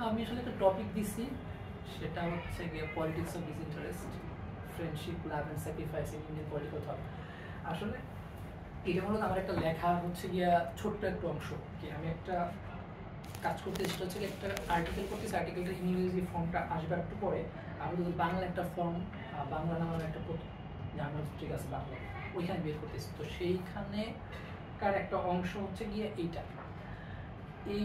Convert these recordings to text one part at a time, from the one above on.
আমি আসলে একটা টপিক দিছি, সেটা হচ্ছে গিয়ে politics of disinterest, friendship, love and sacrifice in Indian political thought. আসলে এটা মূলত আমার একটা লেখা হচ্ছে গিয়া ছোট্ট একটা অংশ, কি আমি একটা কাজ করতে, সেটা হচ্ছে একটা আর্টিকেল করতেছি, আর্টিকেলটা ইংরেজি ফর্মটা আসবে একটু পরে। আমি তো বাংলা একটা ফর্ম, বাংলা নামের একটা জার্নাল ঠিক আছে বাংলা, ওইখানে বের করতেছি। তো সেইখানেকার একটা অংশ হচ্ছে গিয়ে এইটা, এই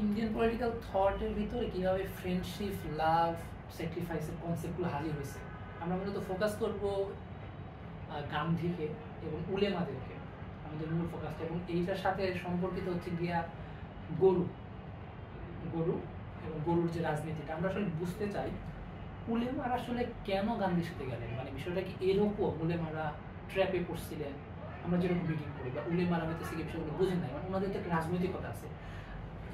ইন্ডিয়ান পলিটিক্যাল থটের ভিতরে কীভাবে ফ্রেন্ডশিপ, লাভ, স্যাক্রিফাইসের কনসেপ্টগুলো হাজির হয়েছে। আমরা মূলত ফোকাস করব গান্ধীকে এবং উলেমাদেরকে, আমাদের মূল ফোকাসটা, এবং এইটার সাথে সম্পর্কিত হচ্ছে গিয়া গরু গরু এবং গরুর যে রাজনীতিটা আমরা আসলে বুঝতে চাই। উলেমারা আসলে কেন গান্ধীর সাথে গেলেন, মানে বিষয়টা কি এরকম উলেমারা ট্র্যাপে পড়ছিলেন, আমরা যেরকম মিটিং করি, বা উলেমারা হয়তো সেই বিষয়গুলো বুঝেন নাই, মানে ওনাদের তো একটা রাজনৈতিকতা আছে।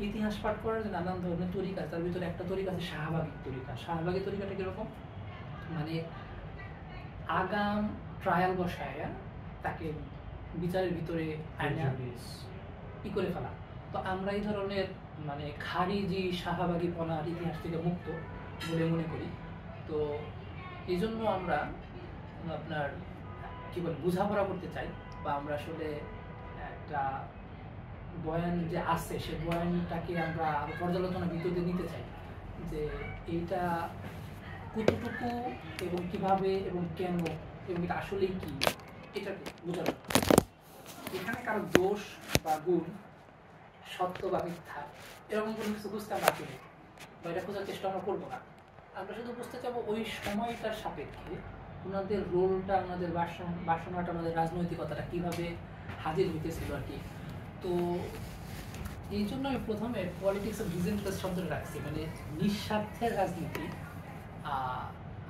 ইতিহাস পাঠ করার যে নানান ধরনের তরিকা, তার ভিতরে একটা তরিকা আছে শাহবাগী তরিকা। শাহবাগী তরিকাটা কিরকম, মানে আগাম ট্রায়াল বসায় তাকে বিচারের ভিতরে ই করে ফেলা। তো আমরা এই ধরনের মানে খারিজি শাহবাগীপনার ইতিহাস থেকে মুক্ত বলে মনে করি। তো এই জন্য আমরা আপনার কি বলে বোঝাপড়া করতে চাই, বা আমরা আসলে একটা বয়ান যে আছে সে বয়ানটাকে আমরা পর্যালোচনার ভিতরে নিতে চাই, যে এইটা কতটুকু এবং কিভাবে এবং কেন এবং এটা আসলেই কি, এটাকে বোঝানো। এখানে কারো দোষ বা গুণ, সত্য বা মিথ্যা, এরকম কোনো কিছু বুঝতে আমরা আসি বা এটা খোঁজার চেষ্টা আমরা করবো না। আমরা শুধু বুঝতে চাবো ওই সময়টার সাপেক্ষে ওনাদের রোলটা, ওনাদের বাসনাটা, ওনাদের রাজনৈতিকতাটা কীভাবে হাজির হইতেছিল আর কি। তো এই জন্য আমি প্রথমে পলিটিক্স অফ ডিসইন্টারেস্ট শব্দটা রাখছি, মানে নিঃস্বার্থের রাজনীতি।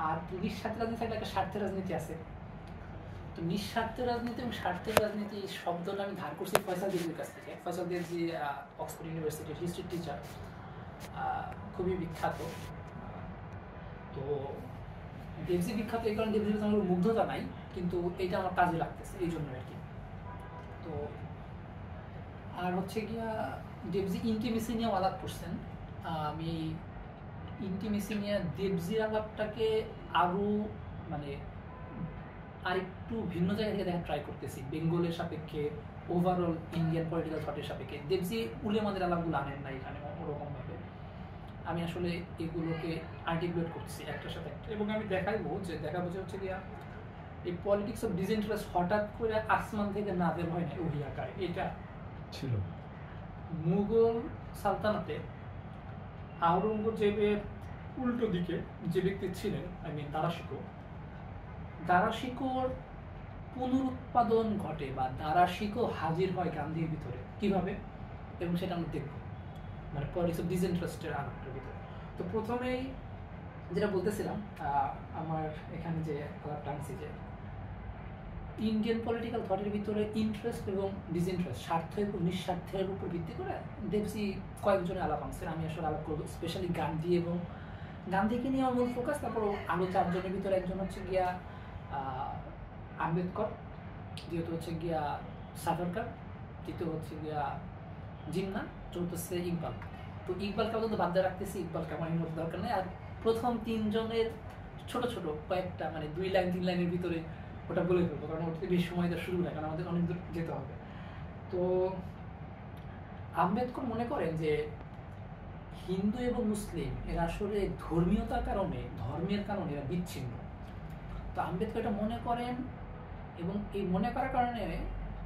আর নিঃস্বার্থের রাজনীতি থাকলে একটা স্বার্থের রাজনীতি আছে। তো নিঃস্বার্থের রাজনীতি এবং স্বার্থের রাজনীতি শব্দটা আমি ধার করছি ফয়সাল দেবজির কাছ থেকে। ফয়সাল দেবজি অক্সফোর্ড ইউনিভার্সিটির হিস্ট্রি টিচার, খুবই বিখ্যাত। তো দেবজি বিখ্যাত এই কারণে, দেবজির আমার মুগ্ধতা নাই, কিন্তু এইটা আমার কাজে লাগতেছে এই জন্য আর কি। তো আর হচ্ছে গিয়া দেবজি ইন্টিমেসি নিয়েও আলাপ করছেন। আমি ইন্টিমেসি নিয়ে দেবজির আলাপটাকে আরও মানে আরেকটু ভিন্ন জায়গা থেকে দেখা ট্রাই করতেছি, বেঙ্গলের সাপেক্ষে, ওভারঅল ইন্ডিয়ান পলিটিক্যাল থটের সাপেক্ষে। দেবজি উলেমাদের আলাপগুলো আনেন না এখানে ওরকমভাবে। আমি আসলে এগুলোকে আর্টিকুলেট করছি একটার সাথে একটা, এবং আমি দেখাবো যে হচ্ছে গিয়া এই পলিটিক্স অফ ডিসইন্টারেস্ট হঠাৎ করে আসমান থেকে নাজেল হয় না ওহি আকারে। এটা ছিল মুঘল সালতানাতে আওরঙ্গজেবের উল্টো দিকে যে ব্যক্তি ছিলেন, দারাশিকোর পুনরুৎপাদন ঘটে, বা দারাশিকো হাজির হয় গান্ধীর ভিতরে কিভাবে, এবং সেটা আমরা দেখব মানে পলিটিক্স অফ ডিসইন্টারেস্টের আলোকটার ভিতরে। তো প্রথমেই যেটা বলতেছিলাম, আমার এখানে যে আলাপটা আনছি, যে ইন্ডিয়ান পলিটিক্যাল থটের ভিতরে ইন্টারেস্ট এবং ডিসইন্টারেস্ট, স্বার্থ এবং নিঃস্বার্থের উপর ভিত্তি করে দেবজি কয়েকজনের আলাপ আনছেন। আমি আসলে আলাপ করবো স্পেশালি গান্ধী, এবং গান্ধীকে নিয়ে আমার মূল ফোকাস। তারপর আরও চারজনের ভিতরে একজন হচ্ছে গিয়া আম্বেদকর, দ্বিতীয়ত হচ্ছে গিয়া সাভারকর, তৃতীয় হচ্ছে গিয়া জিন্না, চতুর্থ হচ্ছে ইকবাল। তো ইকবালকে পর্যন্ত বাদ দিয়ে রাখতেছি, ইকবালকে আমার মতো দরকার নেই। আর প্রথম তিনজনের ছোট ছোট কয়েকটা মানে 2 লাইন 3 লাইনের ভিতরে ওটা বলে ফেলবো, কারণ ওটা বেশি সময় দেওয়া শুরু হয়, কারণ আমাদের অনেক দূর যেতে হবে। তো আম্বেদকর মনে করেন যে হিন্দু এবং মুসলিম এরা আসলে ধর্মীয়তার কারণে, ধর্মের কারণে এরা বিচ্ছিন্ন। তো আম্বেদকর এটা মনে করেন, এবং এই মনে করার কারণে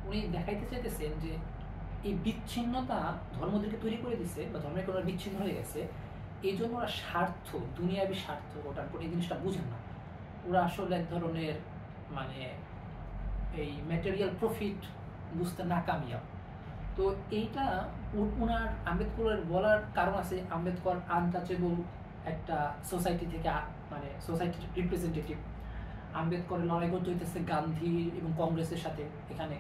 উনি দেখাইতে চাইতেছেন যে এই বিচ্ছিন্নতা ধর্মদেরকে তৈরি করে দিছে, বা ধর্মের কারণে বিচ্ছিন্ন হয়ে গেছে। এই জন্য ওরা স্বার্থ, দুনিয়াবী স্বার্থ, ওটার পর এই জিনিসটা বুঝেন না। ওরা আসলে এক ধরনের মানে এই ম্যাটেরিয়াল প্রফিট বুঝতে নাকামিয়াব। তো এইটা ওনার আম্বেদকরের বলার কারণ আছে। আম্বেদকর আনটাচেবল একটা সোসাইটি থেকে, মানে সোসাইটির রিপ্রেজেন্টেটিভ। আম্বেদকরের লড়াই করতে হইতেছে গান্ধী এবং কংগ্রেসের সাথে এখানে।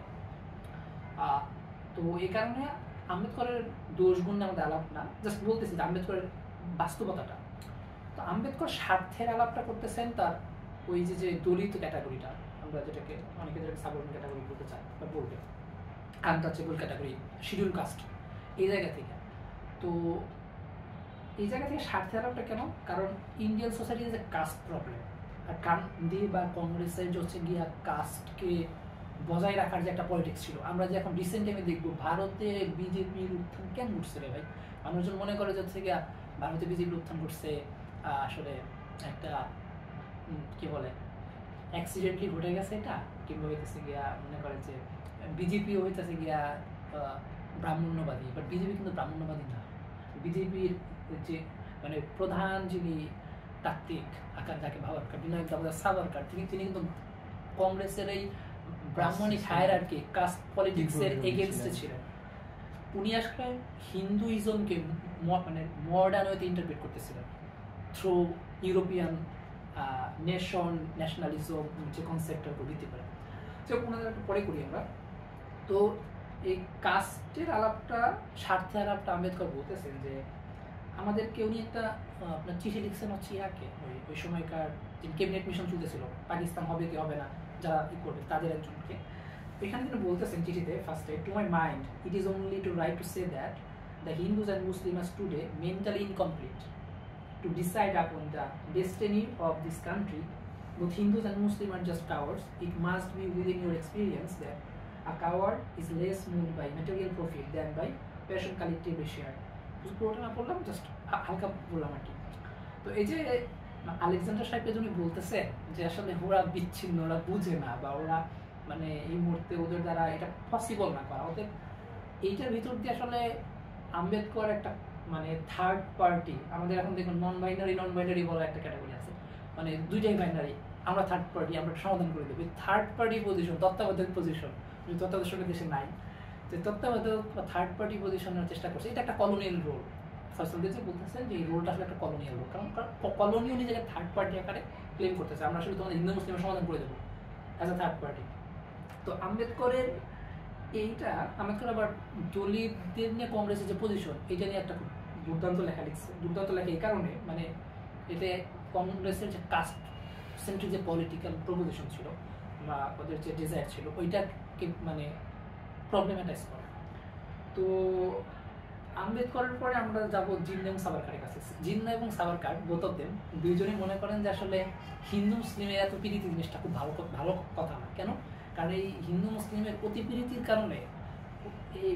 তো এই কারণে আম্বেদকরের দোষ গুণ আমাদের আলাপ না, জাস্ট বলতেছি যে আম্বেদকরের বাস্তবতাটা। তো আম্বেদকর স্বার্থের আলাপটা করতেছেন তার ওই যে দলিত ক্যাটাগরিটা, আমরা যেটাকে অনেকে যেটাকে সাবঅর্ডিনেট ক্যাটাগরি বলতে চাই বা বলবে, আনটাচেবল ক্যাটাগরি, শিডিউল কাস্ট, এই জায়গা থেকে। তো এই জায়গা থেকে স্বার্থের আলাপটা কেন? কারণ Indian society is a caste problem. আর গান্ধী বা কংগ্রেসের যে হচ্ছে গিয়া কাস্টকে বজায় রাখার যে একটা পলিটিক্স ছিল, আমরা যে এখন রিসেন্ট টাইমে দেখবো ভারতে বিজেপির উত্থান কেন ঘটছে রে ভাই? মানুষজন মনে করে যাচ্ছে গিয়া ভারতে বিজেপির উত্থান ঘটছে আসলে একটা কি বলে অ্যাক্সিডেন্টলি ঘটে গেছে এটা, কিংবা হইতেছে গিয়া মনে করে যে বিজেপিও হইতেছে গিয়া ব্রাহ্মণ্যবাদী। বাট বিজেপি কিন্তু ব্রাহ্মণ্যবাদী না। বিজেপির যে মানে প্রধান যিনি তাত্ত্বিক আকার যাকে ভাবার বিনায়ক দামোদর সাভারকার, তিনি কিন্তু কংগ্রেসের এই ব্রাহ্মণিক হায়ারার্কি কাস্ট পলিটিক্সের এগেনস্টে ছিলেন। উনি আসলে হিন্দুইজমকে মানে মডার্ন ওয়েতে ইন্টারপ্রেট করতেছিলেন থ্রু ইউরোপিয়ান ন্যাশনালিজম যে কনসেপ্টের উপর ভিত্তি করে। তো ওনাদের একটু পরে করি আমরা। তো এই কাস্টের আলাপটা, স্বার্থের আলাপটা আম্বেদকর বলতেছেন যে আমাদেরকে উনি একটা আপনার চিঠি লিখছেন হচ্ছে ইয়াকে, ওই সময়কার যে ক্যাবিনেট মিশন চলতেছিল পাকিস্তান হবে কি হবে না যারা ই করবে তাদের একজনকে। এখানে তিনি বলতেছেন চিঠিতে ফার্স্টে, to my mind it is only to write to say that the Hindus and Muslims today mentally incomplete to decide upon the destiny of this country. Both Hindus and Muslims are just cowards. It must be within your experience that a coward is less moved by material profit than by passion collectively shared. পুরোটা না বললাম, just হালকা বললাম আর কি। তো এই যে Alexander সাহেব উনি বলতেছে যে আসলে ওরা বিচ্ছিন্ন, ওরা বুঝে না, বা ওরা মানে এই মুহূর্তে ওদের দ্বারা এটা পসিবল না করা। ওদের এইটার ভিতর দিয়ে আসলে আম্বেদকর একটা মানে থার্ড পার্টি, আমাদের এখন দেখুন নন বাইনারি বলা একটা ক্যাটাগরি আছে, মানে দুইটাই বাইনারি, আমরা থার্ড পার্টি, আমরা সমাধান করে দেবো। থার্ড পার্টি পজিশন, তত্ত্বাবধায়ক পজিশন, যদি তত্ত্বাবধায়ক সরকার দেশে নাই, যে তত্ত্বাবধায়ক বা থার্ড পার্টি পজিশনের চেষ্টা করছে, এটা একটা কলোনিয়াল রোল। ফয়সাল যে বলতেছেন যে এই রোলটা আসলে একটা কলোনিয়াল রোল, কারণ কলোনিও নিজেকে থার্ড পার্টি আকারে ক্লেম করতেছে, আমরা আসলে তোমাদের হিন্দু মুসলিমের সমাধান করে দেবো অ্যাজ এ থার্ড পার্টি। তো আম্বেদকরের এইটা, আম্বেদকর আবার দলিতদের নিয়ে কংগ্রেসের যে পজিশন, এটা নিয়ে একটা দুর্দান্ত লেখা লিখছে। দুর্দান্ত লেখা এই কারণে, মানে এতে কংগ্রেসের যে কাস্ট সেন্ট্রিক যে পলিটিক্যাল প্রপোজিশন ছিল বা ওদের যে ডিজায়ার ছিল, ওইটাকে মানে প্রবলেমেটাইজ করে। তো আম্বেদকরের পরে আমরা যাবো জিন্না এবং সাভারকারের কাছে। জিন্না এবং সাভারকার বোথ অফ দেম দুইজনই মনে করেন যে আসলে হিন্দু মুসলিমের এত প্রীতি জিনিসটা খুব ভালো কথা না। কেন? কারণ এই হিন্দু মুসলিমের অতি প্রীতির কারণে এই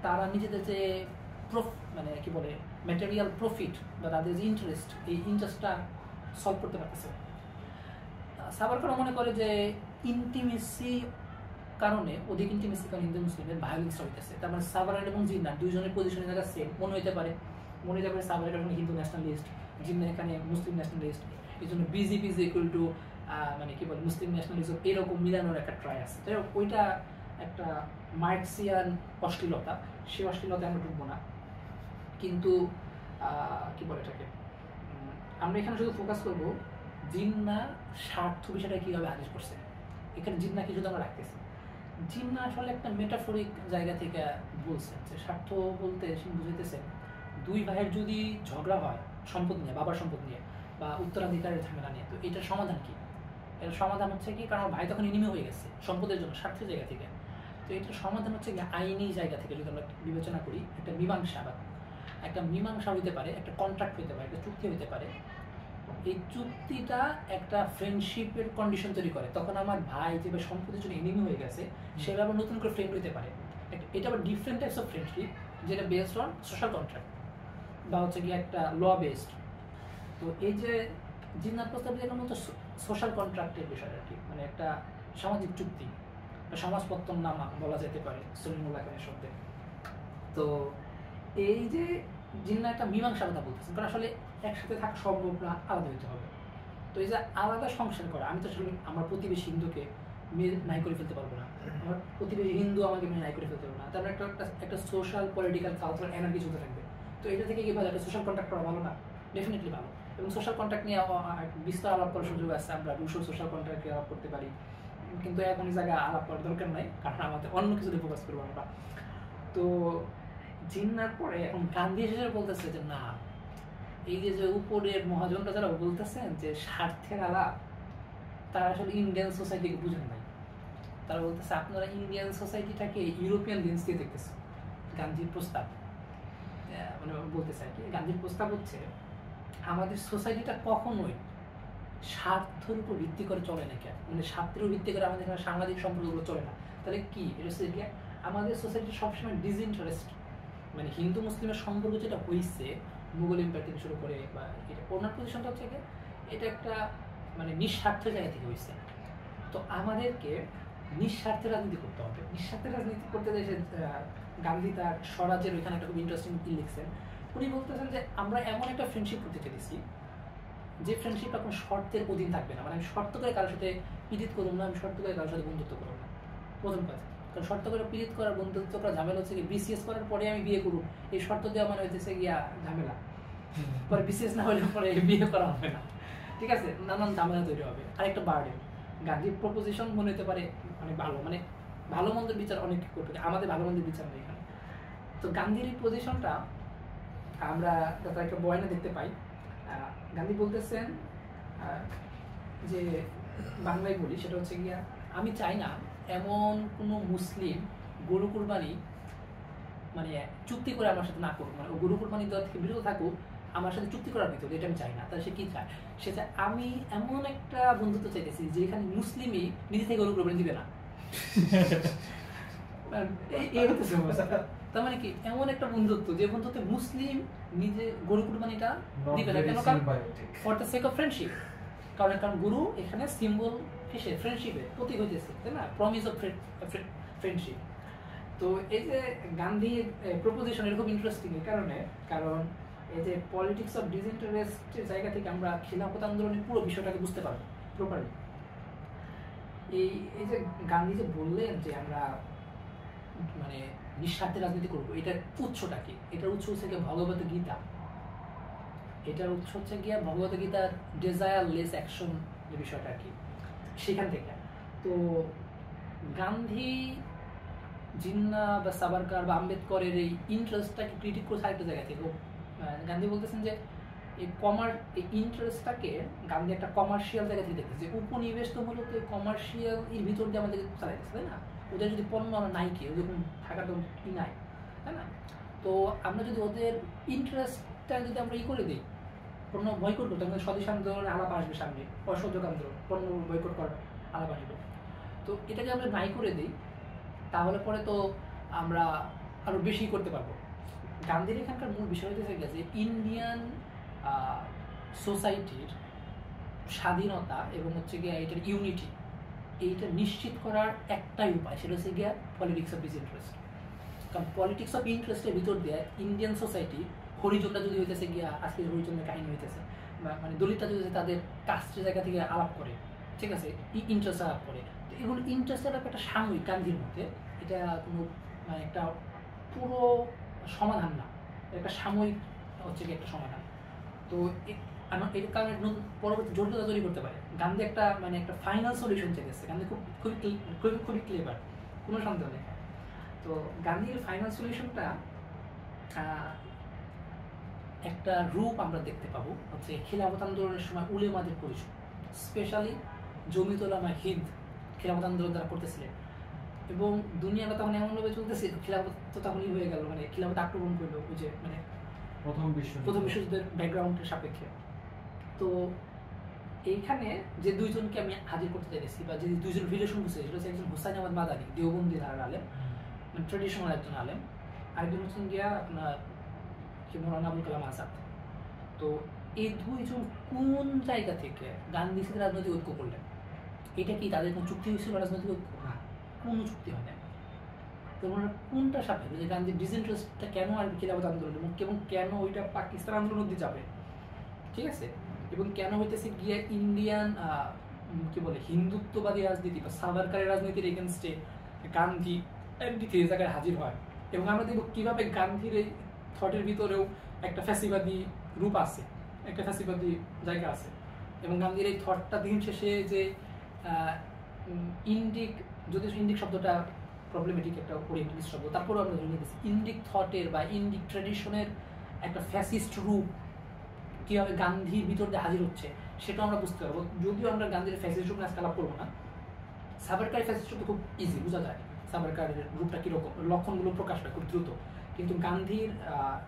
তারা নিজেদের যে মানে কি বলে ম্যাটেরিয়াল প্রফিট বা তাদের যে ইন্টারেস্ট, এই ইন্টারেস্টটা সলভ করতে পারতেছে। সাভারকার মনে করে যে ইন্টিমেসি কারণে, অধিক ইন্টিমেসি কারণে হিন্দু মুসলিমের ভায়োলেন্সটা হইতেছে। তার মানে সাভারকার এবং জিন্না দুইজনের পজিশনের জায়গা সেম মনে হতে পারে। সাভারকার এখানে হিন্দু ন্যাশনালিস্ট, জিন্না এখানে মুসলিম ন্যাশনালিস্ট, এই জন্য বিজেপি ইজ ইকুয়াল টু মানে কি বলে মুসলিম ন্যাশনালিজম, এরকম মিলানোর একটা ট্রাই আছে। তাই ওইটা একটা মার্কসিয়ান অশ্লীলতা, সেই অশ্লীলতা আমরা ঢুকবো না। কিন্তু কি বলে এটাকে, আমরা এখানে শুধু ফোকাস করবো জিন্না স্বার্থ বিষয়টা কীভাবে আদেশ করছে। এখানে জিন্না কি শুধু আমরা রাখতেছি, জিন্না আসলে একটা মেটাফরিক জায়গা থেকে বলছেন যে স্বার্থ বলতে বুঝাইতেছেন দুই ভাইয়ের যদি ঝগড়া হয় সম্পদ নিয়ে, বাবার সম্পদ নিয়ে বা উত্তরাধিকারের ঝামেলা নিয়ে, তো এটার সমাধান কি? এর সমাধান হচ্ছে কি, কারণ ভাই তখন এনিমি হয়ে গেছে সম্পদের জন্য, স্বার্থের জায়গা থেকে। তো এটার সমাধান হচ্ছে কি আইনি জায়গা থেকে যদি আমরা বিবেচনা করি, একটা মীমাংসা বা একটা মীমাংসা হইতে পারে, একটা কন্ট্রাক্ট হইতে পারে, একটা চুক্তি হইতে পারে। এই চুক্তিটা একটা ফ্রেন্ডশিপের কন্ডিশন তৈরি করে। তখন আমার ভাই যে সম্পদের জন্য এনিমি হয়ে গেছে, সেটা আবার নতুন করে ফ্রেন্ড হইতে পারে। এটা আবার ডিফারেন্ট টাইপস অফ ফ্রেন্ডশিপ, যেটা বেসড অন সোশ্যাল কন্ট্রাক্ট বা হচ্ছে কি একটা ল বেসড। তো এই যে জিন্নার প্রস্তাব যেটা মতো সোশ্যাল কন্ট্রাক্টের বিষয় আর কি, মানে একটা সামাজিক চুক্তি বা সমাজপত্তন নামা বলা যেতে পারে সলিমুল্লাহ খানের শব্দে। তো এই যে জিন্না একটা মীমাংসা কথা বলতেছেন, কারণ আসলে একসাথে থাকা সম্ভব না, আলাদা হইতে হবে। তো এই যে আলাদা সংসার করা, আমি তো আসলে আমার প্রতিবেশী হিন্দুকে মেয়ে নাই করে ফেলতে পারবো না, আমার প্রতিবেশী হিন্দু আমাকে মেয়ে নাই করে ফেলতে পারবো না। তারপরে একটা সোশ্যাল পলিটিক্যাল কালচারাল এনার্জি চলতে থাকবে। তো এটা থেকে কি ভালো, একটা সোশ্যাল কন্ট্যাক্ট করা ভালো না? ডেফিনেটলি ভালো। এবং সোশ্যাল কন্ট্যাক্ট নিয়ে বিস্তার আলাপ করার সুযোগ আছে, আমরা সোশ্যাল কন্ট্যাক্টে আলাপ করতে পারি, কিন্তু এখন এই জায়গায় আলাপ করার দরকার নাই, কারণ আমাদের অন্য কিছুতে ফোকাস করবো আমরা। তো জিন্নার পরে এখন গান্ধী এসে বলতেছে যে না, এই যে উপরের মহাজনরা যারা বলতেছেন যে স্বার্থের আলাপ, তারা আসলে ইন্ডিয়ান সোসাইটিকে বুঝেন নাই। তারা বলতেছে আপনারা ইন্ডিয়ান সোসাইটিটাকে ইউরোপিয়ান লেন্স দিয়ে দেখতেছেন। গান্ধীর প্রস্তাব মানে বলতে চাই কি, গান্ধীর প্রস্তাব হচ্ছে আমাদের সোসাইটিটা কখনোই স্বার্থের উপর ভিত্তি করে চলে না, কেন মানে স্বার্থের উপর ভিত্তি করে আমাদের এখানে সামাজিক সম্পর্কগুলো চলে না। তাহলে কি এটা হচ্ছে কি, আমাদের সোসাইটি সবসময় ডিসইন্টারেস্ট, মানে হিন্দু মুসলিমের সম্পর্ক যেটা হয়েছে মুঘল এম্পায়ার থেকে শুরু করে বা এটা ওনার পজিশনটা হচ্ছে কি, এটা একটা মানে নিঃস্বার্থ জায়গা থেকে হয়েছে। তো আমাদেরকে নিঃস্বার্থে রাজনীতি করতে হবে। নিঃস্বার্থে রাজনীতি করতে এসে গান্ধী তার স্বরাজের ওইখানে একটা খুব ইন্টারেস্টিং কি লিখছেন। উনি বলতেছেন যে আমরা এমন একটা ফ্রেন্ডশিপ করতে চেয়েছি যে ফ্রেন্ডশিপটা কোনো শর্তের অধীন থাকবে না, মানে আমি শর্ত করে কারোর সাথে পীড়িত করুন না, আমি শর্ত করে কারোর সাথে বন্ধুত্ব করুন না, প্রথম কাজ। কারণ শর্ত করে পীড়িত করার বন্ধুত্ব করার ঝামেলা হচ্ছে কি, বিসিএস করার পরে আমি বিয়ে করুন, এই শর্ত দেওয়া মানে হইতেছে গিয়া ঝামেলা, পরে বিসিএস না হলে পরে বিয়ে করা হবে না, ঠিক আছে, নানান ঝামেলা তৈরি হবে, আরেকটা বার্ডেন। গান্ধীর প্রপোজিশন মনে হতে পারে মানে ভালো, মানে ভালো মন্দের বিচার অনেক করতে, আমাদের ভালো মন্দের বিচার নেই এখানে। তো গান্ধীর এই পজিশনটা আমরা যত একটা বয়ানে দেখতে পাই। গান্ধী বলতেছেন যে বাংলায় বলি, সেটা হচ্ছে গিয়া, আমি চাই না এমন কোনো মুসলিম গরু কুরবানি মানে চুক্তি করে আমার সাথে না করুক, মানে ও গরু কুরবানি দেওয়া থেকে বিরত থাকুক, আমার সাথে চুক্তি করার ভিতরে, এটা আমি চাই না। তাহলে সে কি চায়? সে চায় আমি এমন একটা বন্ধুত্ব চাইতেছি যেখানে মুসলিমই নিজে থেকে গরু কুরবানি দিবে না। এই হতেছে অবস্থা। তার মানে কি, এমন একটা বন্ধুত্ব যে বন্ধুত্বে মুসলিম নিজে গরু কুরবানিটা দিবে না, কেন? কারণ for the sake of friendship, কারণ গুরু এখানে সিম্বল কিসে, ফ্রেন্ডশিপের প্রতীক হইতেছে, তাই না, প্রমিস অফ ফ্রেন্ডশিপ। তো এই যে গান্ধীর প্রপোজিশন এরকম ইন্টারেস্টিং এর কারণে, কারণ এই যে পলিটিক্স অফ ডিসইন্টারেস্টের জায়গা থেকে আমরা খিলাফত আন্দোলনের পুরো বিষয়টাকে বুঝতে পারবো প্রপারলি। এই যে গান্ধী যে বললেন যে আমরা মানে নিঃস্বার্থে রাজনীতি করবো, এটার উৎসটা কি? এটার উৎস হচ্ছে গিয়ে ভগবত গীতা। এটার উৎস হচ্ছে গিয়ে ভগবত গীতার ডিজায়ারলেস অ্যাকশন যে বিষয়টা আর কি, সেখান থেকে। তো গান্ধী, জিন্না বা সাভারকার বা আম্বেদকরের এই ইন্টারেস্টটাকে ক্রিটিক করছে আরেকটা জায়গা থেকে। গান্ধী বলতেছেন যে এই এই ইন্টারেস্টটাকে গান্ধী একটা কমার্শিয়াল জায়গা থেকে দেখতেছে, যে উপনিবেশ তো মূলত কমার্শিয়াল এর ভিতর দিয়ে আমাদেরকে চালাইতেছে, তাই না? ওদের যদি পণ্য আমরা নাই, কি ওরকম থাকার তো কি নাই, তাই না? তো আমরা যদি ওদের ইন্টারেস্টটা যদি আমরা করে দিই, পণ্য বয়কট করতে, আমাদের স্বদেশ আন্দোলনের আলাপ আসবে সামনে, অসহযোগ আন্দোলন, পণ্য বয়কট করার আলাপ আসবে। তো এটাকে আমরা নাই করে দিই, তাহলে পরে তো আমরা আরো বেশি করতে পারবো। গান্ধীর এখানকার মূল বিষয় হচ্ছে যে ইন্ডিয়ান সোসাইটির স্বাধীনতা এবং হচ্ছে গিয়ে এটার ইউনিটি, এইটা নিশ্চিত করার একটাই উপায়, সেটা হচ্ছে গিয়ে পলিটিক্স অফ ডিসইন্টারেস্ট। কারণ পলিটিক্স অফ ইন্টারেস্টের ভিতর দিয়ে ইন্ডিয়ান সোসাইটি, হরিজনটা যদি হইতেছে গিয়া আজকে হরিজনের কাহিনী হইতেছে, মানে দলিতটা যদি তাদের কাস্টের জায়গা থেকে আলাপ করে, ঠিক আছে, ইন্টারেস্ট আলাপ করে, তো এগুলো ইন্টারেস্ট আলাপ একটা সাময়িক গান্ধীর মধ্যে, এটা কোনো মানে একটা পুরো সমাধান না, একটা সাময়িক হচ্ছে কি একটা সমাধান। তো এর কারণে পরবর্তী জটিলতা তৈরি করতে পারে। গান্ধী একটা মানে একটা ফাইনাল সলিউশন চেয়েছে। গান্ধী খুবই ক্লেভার, কোনো সন্দেহ নেই। তো গান্ধীর ফাইনাল সলিউশনটা একটা রূপ আমরা দেখতে পাবো হচ্ছে খিলাফত আন্দোলনের সময় উলেমাদের পরিচয়, স্পেশালি জমিয়ত উলামা হিন্দ খিলাফত আন্দোলন যারা করতেছিলেন। এবং দুনিয়াটা তখন এমনভাবে চলতেছে, খিলাফত তো তখনই হয়ে গেল, মানে খিলাফত আক্রমণ করলো ওই যে মানে প্রথম বিশ্বযুদ্ধের ব্যাকগ্রাউন্ডের সাপেক্ষে। তো এইখানে যে দুইজনকে আমি হাজির করতে চাইছি বা যে দুইজন রিলেশন বুঝতে, সেটা হচ্ছে একজন হুসাইন আহমদ মাদানী, দেওবন্দি ধারার আলেম, মানে ট্রেডিশনাল একজন আলেম, আরেকজন হচ্ছেন গিয়া আপনার কি মৌলানা আবুল কালাম আজাদ। তো এই দুইজন কোন জায়গা থেকে গান্ধীর সাথে রাজনৈতিক ঐক্য করলেন? এটা কি তাদের কোনো চুক্তি হয়েছিল রাজনৈতিক ঐক্য? না, কোনো চুক্তি হয় না। তো ওনারা কোনটা সাপেক্ষে যে গান্ধীর ডিসইন্টারেস্টটা কেন আর খিলাফত আন্দোলন, এবং কেন ওইটা পাকিস্তান আন্দোলন অব্দি যাবে, ঠিক আছে, এবং কেন হইতেছে গিয়ে ইন্ডিয়ান কি বলে হিন্দুত্ববাদী রাজনীতি বা সাভারকারের রাজনীতির এগেনস্টে গান্ধী এই জায়গায় হাজির হয়। এবং আমরা দেখব কিভাবে গান্ধীর এই থটের ভিতরেও একটা ফ্যাসিবাদী রূপ আছে, একটা ফ্যাসিবাদী জায়গা আছে। এবং গান্ধীর এই থটটা দিন শেষে যে ইন্ডিক, যদি ইন্ডিক শব্দটা প্রবলেমেটিক একটা ওরিয়েন্টালিস্ট শব্দ, তারপরেও আমরা ধরে নিতেছি ইন্ডিক থটের বা ইন্ডিক ট্র্যাডিশনের একটা ফ্যাসিস্ট রূপ কীভাবে গান্ধীর ভিতর দিয়ে হাজির হচ্ছে সেটা আমরা বুঝতে পারবো। যদিও আমরা গান্ধীর ফ্যাসিস্ট রূপ আজকে আলাপ করবো না, সাভারকারের ফ্যাসিস্ট রূপ খুব ইজি বোঝা যায়, সাভারকারের রূপটা কীরকম, লক্ষণগুলো প্রকাশ পায় খুব দ্রুত। কিন্তু গান্ধীর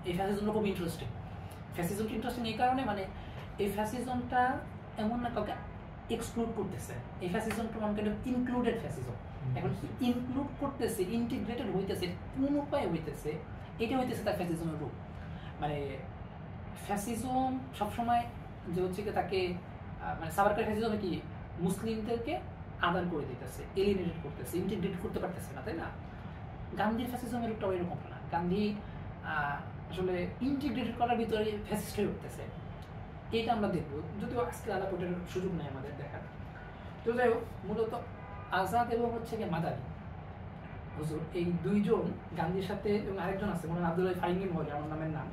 এই ফ্যাসিজমটা খুব ইন্টারেস্টিং। ফ্যাসিজমটা ইন্টারেস্টিং এই কারণে, মানে এই ফ্যাসিজমটা এমন না কাউকে এক্সক্লুড করতেছে, এই ফ্যাসিজমটা মানে ইনক্লুডেড ফ্যাসিজম। এখন ইনক্লুড করতেছে, ইন্টিগ্রেটেড হইতেছে, কোন উপায়ে হইতেছে, এটা হইতেছে তার ফ্যাসিজমের রূপ। মানে ফ্যাসিজম সবসময় যে হচ্ছে কি তাকে মানে সাভারকার ফ্যাসিজমে কি মুসলিমদেরকে আদান করে দিতেছে, এলিমিনেট করতেছে, ইন্টিগ্রেট করতে পারতেছে না, তাই না? গান্ধীর ফ্যাসিজমের রূপটা এরকম না। গান্ধী আসলে ইন্টিগ্রেটেড করার ভিতরে ফ্যাসিস্ট হয়ে উঠতেছে, এইটা আমরা দেখবো, যদিও আজকে আলাপ ওটার সুযোগ নেই আমাদের দেখার। তো যাই হোক, মূলত আজাদ এবং হচ্ছে গিয়ে মাদানি হুজুর, এই দুইজন গান্ধীর সাথে, এবং আরেকজন আছে মনে হয় আব্দুল্লাহ ফাইমিন বলে আমার নামের নাম।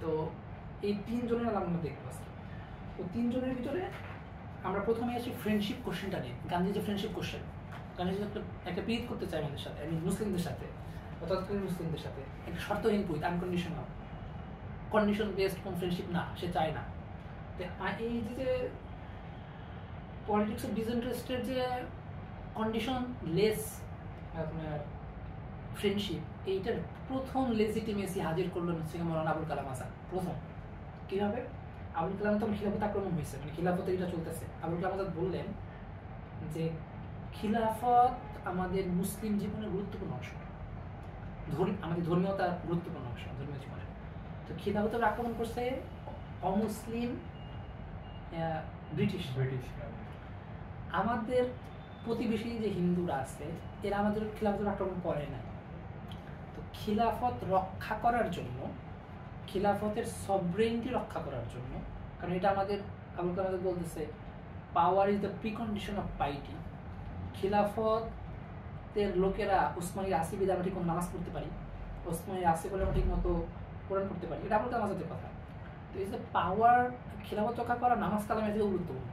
তো এই তিনজনের নাম আমরা দেখবো আজকে। তো তিনজনের ভিতরে আমরা প্রথমে আসি ফ্রেন্ডশিপ কোশ্চেনটা নিয়ে। গান্ধী যে ফ্রেন্ডশিপ কোশ্চেন, গান্ধী যদি একটা প্রীত করতে চায় আমাদের সাথে, আমি মুসলিমদের সাথে বা তৎকালীন মুসলিমদের সাথে, একটা শর্তহীন প্রীত, আনকন্ডিশনাল, কন্ডিশন বেসড কোন ফ্রেন্ডশিপ না, সে চায় না। এই যে পলিটিক্স অফ ডিসইন্টারেস্টের যে কন্ডিশন লেস আপনার ফ্রেন্ডশিপ, এইটার প্রথম লেজিটিমেসি হাজির করলেন হচ্ছে মৌলানা আবুল কালাম আজাদ। প্রথম কীভাবে? আবুল কালাম তখন খিলাফত আক্রমণ হয়েছে, মানে খিলাফতের এটা চলতেছে। আবুল কালাম আজাদ বললেন যে খিলাফত আমাদের মুসলিম জীবনের গুরুত্বপূর্ণ অংশ, আমাদের ধর্মীয়তার গুরুত্বপূর্ণ অংশ, ধর্মীয় জীবনের। তো খিলাফতের আক্রমণ করছে অমুসলিম ব্রিটিশ। আমাদের প্রতিবেশী যে হিন্দুরা আছে, এরা আমাদের খিলাফতের আক্রমণ করে নাই। তো খিলাফত রক্ষা করার জন্য, খিলাফতের সভরেনিটি রক্ষা করার জন্য, কারণ এটা আমাদের আবুল কালাম আজাদ বলতেছে power is the precondition of পাইটি। খিলাফতের লোকেরা উসমানী আসি বিদে আমরা ঠিক মতো নামাজ পড়তে পারি, উসমানী আসি বলে আমরা ঠিক মতো কোরআন পড়তে পারি, এটা আবুল কালাম আজাদের কথা। তো এই যে পাওয়ার, খিলাফত রক্ষা করা নামাজ কালামের থেকে গুরুত্বপূর্ণ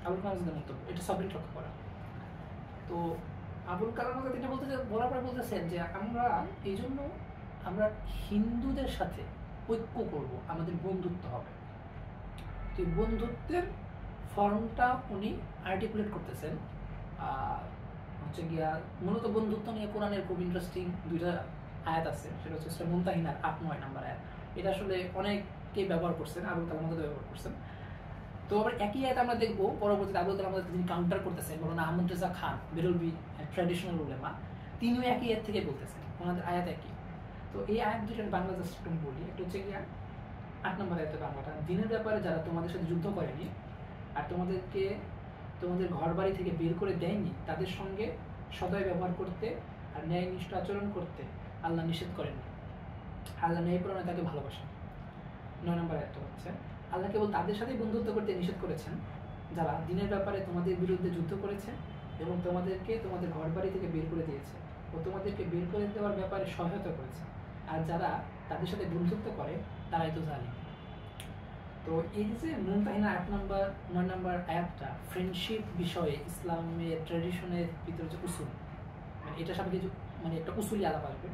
আবুল কালাম আজাদের মন্তব্য, এটা সভরেনিটি রক্ষা করা। তো আবুল কালাম আজাদ এটা বলার পরে বলতেছেন যে আমরা এই জন্য আমরা হিন্দুদের সাথে ঐক্য করব, আমাদের বন্ধুত্ব হবে। তো এই বন্ধুত্বের ফর্মটা উনি আর্টিকুলেট করতেছেন হচ্ছে গিয়া, মূলত বন্ধুত্ব নিয়ে কোরআনের খুব ইন্টারেস্টিং দুইটা আয়াত আছে, সেটা হচ্ছে সূরা মুমতাহিনার ৮-৯ নম্বর আয়াত। এটা আসলে অনেকেই ব্যবহার করছেন, আবুল কালাম আজাদ ব্যবহার করছেন। তো আবার একই আয়াত আমরা দেখবো পরবর্তীতে আবুল কালাম আজাদ তিনি কাউন্টার করতেছেন, মৌলানা আহমদ রেজা খান বেরলভী, ট্র্যাডিশনাল উলেমা, তিনিও একই আয়াত থেকে বলতেছেন, ওনাদের আয়াত একই। তো এই আয়াত দুটো বাংলা জাস্ট বলি। একটা হচ্ছে গিয়া ৮ নম্বর আয়াতে বাংলাটা, দিনের ব্যাপারে যারা তোমাদের সাথে যুদ্ধ করেনি আর তোমাদেরকে তোমাদের ঘর বাড়ি থেকে বের করে দেয়নি, তাদের সঙ্গে সদয় ব্যবহার করতে আর ন্যায়নিষ্ঠ আচরণ করতে আল্লাহ নিষেধ করেননি। আল্লাহ ন্যায়পরায়ণে তাকে ভালোবাসেন। ৯ নম্বর আয়াতটা হচ্ছে আল্লাহ কেবল তাদের সাথেই বন্ধুত্ব করতে নিষেধ করেছেন যারা দিনের ব্যাপারে তোমাদের বিরুদ্ধে যুদ্ধ করেছে এবং তোমাদেরকে তোমাদের ঘর বাড়ি থেকে বের করে দিয়েছে ও তোমাদেরকে বের করে দেওয়ার ব্যাপারে সহায়তা করেছে, আর যারা তাদের সাথে বন্ধুত্ব করে তারাই তো জালিম। তো এই যে মুমতাহিনা ৯ নম্বর আয়াতটা ফ্রেন্ডশিপ বিষয়ে ইসলামের ট্র্যাডিশনের ভিতরে যে উসুল, মানে এটার সাথে কিছু মানে একটা উসুলি আলাপ আসবে।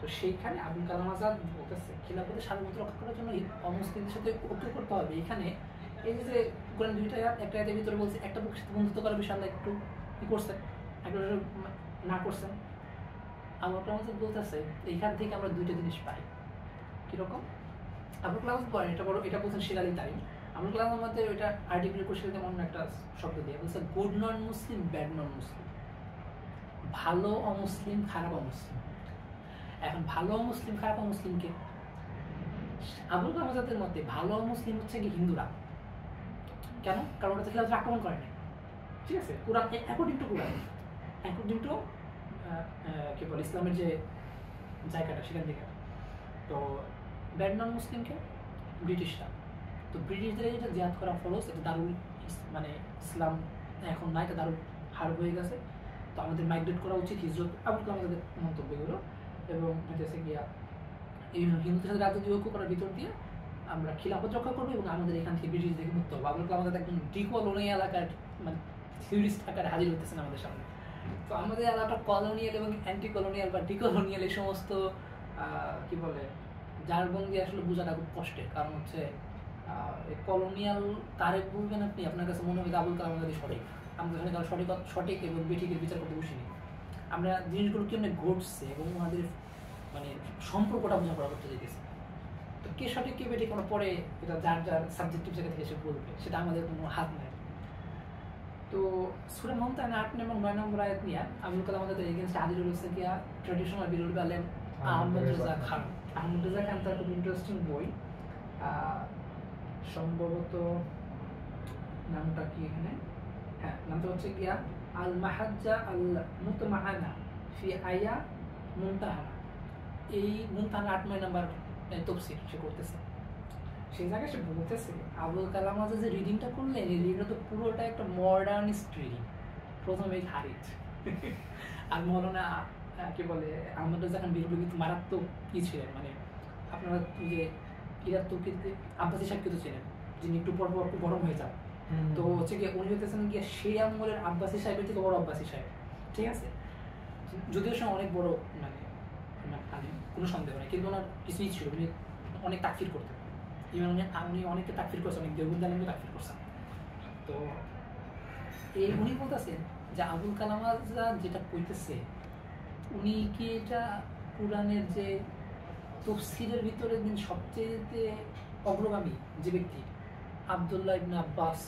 তো সেইখানে আবুল কালাম আজাদ বলতেছে খিলাফতের সার্বভৌমত্ব রক্ষা করার জন্য অমুসলিমদের সাথে ঐক্য করতে হবে। এখানে এই যে কোরআন দুইটা আয়াত, একটা আয়াতের ভিতরে বলছে একটা পক্ষের সাথে বন্ধুত্ব করার বিষয়ে আল্লাহ একটু কি করছেন, একটা না করছেন। আবুল কালাম আজাদ বলতেছে এইখান থেকে আমরা দুইটা জিনিস পাই। কিরকম? আবুল কালাম আজাদ এটা বড়, এটা বলছেন শিলালি তাই। আবুল কালাম আমাদের ওইটা আর্টিকুলেট করছিল যেমন একটা শব্দ দিয়ে বলছে গুড নন মুসলিম, ব্যাড নন মুসলিম, ভালো অমুসলিম, খারাপ অমুসলিম। এখন ভালো মুসলিম খারাপ মুসলিমকে আবুল কালাম আজাদের মতে ভালো মুসলিম হচ্ছে কি হিন্দুরা। কেন? কারণ ওটা খিলাফত আক্রমণ করে নাই, ঠিক আছে? Quran according to Quran, according to কি বলে ইসলামের যে জায়গাটা সেখান থেকে। তো ব্যাড নন মুসলিমকে ব্রিটিশরা, তো ব্রিটিশদের যেটা জিহাদ করা ফরজ, এটা দারুল মানে ইসলাম এখন না, এটা দারুল হার্ব হয়ে গেছে। তো আমাদের মাইগ্রেট করা উচিত, হিজরত। আবুল কালাম আজাদের মন্তব্যগুলো এবং হচ্ছে গিয়া এই হিন্দুদের সাথে রাজনীতি ঐক্য করার ভিতর দিয়ে আমরা খিলাফত রক্ষা করবো এবং আমাদের এখান থেকে ব্রিটিশ দেখে মুক্ত হবো। আবুল কালাম আজাদ একদম ডিকলোনিয়াল এলাকার মানে থিওরিস্ট আকারে হাজির হতেছেন আমাদের সামনে। তো আমাদের এলাকাটা কলোনিয়াল এবং অ্যান্টি কলোনিয়াল বা ডিকলোনিয়াল এই সমস্ত কি বলে জার্গন দিয়ে আসলে বোঝাটা খুব কষ্টের। কারণ হচ্ছে কলোনিয়াল তারে বলবেন আপনি, আপনার কাছে মনে হবে আবুল কালাম আজাদই সঠিক। আমরা এখানে কারো সঠিক এবং বেঠিকের বিচার করতে বসিনি। আমরা জিনিসগুলো কেমন ঘটছে এবং আমাদের মানে সম্পর্কটা বোঝাপড়া করতে যেতেছে। তো কে সঠিক কে বেঠিক কোনো পরে এটা যার যার সাবজেক্টিভ জায়গা থেকে এসে বলবে, সেটা আমাদের কোনো হাত নাই। তো সূরা মুমতাহানা 8 এবং 9 নম্বর আয়াত নিয়ে আবুল কালাম আমাদের এগেইনস্ট হাজির হয়েছে গিয়া ট্র্যাডিশনাল বিরোধী আলেম আহমদ রেজা খান। আহমদ রেজা খান তার খুব ইন্টারেস্টিং বই, সম্ভবত নামটা কি এখানে, হ্যাঁ নামটা হচ্ছে গিয়া আল মাহাজ্জা আল মুতমাআনা ফি আয়া মুমতাহানা। এই মুমতাহানা 8-9 নম্বর তাফসীর সে করতেছে। সেই জায়গায় সে বলতেছে আবুল কালাম আজাদ যে রিডিংটা করলেন, এই রিডিংটা তো পুরোটা একটা মডার্নিস্ট রিডিং। প্রথমে খারিজ আর মৌলানা কি বলে আহমদ রেজা খান বিরোধী কিন্তু মারাত্মক কি ছিলেন, মানে আপনারা যে ইরাক তুর্কিতে আব্বাসী সাহেবকে তো ছিলেন, যিনি একটু পর পর একটু গরম হয়ে যান। তো হচ্ছে গিয়ে উনি হইতেছেন গিয়ে সেই আমলের আব্বাসী সাহেবের থেকে বড় আব্বাসী সাহেব, ঠিক আছে? যদিও সে অনেক বড়, মানে কোনো সন্দেহ নেই, কিন্তু ওনার কিছুই ছিল, উনি অনেক তাকফির করতেন। ইভেন উনি অনেককে তাকফির করছেন, অনেক দেওবন্দি আলেমকে তাকফির করছেন। তো এই উনি বলতেছেন যে আবুল কালাম আজাদ যেটা কইতেছে, উনি কি এটা কুরআনের যে তাফসীরের ভিতরে দিন সবচেয়ে অগ্রগামী যে ব্যক্তি আব্দুল্লাহ ইবনে আব্বাস,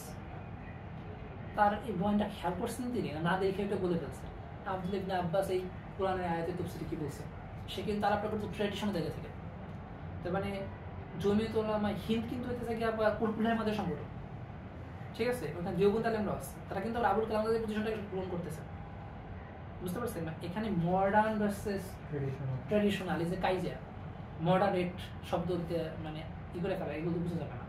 তার এই বয়ানটা খেয়াল করছেন তিনি না দেখে এটা বলে ফেলছেন। আব্দুল্লাহ ইবনে আব্বাস এই কোরআনের আয়াতে তাফসীরে কি বলছে, সে কিন্তু তার আপনার ট্র্যাডিশনাল জায়গা থেকে, তার মানে জমিয়ত উলামা হিন্দ কিন্তু হইতেছে কি আবার কুরআনের মধ্যে সংগঠন, ঠিক আছে? ওখানে দেওবন্দি আলেমরা আছে, তারা কিন্তু আবুল কালাম আজাদের পজিশনটাকে পূরণ করতেছে, বুঝতে পারছেন না? এখানে মডার্ন ভার্সেস ট্র্যাডিশনাল, এই যে কাইজা মডারেট শব্দ দিতে মানে ই করে ফেলা, এগুলো বোঝা যাবে না।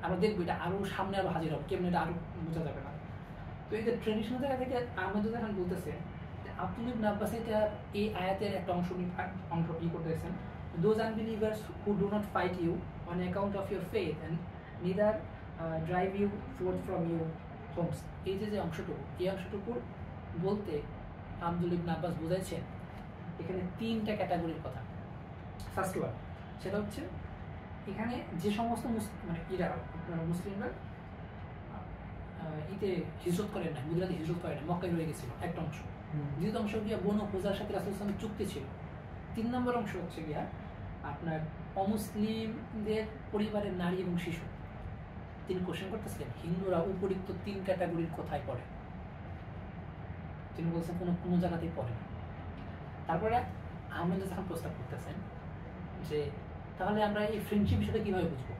আমরা দেখবো এটা আরো সামনে আরো হাজির হবে, কেমন এটা আরো বোঝা যাবে না। তো এই যে ট্র্যাডিশনাল জায়গা থেকে আহমদ রেজা খান বলতেছে আব্দুল্লাহ ইবনে আব্বাস এটা এই আয়াতের একটা অংশ ই করতেছেন, those unbelievers who do not fight you on account of your faith and neither drive you forth from your homes। এই যে অংশটুকু, এই অংশটুকুর বলতে আব্দুল্লাহ ইবনে আব্বাস বোঝাইছেন এখানে 3টা ক্যাটাগরির কথা। ফার্স্ট ওয়ান সেটা হচ্ছে এখানে যে সমস্ত মানে ইরা মুসলিমরা ইতে হিজরত করেন না, গুজরাটে হিজরত করেন না, মক্কায় রয়ে গেছিল একটা অংশ। দ্বিতীয় অংশ গিয়া বনু খুজার সাথে রাসূল সাল্লাল্লাহু আলাইহি ওয়াসাল্লামের চুক্তি ছিল। 3 নম্বর অংশ হচ্ছে গিয়া আপনার অমুসলিমদের পরিবারের নারী এবং শিশু। তিনি কোশ্চেন করতেছিলেন হিন্দুরা উপরিক্ত 3 ক্যাটাগরির কোথায় পড়ে, তিনি বলছেন কোনো জায়গাতেই পড়ে না। তারপরে আহমদ রেজা খান প্রস্তাব করতেছেন যে তাহলে আমরা এই ফ্রেন্ডশিপ বিষয়টা কিভাবে বুঝবো?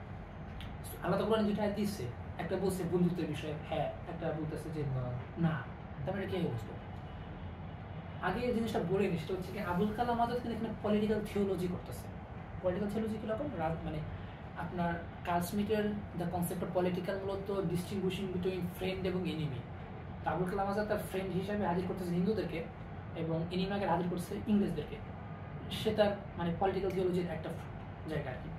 আল্লাহ তো কোরআনে যেটা দিচ্ছে, একটা বলছে বন্ধুত্বের বিষয়ে হ্যাঁ, একটা বলতেছে যে না, তারপরে কিভাবে বুঝবো? আগে এই জিনিসটা বলে নি, সেটা হচ্ছে কি আবুল কালাম আজাদ কিন্তু এখানে পলিটিক্যাল থিওলজি করতেছে। পলিটিক্যাল থিওলজি কিরকম, মানে আপনার কার্ল স্মিথের দ্য কনসেপ্ট অফ পলিটিক্যাল মূলত ডিস্টিংগুইশিং বিটুইন ফ্রেন্ড এবং এনিমি। আবুল কালাম আজাদ তার ফ্রেন্ড হিসাবে হাজির করতেছে হিন্দুদেরকে এবং এনিমিকে হাজির করতেছে ইংরেজদেরকে। সেটা মানে পলিটিক্যাল থিওলজির একটা জায়গা আর কি।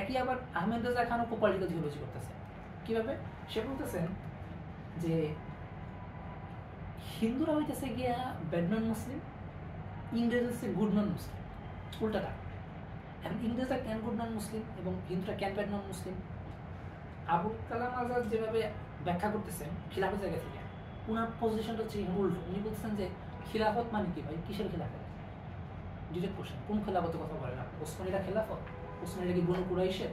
একই আবার আহমেদ রেজা খানও পলিটিক্যাল থিওলজি করতেছে। কীভাবে? সে বলতেছেন যে হিন্দুরা হইতেছে গিয়া ব্যাড নন মুসলিম, ইংরেজ হচ্ছে গুড নন মুসলিম, উল্টাটা। এখন ইংরেজরা ক্যান গুড নন মুসলিম এবং হিন্দুরা ক্যান ব্যাড নন মুসলিম। আবুল কালাম আজাদ যেভাবে ব্যাখ্যা করতেছেন খিলাফত জায়গা থেকে, ওনার পজিশনটা হচ্ছে উল্টো। উনি বলতেছেন যে খিলাফত মানে কি ভাই, কিসের খিলাফত? ডিরেক্ট কোশ্চেন, কোন খেলাফতের কথা বলেন আপনি? ওসমানীরা খেলাফত? ওসমানীরা কি বনু কুরাইশের?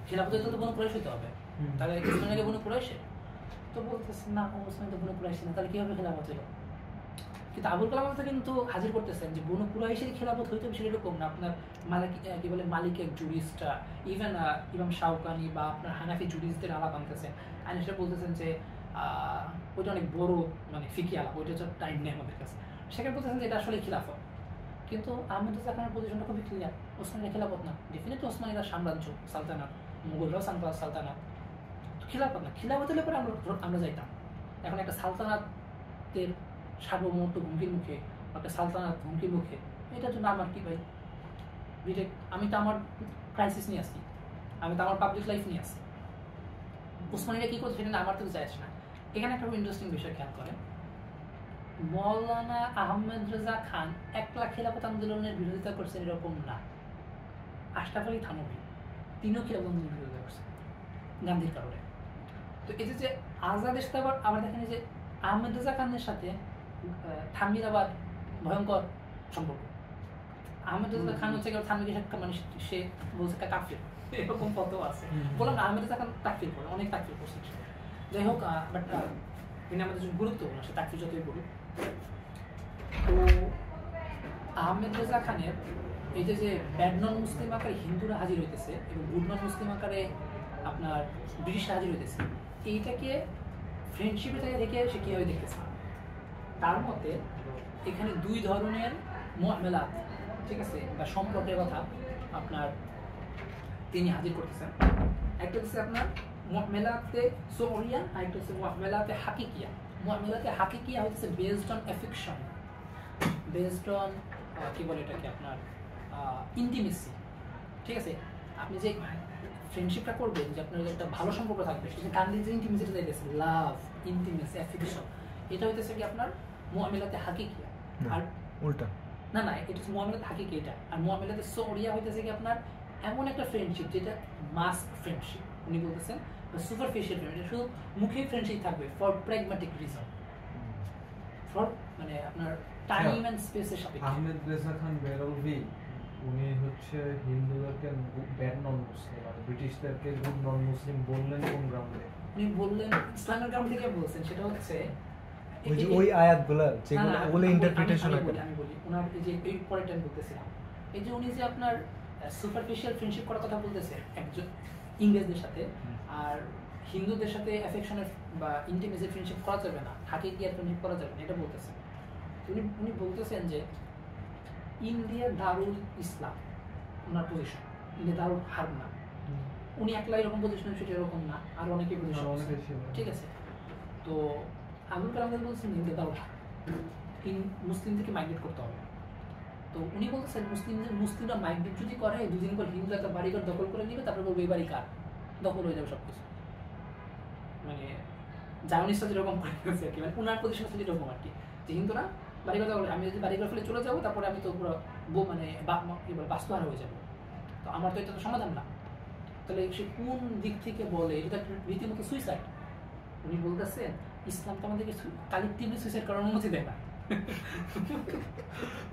খেলাফতের তো বনু কুরাইশ হইতে হবে, তাহলে ওসমানীরা বনু কুরাইশের? তো বলতেছে না, ওসমানী তো বনু কুরাইশ না, তাহলে কিভাবে খেলাফত হলো? কিন্তু আবুল কালাম আজাদ কিন্তু হাজির করতেছেন যে বনু কুরাইশের খেলাফত হইতে হবে সেরকম না। আপনার কি বলে মালিকের জুরিস্টরা, ইভেন ইমাম শাওকানি বা আপনার হানাফি জুরিস্টদের আলাপ আনতেছেন, আর সেটা বলতেছেন যে ওইটা অনেক বড় মানে ফিকি আলাপ, ওইটা হচ্ছে টাইম নেই আমাদের কাছে। সেখানে বলতেছেন যে এটা আসলে খিলাফত। কিন্তু আহমদ রেজা খানের পজিশনটা খুবই ক্লিয়ার, ওসমানীরা খিলাফত না। ডেফিনেটলি ওসমানীরা সাম্রাজ্য, সালতানাত, মুঘলরাও সালতানাত, খিলাফত না। খিলাফত হলে পরে আমরা যাইতাম। এখন একটা সালতানাতের সার্বভৌমত্ব হুমকির মুখে, একটা সালতানাত হুমকির মুখে, এটার জন্য আমার কি ভাই ডিরেক্ট? আমি তো আমার ক্রাইসিস নিয়ে আসি, আমি তো আমার পাবলিক লাইফ নিয়ে আসি। ওসমানীরা কী করছে সেটা আমার তো যায় না। এখানে একটা ইন্টারেস্টিং বিষয় খেয়াল করেন, মৌলানা আহমেদ রেজা খান একলা খিলাফত আন্দোলনের বিরোধিতা করছেন এরকম না। আশরাফ আলী থানভী তিনিও খিলাফত আন্দোলনের বিরোধিতা করছেন গান্ধীর কারণে। তো এই যে আজাদের সাথে আবার দেখেন যে আহমেদ রেজা খানের সাথে থানভীর আবার ভয়ঙ্কর সম্পর্ক। আহমেদ রেজা খান হচ্ছে থানভীর মানে সে বলছে কাফির, এরকম কত আছে। বললাম না আহমেদ রেজা খান তাকফির করে, অনেক তাকফির করছে। যাই হোক, বাট তিনি আমাদের জন্য গুরুত্বপূর্ণ, সে তাকফির যতই বলুক। তো আহমেদ রেজা খানের এই যে ব্যাড নন মুসলিম আকারে হিন্দুরা হাজির হইতেছে এবং গুড নন মুসলিম আকারে আপনার ব্রিটিশরা হাজির হইতেছে, এইটাকে ফ্রেন্ডশিপের জায়গায় দেখে সে কীভাবে দেখতেছে। তার মতে এখানে দুই ধরনের মুআমালাত, ঠিক আছে, বা সম্পর্কের কথা আপনার তিনি হাজির করতেছেন। একটা হচ্ছে আপনার মুআমালাতে সুরিয়া, আর একটা হচ্ছে মুআমালাতে হাকিকিয়া। মুআমালাতে হাকিকিয়া হচ্ছে based on affection, based on কি বলে এটাকে আপনার ইন্টিমেসি, ঠিক আছে। আপনি যে ফ্রেন্ডশিপটা করবেন, যে আপনার একটা ভালো সম্পর্ক থাকবে, সেটা গান্ধী যে ইন্টিমেসিটা চাইতেছে, লাভ, ইন্টিমেসি, অ্যাফেকশন, এটা হইতেছে কি আপনার মুআমালাতে হাকিকিয়া। আর উল্টা না, এটা হচ্ছে মুআমালাতে হাকিকি এটা। আর মুআমালাতে সুরিয়া হইতেছে কি আপনার এমন একটা ফ্রেন্ডশিপ যেটা মাস্ক ফ্রেন্ডশিপ, উনি বলতেছেন সুপারফিশিয়াল ফ্রেন্ডশিপ, শুধু মুখে ফ্রেন্ডশিপ থাকবে ফর প্র্যাগম্যাটিক রিজন, ফর মানে আপনার টাইম এন্ড স্পেসের সাপেক্ষে। আহমেদ রেজা খান বেরলভি উনি হচ্ছে হিন্দুদেরকে ব্যাড নন মুসলিম আর ব্রিটিশদেরকে গুড নন মুসলিম বললেন কোন গ্রাউন্ডে? উনি বললেন ইসলামের গ্রাউন্ড থেকে বলছেন, সেটা হচ্ছে ওই আয়াতগুলো যেগুলো ওগুলো ইন্টারপ্রিটেশন করে। আমি বলি ওনার এই যে এই পয়েন্টটা আমি বলতেছিলাম, এই যে উনি যে আপনার সুপারফিশিয়াল ফ্রেন্ডশিপ করার কথা বলতেছে একজন ইংরেজদের সাথে, আর হিন্দুদের সাথে অ্যাফেকশনের বা ইন্টিমেসি ফ্রেন্ডশিপ করা যাবে না, হাকিকিয়ার ফ্রেন্ডশিপ করা যাবে না, এটা বলতেছেন। উনি বলতেছেন যে ইন্ডিয়া দারুল ইসলাম ওনার পজিশন, ইন্ডিয়া দারুল হার্ব না। উনি একলা এরকম পজিশন, সেটা এরকম না, আর অনেকে পজিশন, ঠিক আছে। তো আবুল কালাম বলছেন ইন্ডিয়া দারুল হার্ব, মুসলিমদেরকে মাইগ্রেট করতে হবে। তো উনি বলতেছেন মুসলিমরা মাইগ্রেট যদি করে, দুদিন পর হিন্দু একটা বাড়িঘর দখল করে নিবে, তারপরে বলবে এই বাড়ি কার, দখল হয়ে যাবে সবকিছু। মানে জায়নিস্টরা যেরকম করে গেছে আর কি, মানে ওনার পজিশন আছে যেরকম আর কি, যে হিন্দুরা বাড়িঘর দখল, আমি যদি বাড়িঘর ফেলে চলে যাবো, তারপরে আমি তো পুরো মানে কি বলে বাস্তুহারা হয়ে যাবো। তো আমার তো এটা তো সমাধান না। তাহলে সে কোন দিক থেকে বলে, এটা তো রীতিমতো সুইসাইড। উনি বলতেছেন ইসলাম তো আমাদেরকে কালেক্টিভলি সুইসাইড করার অনুমতি দেয় না।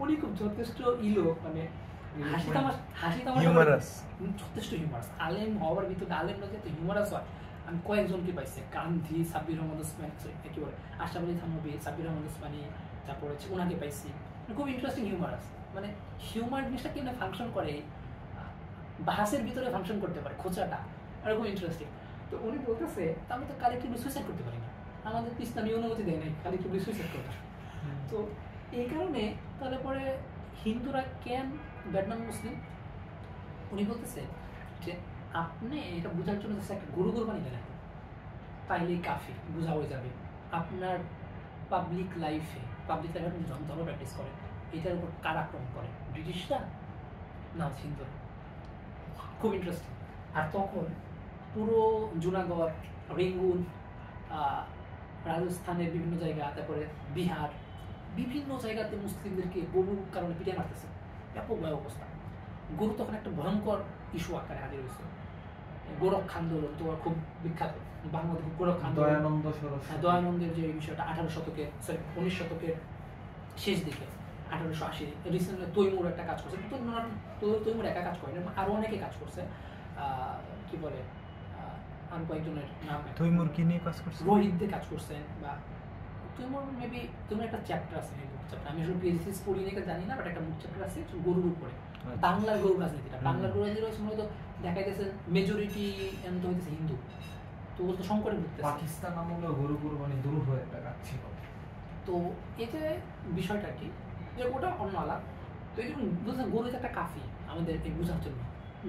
উনি খুব যথেষ্ট মানে যথেষ্ট হিউমারাস। আলেম হওয়ার ভিতরে আলেম না যেহেতু হিউমারাস হয়, আমি কয়েকজনকে পাইছি, গান্ধী, সাব্বির রহমান ওসমানী, কি বলে আশরাফ আলী থানভী, সাব্বির রহমান ওসমানী, তারপর হচ্ছে ওনাকে পাইছি। খুব ইন্টারেস্টিং হিউমারাস, মানে হিউমার জিনিসটা কেমন ফাংশন করে, বাহাসের ভিতরে ফাংশন করতে পারে, খোঁচাটা এরকম ইন্টারেস্টিং। তো উনি বলতেছে আমি তো কালেক্টিভলি সুইসাইড করতে পারি না, আমাদের ইসলামী অনুমতি দেয় নাই কালেক্টিভলি সুইসাইড করতে। তো এই কারণে তাহলে পরে হিন্দুরা কেন ব্যাড নন মুসলিম? উনি বলতেছে যে আপনি এটা বোঝার জন্য একটা গরু কোরবানি দেন, তাইলেই কাফি বোঝা হয়ে যাবে। আপনার পাবলিক লাইফে আপনি ধর্ম প্র্যাকটিস করেন, এটার উপর কার আক্রমণ করে, ব্রিটিশরা না হিন্দুরা? খুব ইন্টারেস্টিং। আর তখন পুরো জুনাগড়, রেঙ্গুন, রাজস্থানের বিভিন্ন জায়গা, তারপরে বিহার, বিভিন্ন জায়গাতে মুসলিমদেরকে গরুর কারণে পিটে মারতেছে, ব্যাপক ভয় অবস্থা। গরু তখন একটা ভয়ঙ্কর ইস্যু আকারে হাজির হয়েছে। গোরক্ষা আন্দোলন তো খুব বিখ্যাত, বাংলাদেশ গোরক্ষা আন্দোলন, দয়ানন্দের যে বিষয়টা 19 শতকের শেষ দিকে, 1880 রিসেন্টলি তৈমুর একটা কাজ করছে। তৈমুর একা কাজ করেন, আরো অনেকে কাজ করছে। কি বলে আর কয়েকজনের নাম, তৈমুর কি নিয়ে কাজ করছে, রোহিতদের কাজ করছেন, বা তৈমুর মেবি তোমার একটা চ্যাপ্টার আছে, আমি আসলে পিএইচডি পড়ি নাকি জানি না, বাট একটা মুখ চ্যাপ্টার আছে গরুর উপরে, বাংলার গরু রাজনীতিটা। বাংলার গরু রাজনীতি হচ্ছে মূলত দেখা যাচ্ছে মেজরিটি এমন তো হইতেছে হিন্দু, তো ও তো সংকটে ভুগতেছে। পাকিস্তান আমলে গরু কুরবানি দূর হয়ে একটা কাজ ছিল। তো এতে বিষয়টা কি যে ওটা অন্য আলাপ। তো এই জন্য বুঝলেন গরু একটা কাফি আমাদের এই বোঝার জন্য।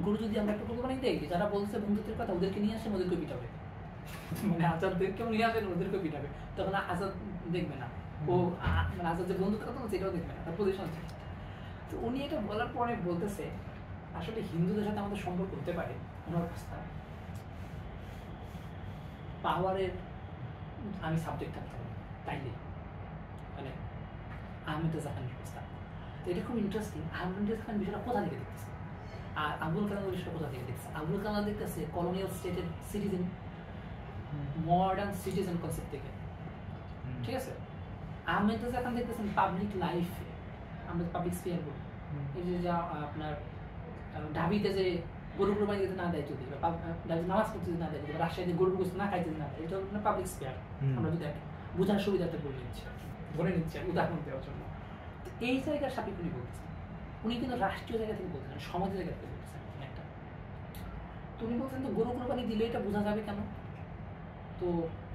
গরু যদি আমরা একটা কোরবানি দেই, যারা বলছে বন্ধুত্বের কথা ওদেরকে নিয়ে আসেন, ওদেরকে পিটাবে, মানে আজাদদেরকেও নিয়ে আসেন, ওদেরকেও পিটাবে। তখন আজাদ দেখবে না, ও মানে আজাদ যে বন্ধুত্বের কথা সেটাও দেখবে না, তার পজিশন আছে। তো উনি এটা বলার পরে বলতেছে আসলে হিন্দুদের সাথে আমাদের সম্পর্ক হতে পারে ওনার অবস্থা পাওয়ারের আমি সাবজেক্ট থাকতে পারি, তাইলে মানে আহমেদ রেজা খানের অবস্থা। তো এটা খুব ইন্টারেস্টিং। আহমেদ রেজা খান বিষয়টা কোথা থেকে দেখতেছে, আর আবুল কালাম বিষয়টা কোথা থেকে দেখতেছে? আবুল কালাম দেখতেছে কলোনিয়াল স্টেটের সিটিজেন, মডার্ন সিটিজেন কনসেপ্ট থেকে, ঠিক আছে। আহমেদ রেজা খান দেখতেছেন পাবলিক লাইফে আমরা পাবলিক স্পেয়ার বলি, এই যে যা আপনার ঢাবিতে যে গরু কুরবানি দিতে না দেয় যদি, বা ঢাবিতে নামাজ পড়তে যদি না দেয়, বা রাজশাহীতে গরু গোশত না খাইতে না দেয়, এটা হলো পাবলিক স্পেয়ার। আমরা যদি বোঝার সুবিধাতে বলে নিচ্ছি, ধরে নিচ্ছি উদাহরণ দেওয়ার জন্য। তো এই জায়গার সাপেক্ষে উনি বলতেছেন, উনি কিন্তু রাষ্ট্রীয় জায়গা থেকে বলতেছেন, সমাজের জায়গা থেকে বলতেছেন একটা। তো উনি বলছেন তো গরু কুরবানি দিলে এটা বোঝা যাবে কেন? তো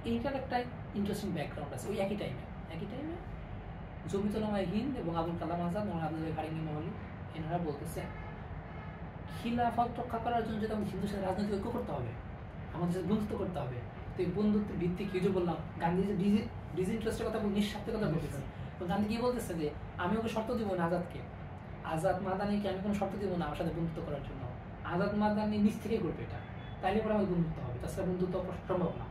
এইটার একটা ইন্টারেস্টিং ব্যাকগ্রাউন্ড আছে। ওই একই টাইমে জমিতুল উলামায়ে হিন্দ এবং আবুল কালাম আজাদ, মৌলানা আব্দুল কারিম মওলালী, এনারা বলতেছে খিলাফত রক্ষা করার জন্য যদি আমাদের হিন্দুর সাথে রাজনৈতিক ঐক্য করতে হবে, আমাদের সাথে বন্ধুত্ব করতে হবে। তো এই বন্ধুত্বের ভিত্তি কি, যে বললাম গান্ধী যে ডিসইন্টারেস্টের কথা বলে, নিঃস্বার্থের কথা বলতেছে। তো গান্ধী কি বলতেছে যে আমি ওকে শর্ত দিব না, আজাদ মাদানিকে আমি কোনো শর্ত দিব না আমার সাথে বন্ধুত্ব করার জন্য। আজাদ মাদানি নিজ থেকে করবে এটা, তাইলে পরে আমাদের বন্ধুত্ব হবে, তাছাড়া বন্ধুত্ব সম্ভব না।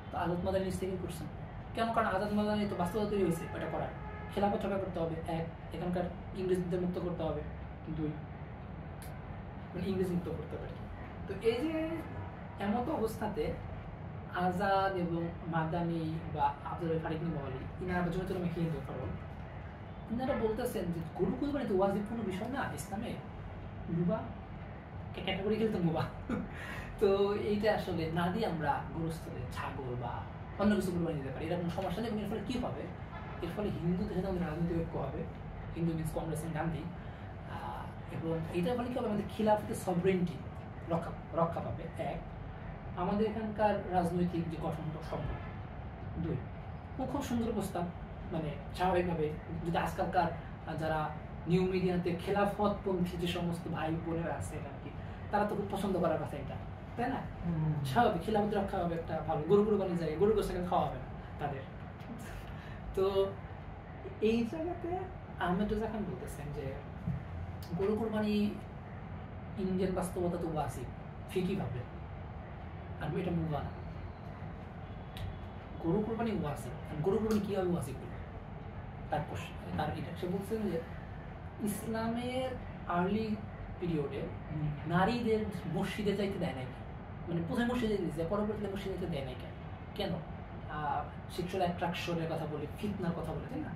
তো আজাদ মাদানি নিজ থেকেই করছেন। কেন? কারণ আজাদ মাদানি তো বাস্তবতা তৈরি হয়েছে এটা করার। খেলাফত রক্ষা করতে হবে, এক, এখানকার ইংরেজদের মুক্ত করতে হবে, দুই, মানে ইংরেজ মুক্ত করতে পারে। তো এই যে এমত অবস্থাতে আজাদ এবং মাদানি বা আব্দুল কারিম মওলালী, ইনারা জমিতুল উলামায়ে হিন্দ, কারণ ইনারা বলতেছেন যে গরু কুরবানি তো ওয়াজিব কোনো বিষয় না ইসলামে, মুবা ক্যাটাগরিক্যাল তো মুবা। তো এইটা আসলে না দিয়ে আমরা গরুস্থলে ছাগল বা অন্য কিছু কুরবানি দিতে পারি, এটা কোনো সমস্যা নেই। এবং এর ফলে কী হবে? এর ফলে হিন্দুদের সাথে আমাদের রাজনৈতিক ঐক্য হবে, হিন্দু মিন্স কংগ্রেস এন্ড গান্ধী। এবং এইটার ফলে কী হবে? আমাদের খিলাফতের সভরেন্টি রক্ষা পাবে, এক, আমাদের এখানকার রাজনৈতিক যে গঠনটা সম্ভব, দুই, খুব সুন্দর প্রস্তাব। মানে স্বাভাবিকভাবে যদি আজকালকার যারা নিউ মিডিয়াতে খেলাফতপন্থী যে সমস্ত ভাই বোনেরা আছে আর কি, তারা তো খুব পছন্দ করার কথা এটা, তাই না? স্বাভাবিক খেলাফত রক্ষা হবে, একটা ভালো গরু কুরবানির জায়গায় গরু গোশত খাওয়া হবে না তাদের। তো এই জায়গাতে আহমেদ রেজা খান বলতেছেন যে গরু কুরবানি ইন্ডিয়ান বাস্তবতা তো ওয়াজিব ফিকি ভাবে, আর এটা মুবা না। গরু কুরবানি ওয়াজিব, গরু কুরবানি কীভাবে ওয়াজিব হলো তার এটা সে বলছেন যে ইসলামের আর্লি পিরিয়ডে নারীদের মসজিদে যাইতে দেয় নাই, মানে প্রথমে মসজিদে দিয়েছে, পরবর্তীতে মসজিদে যেতে দেয় নাই। কেন? সেক্সুয়াল অ্যাট্রাকশনের কথা বলে, ফিতনার কথা বলে, তাই না?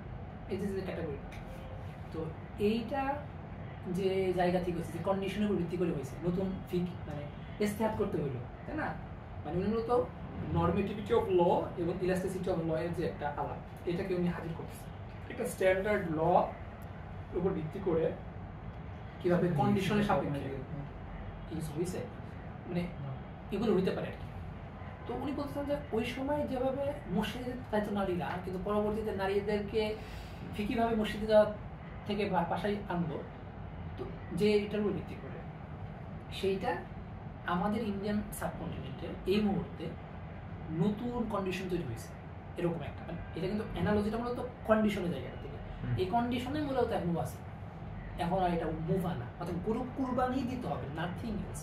এই যে ক্যাটাগরি। তো এইটা যে জায়গা থেকে হয়েছে, যে কন্ডিশনের উপর ভিত্তি করে হয়েছে, নতুন মানে ইস্তেহাদ করতে হইলো, তাই না? মানে উনি মূলত নর্মেটিভিটি অফ ল এবং ইলাস্টিসিটি অফ ল এর যে একটা আলাপ, এটাকে উনি হাজির করতেছে। একটা স্ট্যান্ডার্ড ল উপর ভিত্তি করে কিভাবে কন্ডিশনের সাপেক্ষে ইউজ হয়েছে, মানে এগুলো হইতে পারে আর কি। তো উনি বলছেন যে ওই সময় যেভাবে মসজিদে যাইতো নারীরা, কিন্তু পরবর্তীতে নারীদেরকে ফিকিভাবে মসজিদে যাওয়া থেকে বাসায় আনলো, তো যে এটার উপর ভিত্তি করে সেইটা আমাদের ইন্ডিয়ান সাবকন্টিনেন্টে এই মুহূর্তে নতুন কন্ডিশন তৈরি হয়েছে, এরকম একটা। মানে এটা কিন্তু অ্যানালজিটা মূলত কন্ডিশনের জায়গা থেকে, এই কন্ডিশনে মূলত এখন আছে, এখন আর এটা মুভ আনা, অর্থাৎ গরু কুরবানি দিতে হবে, নাথিং এলস,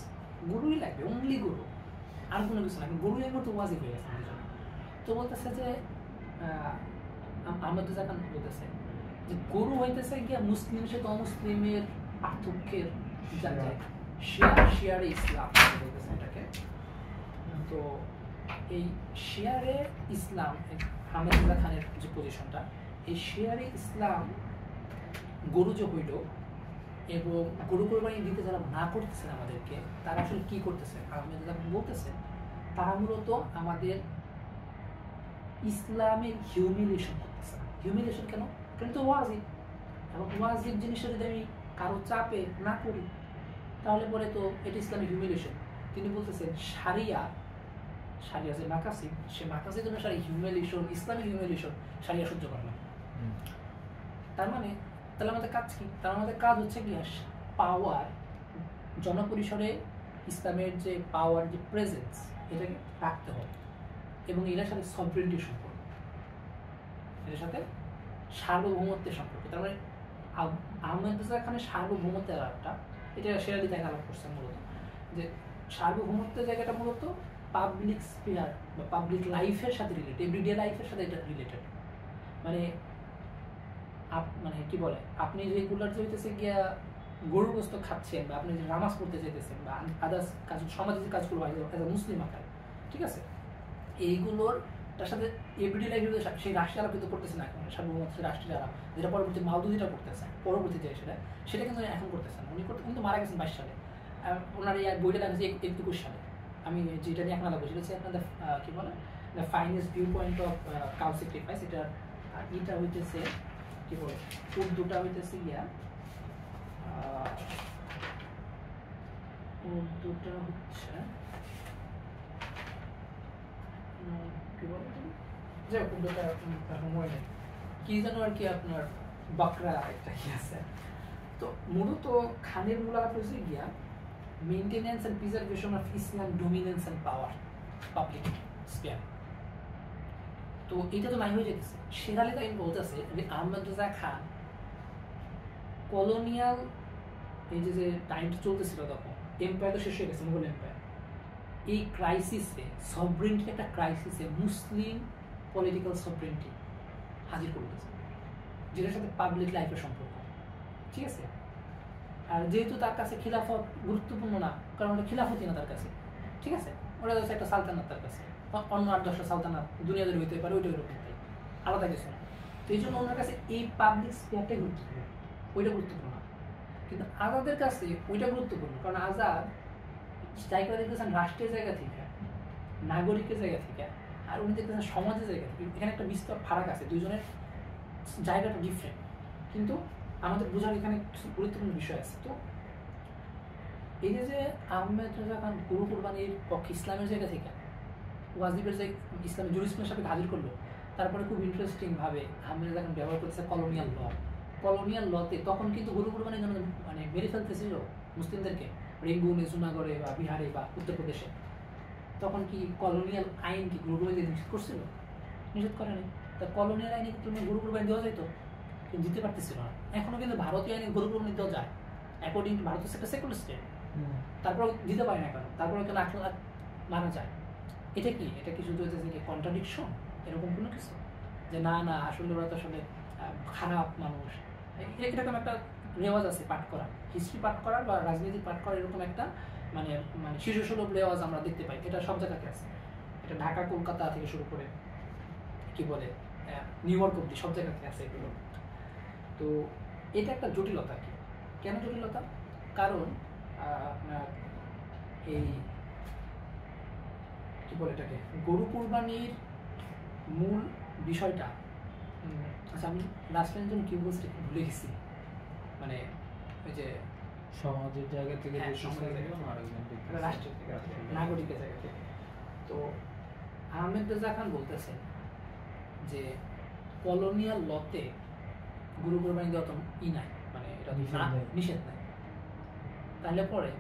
গরুই লাগবে, অনলি গরু, আর কোনো কিছু না। গরু এর মতো ওয়াজিব হয়ে গেছে আমাদের জন্য। তো বলতেছে যে আহমেদ রেজা খান বলতেছে যে গরু হইতেছে গিয়া মুসলিমের সাথে অমুসলিমের পার্থক্যের জায়গায়, শিয়ারে ইসলাম বলতেছে এটাকে। তো এই শিয়ারে ইসলাম, আহমেদ রেজা খানের যে পজিশনটা, এই শিয়ারে ইসলাম গরু যে হইল, এবং গরু কোরবানি দিতে যারা না করতেছেন আমাদেরকে, তারা আসলে কি করতেছে? আহমেদ রেজা খান বলতেছেন তারা মূলত আমাদের ইসলামের হিউমিলিয়েশন করতেছে। হিউমিলিয়েশন কেন? কারণ তো ওয়াজিব, এবং ওয়াজিব জিনিসটা যদি আমি কারো চাপে না করি, তাহলে পরে তো এটা ইসলামিক হিউমিলিয়েশন। তিনি বলতেছেন সারিয়া যে মাকাসিদ, সে মাকাসিদ অনুসারে হিউমিলিয়েশন, ইসলামিক হিউমিলিয়েশন সারিয়া সহ্য করে না। তার মানে তাহলে আমাদের কাজ কি? তার আমাদের কাজ হচ্ছে কি, পাওয়ার জনপরিসরে ইসলামের যে পাওয়ার, যে প্রেজেন্স, এটাকে রাখতে হবে, এবং এটার সাথে সভরেন্টির সম্পর্ক, এটার সাথে সার্বভৌমত্বের সম্পর্ক। তার মানে আহমেদ রেজা খানের সার্বভৌমত্বের আলাপটা, এটা শেরালি তাই আলাপ করছেন মূলত, যে সার্বভৌমত্বের জায়গাটা মূলত পাবলিক স্পেয়ার বা পাবলিক লাইফের সাথে রিলেটেড, এভরিডে লাইফের সাথে এটা রিলেটেড। মানে মানে কি বলে, আপনি রেগুলার যে হইতেছে গিয়া গরুর গোস্ত খাচ্ছেন, বা আপনি যে নামাজ পড়তে চাইতেছেন, বা আদার্স কাজ, সমাজের যে কাজগুলো হয় মুসলিম আকারে, ঠিক আছে, এইগুলোর তার সাথে এভরিডে লাইফে সেই রাষ্ট্রীয় আলাপ কিন্তু করতেছে না এখন, সার্বভৌমত্ব রাষ্ট্রীয় আলাপ, যেটা পরবর্তী মালদুদিটা করতেছে পরবর্তীতে সেটা কিন্তু কিন্তু করতেছেন। উনি কিন্তু মারা গেছেন 22 সালে, ওনার এই বইটা লেখা 21 সালে। আমি যেটা নিয়ে এখন আলাপ করছি হচ্ছে আপনাদের কী বলে the finest view point of cow sacrifice. এটা হইতেছে কী বলে উর্দুটা হইতেছে গিয়া উর্দুটা হচ্ছে কি বলে যে উর্দুটা এখন মনে নেই কি যেন আর কি আপনার বাকরা একটা কি আছে। তো মূলত খানের মূল আলাপ হয়েছে গিয়া maintenance and preservation of Islam dominance and power public spare. তো এটা তো নাই হয়ে যেতেছে। শেরালি তাই বলতেছে যে আহমেদ রেজা খান কলোনিয়াল এই যে টাইমটা চলতেছিল তখন এম্পায়ার তো শেষ হয়ে গেছে, মুঘল এম্পায়ার। এই ক্রাইসিসে সভরেন্টির একটা ক্রাইসিসে মুসলিম পলিটিক্যাল সভরেন্টি হাজির করে দিয়েছে, যেটার সাথে পাবলিক লাইফের সম্পর্ক, ঠিক আছে। আর যেহেতু তার কাছে খিলাফত গুরুত্বপূর্ণ না, কারণ ওটা খিলাফতই না তার কাছে, ঠিক আছে, ওটা হচ্ছে একটা সালতানাত তার কাছে, অন্য 8-10টা সালতানাত দুনিয়াদের হইতে পারে, ওইটা ওরকম তাই আলাদা কিছু না। তো এই জন্য ওনার কাছে এই পাবলিক স্পেয়ারটাই গুরুত্বপূর্ণ, ওইটা গুরুত্বপূর্ণ না। কিন্তু আজাদের কাছে ওইটা গুরুত্বপূর্ণ, কারণ আজাদ জায়গা দেখতেছেন রাষ্ট্রের জায়গা থেকে, নাগরিকের জায়গা থেকে, আর উনি দেখতেছেন সমাজের জায়গা থেকে। এখানে একটা বিস্তর ফারাক আছে, দুজনের জায়গাটা ডিফারেন্ট, কিন্তু আমাদের বোঝার এখানে কিছু গুরুত্বপূর্ণ বিষয় আছে। তো এই যে আহমেদ রেজা খান গুরু কুরবানির পক্ষে ইসলামের জায়গা থেকে ওয়াজিবের যে ইসলামের জুরিসপ্রুডেন্সের সাথে হাজির করলো, তারপরে খুব ইন্টারেস্টিং ভাবে আহমেদ রেজা খান ব্যবহার করতেছে কলোনিয়াল ল। কলোনিয়াল লতে তখন কিন্তু গুরু কুরবানির জন্য মানে মেরে ফেলতেছিল মুসলিমদেরকে, রেঙ্গুনে, জুনাগড়ে বা বিহারে বা উত্তরপ্রদেশে। তখন কি কলোনিয়াল আইন কি গুরু কুরবানি নিষেধ করছিল? নিষেধ করেনি। তা কলোনিয়াল আইনে তুমি গুরু কুরবানি দেওয়া যেত, কিন্তু দিতে পারতেছিল না। এখনো কিন্তু ভারতীয় আইনে গরু কুরবানি দেওয়া যায়, অ্যাকর্ডিং টু ভারত একটা সেকুলার স্টেট, তারপর দিতে পারে না কেন, তারপরে কেন আখলাক মানা যায়। এটা কি শুধু হচ্ছে কি কন্ট্রাডিকশন এরকম কোনো কিছু, যে না না আসলে ওরা তো আসলে খারাপ মানুষ, এরকম একটা রেওয়াজ আছে পাঠ করা, হিস্ট্রি পাঠ করার বা রাজনীতি পাঠ করার, এরকম একটা মানে মানে শিশুসুলভ রেওয়াজ আমরা দেখতে পাই। এটা সব জায়গাতে আছে, এটা ঢাকা কলকাতা থেকে শুরু করে কি বলে নিউ ইয়র্ক অব্দি সব জায়গাতে আছে এগুলো। তো এটা একটা জটিলতা। কি কেন জটিলতা? কারণ আপনার এই কি বলে এটাকে গরু কুরবানির মূল বিষয়টা, আচ্ছা আমি লাস্ট টাইম যখন কি বলছি ভুলে গেছি, মানে ওই যে সমাজের জায়গা থেকে রাষ্ট্রের থেকে নাগরিকের জায়গা থেকে। তো আহমেদ রেজা খান বলতেছেন যে কলোনিয়াল লতে গুরু কুরবানি দেওয়া তো নাই, মানে এটা নিষেধ নাই। তাহলে পরে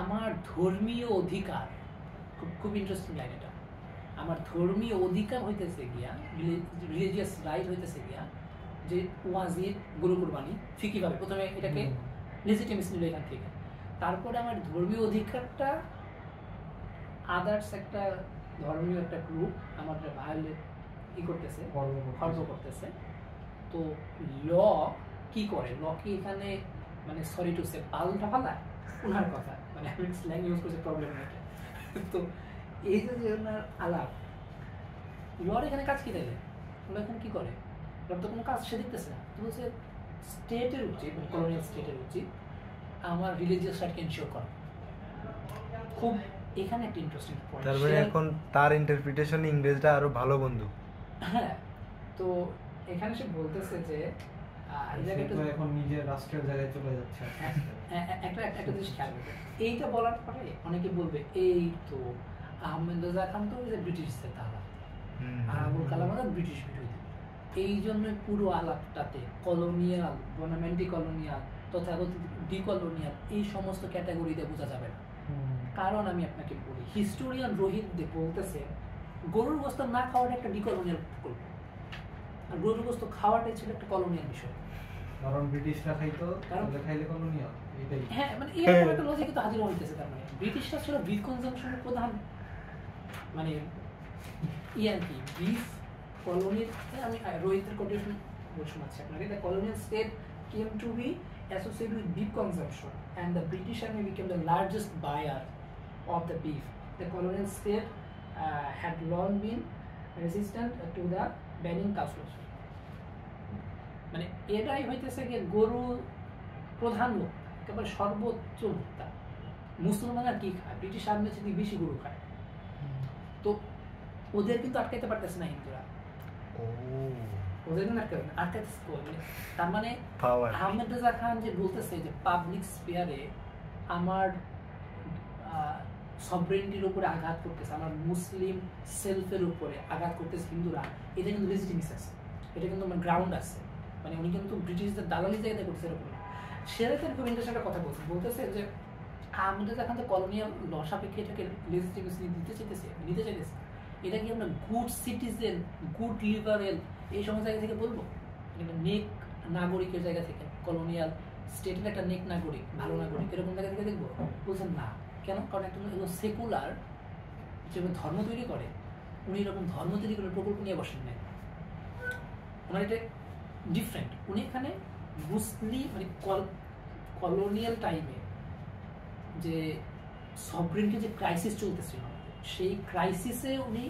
আমার ধর্মীয় অধিকার, খুব ইন্টারেস্টিং লাইন এটা, আমার ধর্মীয় অধিকার হইতেছে গিয়া, রিলিজিয়াস রাইট হইতেছে গিয়া যে ওয়াজিব গুরু কুরবানি ফিকিভাবে প্রথমে এটাকে লেজিটিমেসি নিল এখান থেকে, তারপরে আমার ধর্মীয় অধিকারটা আদার্স একটা ধর্মীয় একটা গ্রুপ আমার ভায়োলেট করতেছে, খর্ব করতেছে। তো ল কি করে, ল কি এখানে মানে সরি টু সে পাল্টা ফালায় ওনার কথা, মানে আমি স্ল্যাং ইউজ করছি প্রবলেম নেই। তো এই যে ওনার আলাপ, লর এখানে কাজ কি দেয়, ওরা এখানে কি করে, ওরা তো কোনো কাজ সে দেখতেছে না। তো বলছে স্টেটের উচিত, কলোনিয়াল স্টেটের উচিত আমার রিলিজিয়াস রাইটকে এনশিওর করা। খুব এখানে একটা ইন্টারেস্টিং পয়েন্ট। তারপরে এখন তার ইন্টারপ্রিটেশন ইংরেজরা আরো ভালো বন্ধু। হ্যাঁ, তো এখানে সে বলতেছে যে এখন নিজের রাষ্ট্রের জায়গায় চলে যাচ্ছে। একটা জিনিস খেয়াল করবে, এইটা বলার পরে অনেকে বলবে এই তো আহমেদ রেজা খান তো ব্রিটিশদের তাহলে আর আবুল কালাম ব্রিটিশ বিরোধী, এই জন্য পুরো আলাপটাতে কলোনিয়াল, বনামেন্টি কলোনিয়াল, তথাকথিত ডিকলোনিয়াল এই সমস্ত ক্যাটাগরিতে বোঝা যাবে না। কারণ আমি আপনাকে বলি, হিস্টোরিয়ান রোহিত দে বলতেছে গরুর গোস্ত না খাওয়াটা একটা ডিকলোনিয়াল প্রকল্প, আর গরুর গোস্ত খাওয়াটাই ছিল একটা কলোনিয়াল বিষয়। কারণ ব্রিটিশরা খাইতো, খাইলে কলোনিয়াল, এটাই। হ্যাঁ, মানে এরকম একটা লজিক তো হাজির হইতেছে। তার মানে ব্রিটিশরা ছিল বিফ কনজাম্পশনের প্রধান মানে আর কি বিফ কলোনির। আমি রোহিতের কোটেশন শোনাচ্ছি আপনাকে, the colonial state came to be associated with beef consumption and the British Army became the largest buyer of the beef. The colonial state had long been resistant to the banning cow slaughter. মানে এটাই হইতেছে যে গরু প্রধান লোক, একেবারে সর্বোচ্চ হত্যা। মুসলমানরা কি খায়? ব্রিটিশ আর্মি যদি বেশি গরু খায়, তো ওদের কিন্তু আটকাইতে পারতেছে না হিন্দুরা, ওদের কিন্তু আটকাইতেছে। মানে তার মানে আহমেদ রেজা খান যে বলতেছে যে পাবলিক স্পেয়ারে আমার সভরেন্টির উপরে আঘাত করতেছে, আমার মুসলিম সেলফের উপরে আঘাত করতেছে হিন্দুরা, এটা কিন্তু লেজিটিমেসি আছে, এটা কিন্তু আমার গ্রাউন্ড আছে। মানে উনি কিন্তু ব্রিটিশদের দালালি জায়গাতে করছে এরকম। সেটা খুব ইন্টারেস্টিং একটা কথা বলতেছে যে আমাদের এখন তো কলোনিয়াল ল সাপেক্ষে এটাকে লেজিটিমেসি নিতে চাইতেছে। এটা কি আমরা গুড সিটিজেন, গুড লিবারেল এই সমস্ত জায়গা থেকে বলবো? একটা নেক নাগরিকের জায়গা থেকে, কলোনিয়াল স্টেটের একটা নেক নাগরিক, ভালো নাগরিক, এরকম জায়গা থেকে দেখবো? বলছেন না। কেন? কারণ একজন সেকুলার যে ধর্ম তৈরি করে, উনি এরকম ধর্ম তৈরি করে প্রকল্প নিয়ে বসেন নাই। ওনার এটা ডিফারেন্ট। উনি এখানে মুসলিম মানে কলোনিয়াল টাইমে যে সভরেন্টি যে ক্রাইসিস চলতেছিল, সেই ক্রাইসিসে উনি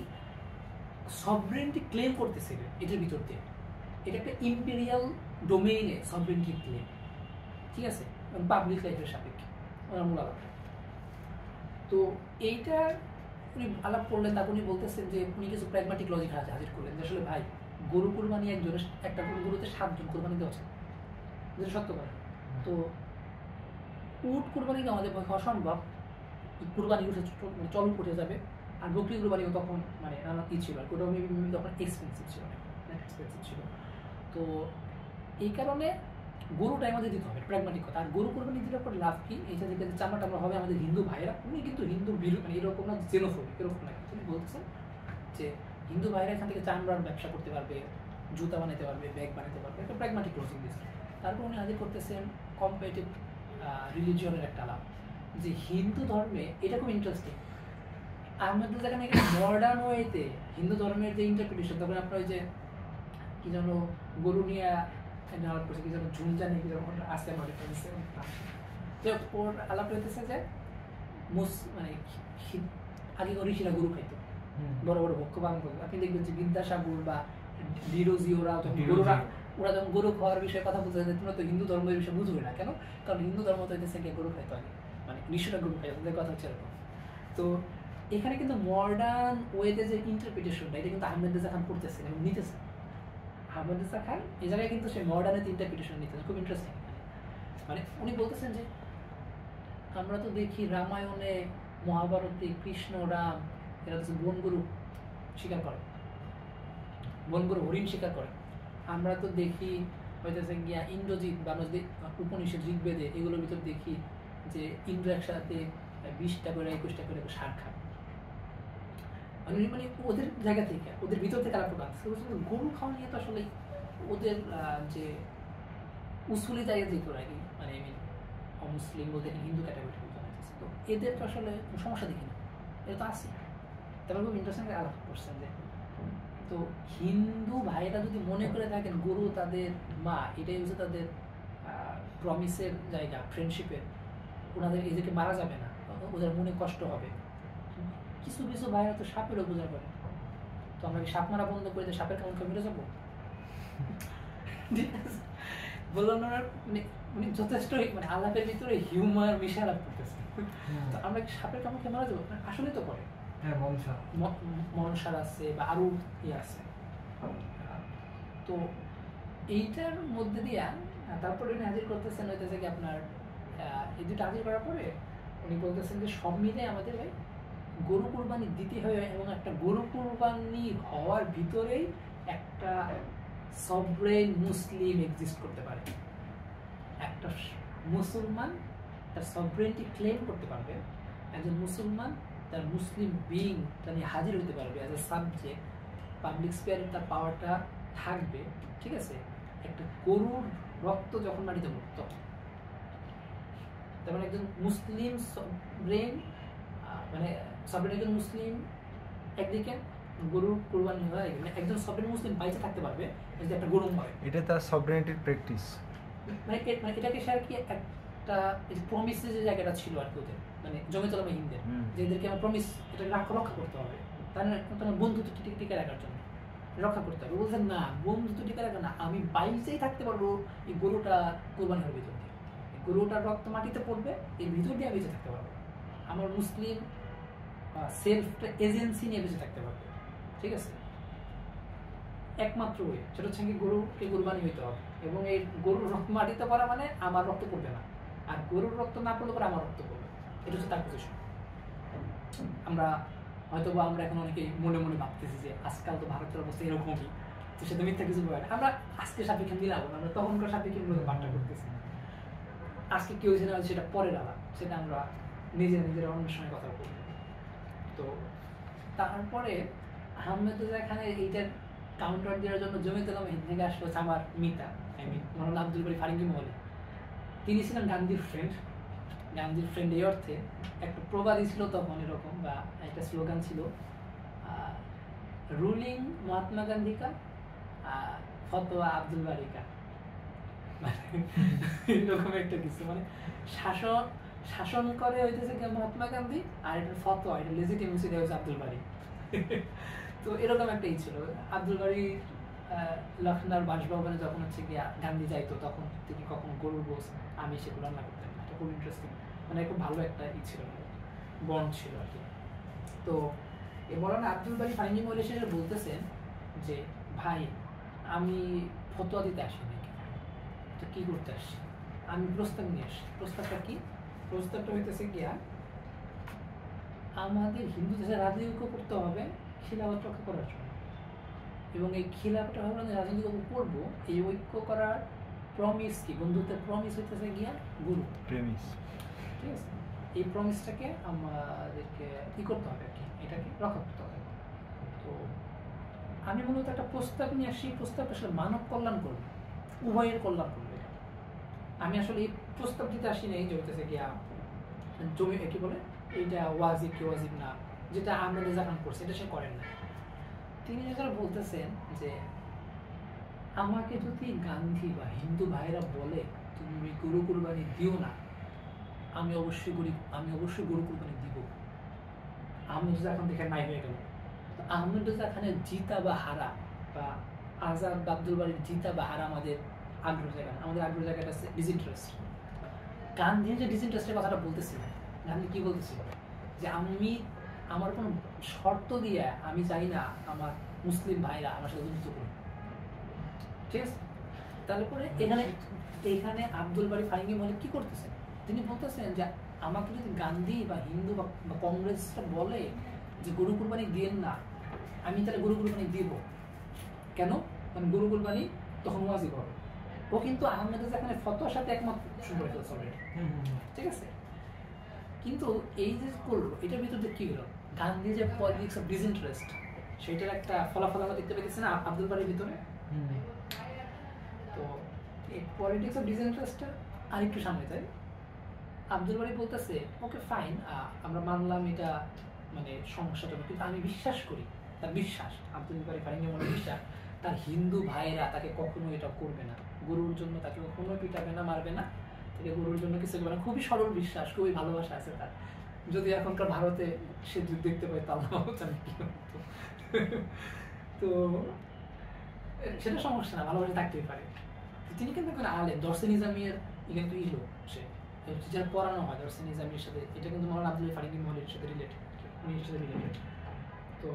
সভরেন্টি ক্লেম করতেছিলেন এটার ভিতর দিয়ে। এটা একটা ইম্পেরিয়াল ডোমেইনে সভরেন্টি ক্লেম, ঠিক আছে, পাবলিক লাইফের সাপেক্ষে ওনার মূল আলাপ। তো এইটা উনি আলাপ করলেন। তারপর উনি বলতেছেন যে উনি কিছু প্র্যাগম্যাটিক লজিক হাজির করলেন যে আসলে ভাই, গরু কোরবানি একজনের একটা গরুতে 7 জন কোরবানি দেওয়া যায়, যেটা সত্য কথা। তো উট কোরবানি আমাদের পক্ষে অসম্ভব, কোরবানি উঠে চল উঠে যাবে। আর বকরি কোরবানিও তখন মানে আমার কি ছিল, আর ওটাও তখন এক্সপেন্সিভ ছিল, এক্সপেন্সিভ ছিল। তো এই কারণে গরুটাই আমাদের দিতে হবে, প্র্যাগম্যাটিক কথা। আর গরু কোরবানি দিলে পর লাভ কি? এইটা থেকে চামড়া টামড়া হবে আমাদের হিন্দু ভাইয়েরা। উনি কিন্তু হিন্দু মানে এরকম না জেনোফোবিক, এরকম না। তিনি বলছেন যে হিন্দু ভাইয়েরা এখান থেকে চামড়ার ব্যবসা করতে পারবে, জুতা বানাতে পারবে, ব্যাগ বানাতে পারবে, একটা প্র্যাগম্যাটিক লজিক দিয়েছে। তারপর উনি হাজির করতেছেন কম্পারেটিভ রিলিজিয়নের একটা আলাপ, যে হিন্দু ধর্মে এটা খুব ইন্টারেস্টিং। আমাদের যেখানে মডার্ন ওয়েতে হিন্দু ধর্মের যে ইন্টারপ্রিটেশন, তখন আপনার ওই যে কি যেন গরু নিয়ে আলাপ করছে, কি যেন ঝুনঝানি কি যেন আসে আমার ওর আলাপ হইতেছে যে মানে আগে ঋষিরা গরু খাইতো, বড় বড় ভক্ষ পালন করতো। আপনি দেখবেন যে বিদ্যাসাগর বা ডিরোজি ওরা যখন গরু খাওয়ার বিষয়ে কথা বলতে তোমরা তো হিন্দু ধর্মের বিষয়ে বুঝবে না। কেন? কারণ হিন্দু ধর্ম তো হইতেছে গরু খাইতো আগে, মানে ঋষিরা গরু খাইতো, তাদের কথা হচ্ছে এরকম। তো এখানে কিন্তু মডার্ন ওয়েতে যে ইন্টারপ্রিটেশনটা, এটা কিন্তু আহমেদ রেজা খান করতেছেন এবং নিতেছেন। আহমেদ রেজা খান এই জায়গায় কিন্তু সে মডার্নের ইন্টারপ্রিটেশন নিতেছেন, খুব ইন্টারেস্টিং। মানে উনি বলতেছেন যে আমরা তো দেখি রামায়ণে, মহাভারতে কৃষ্ণ রাম এরা তো বনগরু শিকার করে, বনগরু হরিণ শিকার করে। আমরা তো দেখি হইতেছে গিয়া ইন্দ্রজিৎ বা আমরা যদি উপনিষদ ঋগ্বেদে এগুলোর ভিতর দেখি যে ইন্দ্র একসাথে 20টা করে 21টা করে সার খায়। মানে ওদের জায়গা থেকে, ওদের ভিতর থেকে আলাপ করছে। গরু খাওয়া নিয়ে তো আসলে ওদের যে উসুলি জায়গা যেত আর কি, মানে অমুসলিম বলতে হিন্দু ক্যাটাগরি, তো এদের তো আসলে সমস্যা দেখি না, এটা তো আছে। তারপর খুব ইন্টারেস্টিং আলাপ করছেন যে তো হিন্দু ভাইরা যদি মনে করে থাকেন গরু তাদের মা, এটাই হচ্ছে তাদের প্রমিসের জায়গা, ফ্রেন্ডশিপের, ওনাদের এদেরকে মারা যাবে না, ওদের মনে কষ্ট হবে। কিছু কিছু ভাইরা তো সাপেরও পূজা করে, তো আমরা কি সাপ মারা বন্ধ করে সাপের কেমন খেয়ে মেরে যাবো? বললাম না, মানে যথেষ্ট মানে আলাপের ভিতরে হিউমার মিশে আলাপ করতেছে। তো আমরা কি সাপের কেমন খেয়ে মারা যাবো? আসলে তো করে, হ্যাঁ, মনসার আছে বা আরো ইয়ে আছে। তো এইটার মধ্যে দিয়া তারপরে উনি হাজির করতেছেন হইতেছে কি আপনার এই দুটো হাজির করার পরে উনি বলতেছেন যে সব মিলে আমাদের ভাই গরু কোরবানি দিতে হবে, এবং একটা গরু কোরবানি হওয়ার ভিতরেই একটা সভরেন মুসলিম এক্সিস্ট করতে পারে। একটা মুসলমান তার সভরেন্টি ক্লেম করতে পারবে, একজন মুসলমান তার মুসলিম বিং তা নিয়ে হাজির হতে পারবে অ্যাজ এ সাবজেক্ট, পাবলিক স্পেয়ারে তার পাওয়ারটা থাকবে, ঠিক আছে। একটা গরুর রক্ত যখন মাটিতে পড়ত, তার মানে একজন মুসলিম সভরেন, মানে সভরেন একজন মুসলিম একদিকে, গরুর কোরবানি হয়, একজন সভরেন মুসলিম বাইচে থাকতে পারবে যদি একটা গরু হয়। এটা তার সভরেনিটির প্র্যাকটিস, মানে এটাকে সে আর কি একটা প্রমিসের যে জায়গাটা ছিল আর কি ওদের, মানে জমিতলা হিন্দের, যে এদেরকে আমার প্রমিস এটা রক্ষা করতে হবে, তোমার বন্ধুত্ব টিকে রাখার জন্য রক্ষা করতে হবে। বলছেন না, বন্ধুত্ব টিকে রাখা না, আমি বাইরেই থাকতে পারবো এই গরুটা কোরবানির ভিতর দিয়ে, গরুটার রক্ত মাটিতে পড়বে, এর ভিতর দিয়ে আমি বেঁচে থাকতে পারবো, আমার মুসলিম সেলফ এজেন্সি নিয়ে বেঁচে থাকতে পারবে। ঠিক আছে, একমাত্র ওই সেটা হচ্ছে কি গরুকে কোরবানি হইতে হবে, এবং এই গরুর রক্ত মাটিতে পড়া মানে আমার রক্ত পড়বে না, আর গরুর রক্ত না পড়লে পরে আমার রক্ত পড়বে। এটা হচ্ছে তার পজিশন। আমরা হয়তো আমরা এখন অনেকেই মনে মনে ভাবতেছি যে আজকাল তো ভারতের অবস্থা এরকমই, তো সেটা মিথ্যা কিছু বলে না। আমরা আজকে সাপেক্ষে মিলাবো না, আমরা তখনকার সাপেক্ষে বার্তা করতেছি। আজকে কি হয়েছে না সেটা পরের আলাপ, সেটা আমরা নিজেরা অন্য সময় কথা বলবো। তো তারপরে আহমেদুল্লাহ খানের এইটার কাউন্টার দেওয়ার জন্য জমিতুল আহমেদ থেকে আসলো আমার মিতা, মৌলানা আব্দুল বারী ফারুকী মহলে। তিনি ছিলেন গান্ধীর ফ্রেন্ড এই অর্থে একটা প্রবাদই ছিল তখন এরকম, বা একটা স্লোগান ছিল, রুলিং মহাত্মা গান্ধী কা, ফতোয়া আব্দুল বারী কা, এরকম একটা কিছু, মানে শাসন করে হইতেছে মহাত্মা গান্ধী, আর এটা ফতোয়া, এটা লেজিটিমেসি দেওয়া হচ্ছে আব্দুল বারী। তো এরকম একটা ছিল। আব্দুল বারী লখনৌর বাসভবনে যখন হচ্ছে গিয়া গান্ধী যাইতো, তখন তিনি কখনো গরুর গোস আমি সেগুলো রান্না করতেন। এটা খুব ইন্টারেস্টিং, মানে খুব ভালো একটা ছিল, বন্ড ছিল আর কি। তো এ মৌলানা আব্দুল বারী ফারুকী মহলে এসে বলতেছেন যে ভাই, আমি ফতোয়া দিতে আসি নাকি, তো কি করতে আসছি, আমি প্রস্তাব নিয়ে আসি। প্রস্তাবটা কি? প্রস্তাবটা হইতেছে গিয়া আমাদের হিন্দু দেশে রাজনীতি করতে হবে খিলাফত রক্ষা করার জন্য, এবং এই খিলাফত রাজনীতি করবো, এই ঐক্য করার প্রমিস কি, বন্ধুত্বের প্রমিস হইতেছে গিয়া গুরু প্রেমিস। ঠিক আছে, এই প্রমিসটাকে আমাদেরকে কি করতে হবে আর কি, এটাকে রক্ষা করতে হবে। তো আমি মূলত একটা প্রস্তাব নিয়ে আসি, প্রস্তাবটা আসলে মানব কল্যাণ করবে, উভয়ের কল্যাণ করবে। আমি আসলে এই প্রস্তাব দিতে আসি নাই যে হইতেছে গিয়া জমি কি বলে এইটা ওয়াজিব কি ওয়াজিব না, যেটা আহমেদ রেজা খান করছে এটা সে করেন না। তিনি যেটা বলতেছেন যে আমাকে যদি গান্ধী বা হিন্দু ভাইরা বলে তুমি গরু কুরবানি দিও না, আমি অবশ্যই গরু কুরবানি দিব। আহমেদ রেজা খান দেখে নাই হয়ে গেল। তো আহমেদ রেজা খানের জিতা বা হারা, বা আজাদ আব্দুল বারীর জিতা বা হারা আমাদের আগ্রহ জায়গা, আমাদের আগ্রহ জায়গাটা আছে ডিসইন্টারেস্ট। গান্ধী যে ডিসইন্টারেস্টের কথাটা বলতেছিল, গান্ধী কি বলতেছিল যে আমি আমার কোনো শর্ত দিয়ে আমি চাই না আমার মুসলিম ভাইরা আমার সাথে যুদ্ধ করবে। ঠিক আছে, তাহলে পরে এখানে আব্দুল বারী ফারুকী মহলে কি করতেছেন, তিনি বলতেছেন যে আমাকে যদি গান্ধী বা হিন্দু বা কংগ্রেসটা বলে যে গরু কুরবানি দিয়েন না, আমি তাহলে গরু কুরবানি দিব। কেন? কারণ গরু কুরবানি তখন ওয়াজিব হবে। ও কিন্তু আহমেদ এখানে ফতোয়ার সাথে একমত শুরু করে ফেলছে অলরেডি। ঠিক আছে, কিন্তু এই যে করলো এটার ভিতরে কি হলো, গান্ধী যে পলিটিক্স অফ ডিসইন্টারেস্ট সেটার একটা ফলাফল আমরা দেখতে পেয়েছি না আব্দুল বারীর ভিতরে। তো এই পলিটিক্স অফ ডিসইন্টারেস্টটা আরেকটু সামনে তাই আব্দুল বারী বলতেছে ওকে ফাইন, আমরা মানলাম এটা মানে সমস্যাটা, কিন্তু আমি বিশ্বাস করি, তার বিশ্বাস আব্দুল বারী ফারুকী মনে বিশ্বাস তার হিন্দু ভাইয়েরা তাকে কখনো এটা করবে না, গরুর জন্য তাকে কখনো পিটাবে না, মারবে না, তাকে গরুর জন্য কিছু করবে না। খুবই সরল বিশ্বাস, খুবই ভালোবাসা আছে তার। যদি এখনকার ভারতে সে দেখতে পাই তাহলে আমি কি হতো। তো সেটা সমস্যা না, ভালোবাসা থাকতেই পারে। তিনি কিন্তু এখন আলেম, দর্শন নিজামের কিন্তু ইলো সে যারা পড়ানো হয় দর্শন নিজামের সাথে, এটা কিন্তু মৌলানা আব্দুল ফারুকী মহলের সাথে রিলেটেড, উনি সাথে রিলেটেড। তো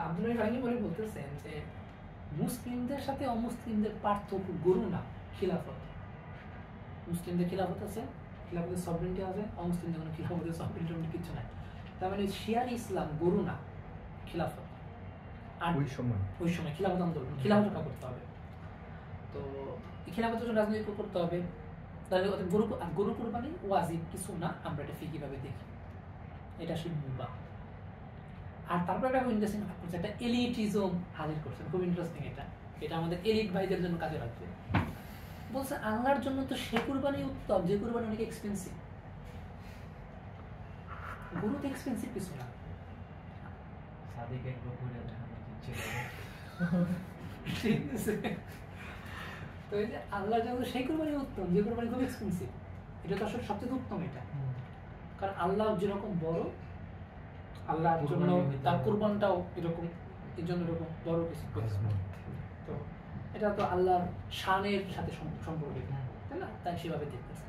আব্দুল ফারুকী মহলে বলতেছেন যে মুসলিমদের সাথে অমুসলিমদের পার্থক্য গরু না, খিলাফত। মুসলিমদের খিলাফত আছে, খিলাফতের সভরেন্টি আছে, অমুসলিমদের কোনো খিলাফতের সভরেন্টি কিছু নাই। তার মানে শিয়ার ইসলাম গরু না, খিলাফত। আর ওই সময় খিলাফত আন্দোলন, খিলাফত রক্ষা করতে হবে। তো খিলাফতের জন্য রাজনীতি করতে হবে, তাহলে গরু কুরবানি ওয়াজিব কিছু না, আমরা এটা ফিকিভাবে দেখি, এটা আসলে মুবাহ। আর তারপরে একটা ইন্টারেস্টিং করছে, একটা এলিটিজম হাজির করছে, খুব ইন্টারেস্টিং। এটা আমাদের এলিট ভাইদের জন্য কাজে লাগবে। বলছে আল্লাহর জন্য তো সে কুরবানি উত্তম যে কুরবানি অনেক এক্সপেন্সিভ, গরু তো এক্সপেন্সিভ কিছু না। ঠিক আছে, তো এই যে আল্লাহর জন্য সেই কুরবানি উত্তম যে কুরবানি খুব এক্সপেন্সিভ, এটা তো আসলে সবচেয়ে উত্তম এটা। কারণ আল্লাহ যেরকম বড় আল্লাহর জন্য কুরবানি হইতে তার হবে। কুরবানটাও এরকম, এর জন্য এরকম বড় কিছু করতে হবে। তো এটা তো আল্লাহর শানের সাথে সম্পর্কিত, তাই না? তাই সেভাবে দেখতেছে।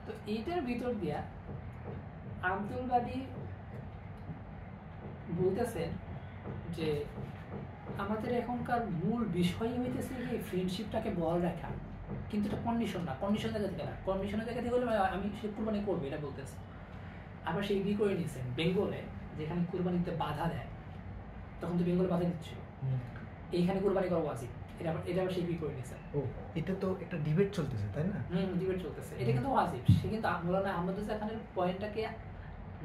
তো এইটার ভিতর দিয়া আব্দুল বাদী বলতেছেন যে আমাদের এখনকার মূল বিষয় হইতেছে যে ফ্রেন্ডশিপটাকে বল রাখা, কিন্তু এটা কন্ডিশন না। কন্ডিশন জায়গা থেকে না, কন্ডিশনের জায়গা থেকে হলে আমি সে কুরবানি করবো এটা বলতেছে। আবার সে এগ্রি করে নিয়েছেন বেঙ্গলে, যেখানে কুরবানিতে বাধা দেয়, তখন তো বেঙ্গলে বাধা দিচ্ছিল, এইখানে কুরবানি করা ওয়াজিব, এটা আবার সে এগ্রি করে নিয়েছেন। ও এটা তো একটা ডিবেট চলতেছে তাই না? ডিবেট চলতেছে, এটা কিন্তু ওয়াজিব। সে কিন্তু মৌলানা আহমদ খানের পয়েন্টটাকে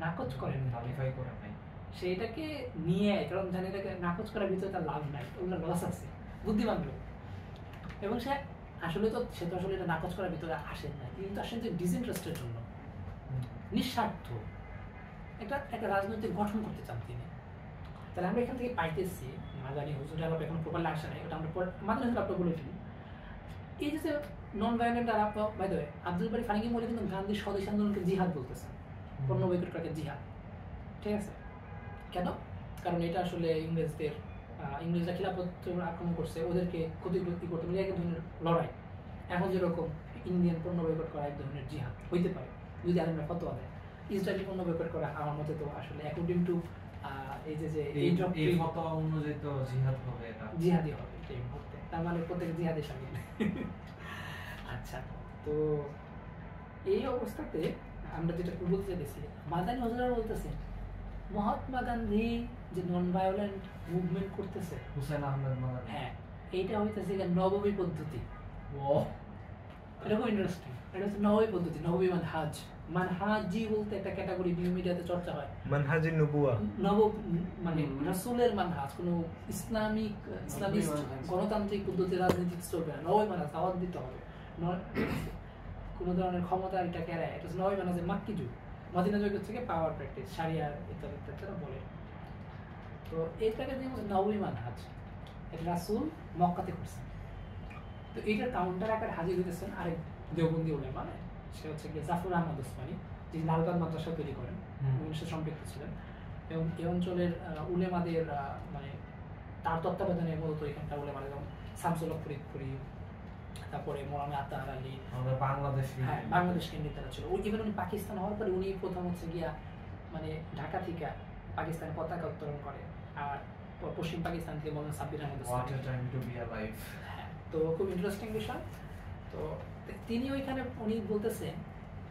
নাকচ করেন, কোয়ালিফাই করে নাই। সেইটাকে নিয়ে, কারণ জানি এটাকে নাকচ করার ভিতরে তার লাভ নাই, ওগুলো লস আছে, বুদ্ধিমান লোক। এবং সে আসলে তো এটা নাকচ করার ভিতরে আসেন না, তিনি তো আসেন যে ডিসইন্টারেস্টের জন্য, নিঃস্বার্থ একটা রাজনৈতিক গঠন করতে চান তিনি। তাহলে আমরা এখান থেকে পাইতেছি মাদানী হুজুর আলাপ এখন প্রপারলি আসে নাই, ওটা আমরা মাদানী হুজুর আলাপ বলে ফেলি। এই যে নন ভায়োলেন্ট আলাপ, বাই দ্য ওয়ে আব্দুল বারী ফারুকী মৌলী কিন্তু গান্ধীর স্বদেশী আন্দোলনকে জিহাদ বলতেছেন, পণ্য বয়কট করাকে জিহাদ। ঠিক আছে, কেন? কারণ এটা আসলে ইংরেজরা খিলাফত আক্রমণ করছে, ওদেরকে ক্ষতিগ্রস্ত করতে পারে, এক ধরনের লড়াই। এখন যেরকম ইন্ডিয়ান পণ্য বয়কট করা এক ধরনের জিহাদ হইতে পারে যদি আলেমরা ফতোয়া দেয়। ইসরায়েলি পণ্য বয়কট করা আমার মতে তো আসলে অ্যাকর্ডিং টু এই ফতোয়া অনুযায়ী তো জিহাদ হবে, এটা জিহাদি হবে এই মুহূর্তে, তার মানে প্রত্যেক জিহাদের শামিল। আচ্ছা, তো এই অবস্থাতে আমরা যেটা বলতে চাইছি, মাদানী হুজুরা বলতেছে মহাত্মা গান্ধী যে নন ভায়োলেন্ট মুভমেন্ট করতেছে, হুসাইন আহমেদ মাদানী, হ্যাঁ, এইটা হইতেছে নববী পদ্ধতি। এটা খুব ইন্টারেস্টিং। এটা হচ্ছে নববী পদ্ধতি, নববী মানহাজ। মানহাজি বলতে একটা ক্যাটাগরি নিউ মিডিয়াতে চর্চা হয়, মানহাজি নবুয়া, মানে রাসূলের মানহাজ, কোনো ইসলামিস্ট গণতান্ত্রিক পদ্ধতি রাজনীতি চলবে না। নববী মানহাজ আওয়াজ দিতে হবে, কোনো ধরনের ক্ষমতা এটা কেড়ায়, এটা হচ্ছে নববী মানহাজের মাক্কি যুগ, মদিনা যুগ থেকে পাওয়ার প্র্যাকটিস, শারিয়ার ইত্যাদি ইত্যাদি বলে। তো এইটাকে দিয়ে নববী মানহাজ, এটা রাসূল মক্কাতে করছেন। তো এইটার কাউন্টার আকার হাজির হইতেছেন আরেক দেওবন্দি উলেমা, সে হচ্ছে গিয়ে জাফর আহমদ ওসমানী, যিনি লালবাগ মাদ্রাসা তৈরি করেন, সে সম্পৃক্ত ছিলেন। এবং এই অঞ্চলের উলেমাদের মানে তার তত্ত্বাবধানে মূলত এখানকার উলেমাদের যেমন শামসুল হক ফরিদপুরি, তারপরে মৌলানা আতাহার আলী, আমাদের বাংলাদেশ কেন্দ্রিক তারা ছিল। ইভেন উনি পাকিস্তান হওয়ার পরে উনি প্রথম হচ্ছে গিয়া মানে ঢাকা থেকে পাকিস্তানের পতাকা উত্তোলন করে, আর পশ্চিম পাকিস্তান থেকে মৌলানা সাব্বির আহমদ ওসমানী। হ্যাঁ, তো খুব ইন্টারেস্টিং বিষয়। তো তিনি ওইখানে উনি বলতেছেন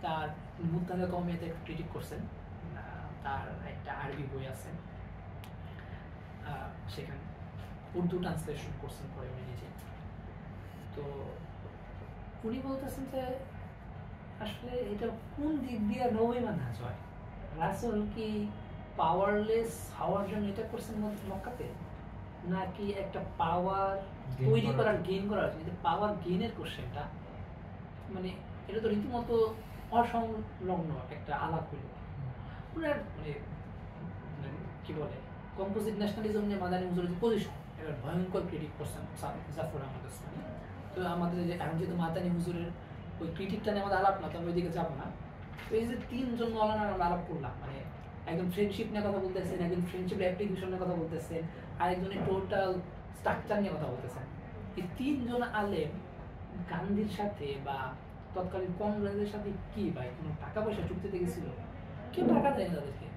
তার মুদ্দাদা কওমিয়াতে ক্রিটিক করছেন, তার একটা আরবি বই আছে, সেখানে উর্দু ট্রান্সলেশন করছেন পরে উনি নিজে। তো উনি বলতেছেন যে আসলে এটা কোন দিক দিয়ে নবী মানহাজ হয়? রাসূল কি পাওয়ারলেস হওয়ার জন্য এটা করছেন মক্কাতে, নাকি একটা পাওয়ার তৈরি করার, গেইন করার জন্য? পাওয়ার গেইনের কোশ্চেনটা মানে এটা তো রীতিমতো অসংলগ্ন একটা আলাপ হইল। ওনার মানে কি বলে কম্পোজিট ন্যাশনালিজম নিয়ে মাদানী হুজুরের যে পজিশন, এটা ভয়ঙ্কর ক্রিটিক করছেন জাফর আহমদ ওসমানী। তো আমাদের যে এখন যেহেতু মাদানী হুজুরের ওই ক্রিটিকটা নিয়ে আমাদের আলাপ না, তো আমি ওইদিকে যাবো না। তো এই যে তিনজন মৌলানার আমরা আলাপ করলাম, মানে একজন ফ্রেন্ডশিপ নিয়ে কথা বলতেছেন, একজন ফ্রেন্ডশিপ অ্যাপ্লিকেশন নিয়ে কথা বলতেছেন, আরেকজনের টোটাল স্ট্রাকচার নিয়ে কথা বলতেছেন। এই তিনজন আলেম গান্ধীর সাথে বা তৎকালীন কংগ্রেসের সাথে কি ভাই কোনো টাকা পয়সা চুক্তিতে গেছিল? কেউ টাকা দেয় তাদেরকে।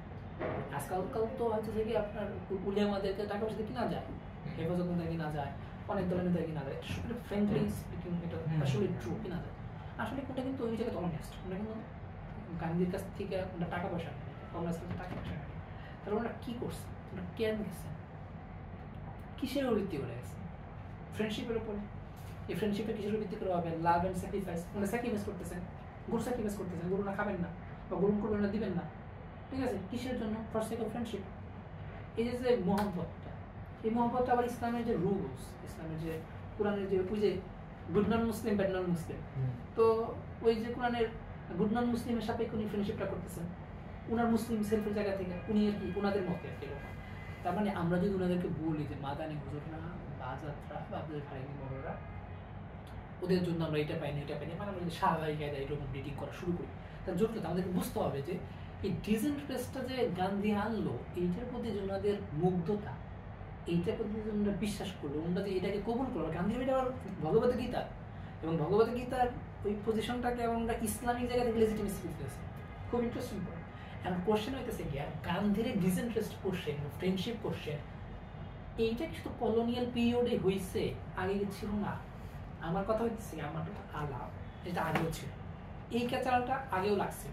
আজকালকাল তো হয়তো যে কি আপনার উলেমাদেরকে টাকা পয়সা কিনা যায়, হেফাজত নেতা কিনা যায়, অনেক দলের নেতা কিনা যায়, ফ্রেন্ডলি স্পিকিং এটা আসলে ট্রু কিনা যায়। আসলে কোনটা কিন্তু ওই জায়গায় অনেস্ট, ওটা কিন্তু গান্ধীর কাছ থেকে ওটা টাকা পয়সা নেয়, কংগ্রেস কাছে টাকা পয়সা নেয়। তাহলে ওরা কি করছে, ওরা কেন গেছে, কিসের ভিত্তি করে গেছে? ফ্রেন্ডশিপের উপরে। এই ফ্রেন্ডশিপে কিসের ভিত্তি করে হবে? লাভ অ্যান্ড স্যাক্রিফাইস। ওরা স্যাক্রিফাইস করতেছেন, গরু স্যাক্রিফাইস করতেছেন, গরু না খাবেন না বা গরু করবেন না, দিবেন না, ঠিক আছে? কিসের জন্য? For sake of friendship. এই যে মোহাম্মতটা, এই মোহাম্মতটা আবার ইসলামের যে রুলস, ইসলামের যে কোরআনের যে ওই যে গুড নন মুসলিম ব্যাড নন মুসলিম, তো ওই যে কোরআনের গুড নন মুসলিমের সাপেক্ষে উনি ফ্রেন্ডশিপটা করতেছেন উনার মুসলিম সেলফের জায়গা থেকে, উনি আর কি ওনাদের মতে আর কি এরকম। তার মানে আমরা যদি ওনাদেরকে বলি যে মাদানী হুজুররা বা যাত্রা বা আপনাদের ভাইনি বড়রা, ওদের জন্য আমরা এটা পাইনি এটা পাইনি, মানে আমরা যদি স্বাভাবিক কায়দায় এরকম রিডিং করা শুরু করি, তাহলে জটিলতা আমাদেরকে বুঝতে হবে যে এই ডিসইন্টারেস্টটা যে গান্ধী আনলো, এইটার প্রতি যে ওনাদের মুগ্ধতা, এইটার প্রতি যে ওনারা বিশ্বাস করলো, ওনারা যে এটাকে কবুল করলো। গান্ধী এটা আবার ভগবত গীতা, এবং ভগবত গীতার ওই পজিশনটাকে আমরা ইসলামিক জায়গা থেকে লেজিটিমেসি দিতেছে। খুব ইন্টারেস্টিং পয়েন্ট। এখন কোশ্চেন হইতেছে গিয়া গান্ধীর ডিসইন্টারেস্ট কোশ্চেন, ফ্রেন্ডশিপ কোশ্চেন, এইটা শুধু কলোনিয়াল পিরিয়ডে হয়েছে, আগে ছিল না। আমার কথা হচ্ছে আমার আলাপ এটা আগেও ছিল, এই ক্যাচালটা আগেও লাগছে।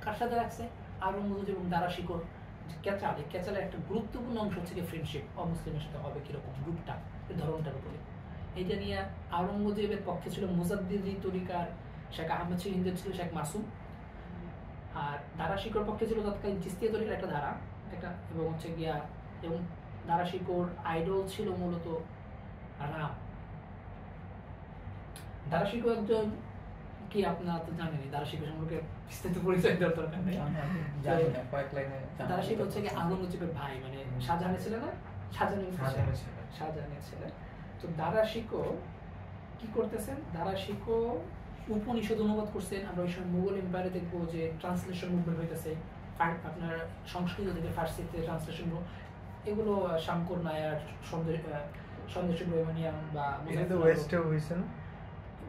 কার সাথে লাগছে? আওরঙ্গজেব এবং দারা শিকোর ক্যাচাল। এই ক্যাচালের একটা গুরুত্বপূর্ণ অংশ হচ্ছে ফ্রেন্ডশিপ, অমুসলিমের সাথে হবে কিরকম গ্রুপটা, এই ধরনটার উপরে। এইটা নিয়ে আওরঙ্গজেবের পক্ষে ছিল মুজাদ্দিদি তরিকার শেখ আহমেদ শহীদের, ছিল শেখ মাসুম। আর দারা শিকোর পক্ষে ছিল তৎকালীন চিস্তিয়া তরিকার একটা ধারা, একটা, এবং হচ্ছে গিয়া, এবং দারা শিকোর আইডল ছিল মূলত রাম। দারা শিকো একজন কি, আপনারা তো জানেনই, দারা শিকো সম্পর্কে বিস্তারিত পরিচয় দেওয়ার দরকার নেই। দারা শিকো হচ্ছে কি আওরঙ্গজেবের ভাই, মানে শাহজাহানের ছিল না, শাহজাহানের ছেলে। তো দারা শিকো কি করতেছেন? দারা শিকো উপনিষদ অনুবাদ করছেন। আমরা ওই সময় মুঘল এম্পায়ারে দেখবো যে ট্রান্সলেশন মুভমেন্ট হইতেছে, আপনার সংস্কৃত থেকে ফার্সিতে ট্রান্সলেশন, এগুলো শামকর নায়ার, সন্দেশ রহমানিয়াম বা ওয়েস্টে হয়েছে না,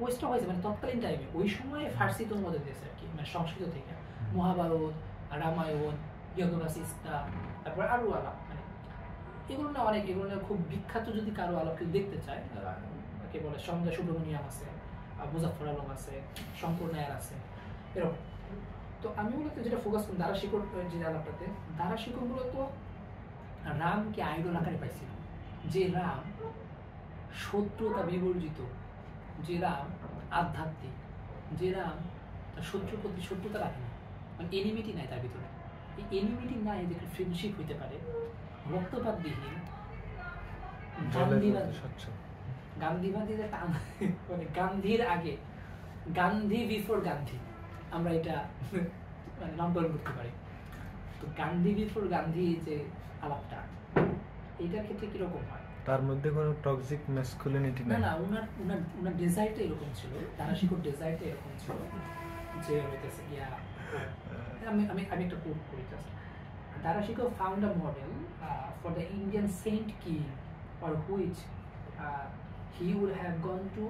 ওয়েস্টটা হয়েছে মানে তৎকালীন টাইমে, ওই সময় ফার্সিতে অনুবাদ দিয়েছে আর কি, মানে সংস্কৃত থেকে মহাভারত, রামায়ণ, ইয়গনাসিস্তা, তারপর আরো আলাপ, মানে এগুলো না অনেক, এগুলো না খুব বিখ্যাত। যদি কারো আলাপ কেউ দেখতে চায়, কে বলে সন্দেশ সুব্রমণিয়াম আছে, মুজাফফর আলম আছে, শঙ্কর নায়ার আছে, এরকম। তো আমি মূলত যেটা ফোকাস করি দারা শিকোর যে আলাপটাতে, দারা শিকো মূলত রামকে আইডল আকারে পাইছিল, যে রাম শত্রুতা বিবর্জিত, যে রাম আধ্যাত্মিক, যে রাম তার শত্রুর প্রতি শত্রুতা রাখে না, মানে এনিমিটি নাই তার ভিতরে। এই এনিমিটি নাই, যে ফ্রেন্ডশিপ হইতে পারে, রক্তপাতবিহীন, গান্ধীবাদী একটা মানে গান্ধীর আগে, গান্ধী বিফোর গান্ধী, আমরা এটা মানে নামকরণ করতে পারি। তো গান্ধী বিফোর গান্ধী যে আলাপটা, এইটার ক্ষেত্রে কিরকম হয়? তার মধ্যে কোনো টক্সিক ম্যাসকুলিনিটি না না, উনার ডিজাইরটা এরকম ছিল, দারা শিকোর ডিজাইরটা এরকম ছিল যে হইতেছে গিয়া, আমি একটা কোট করি জাস্ট। দারা Shikoh found a model for the Indian saint king for which he would have gone to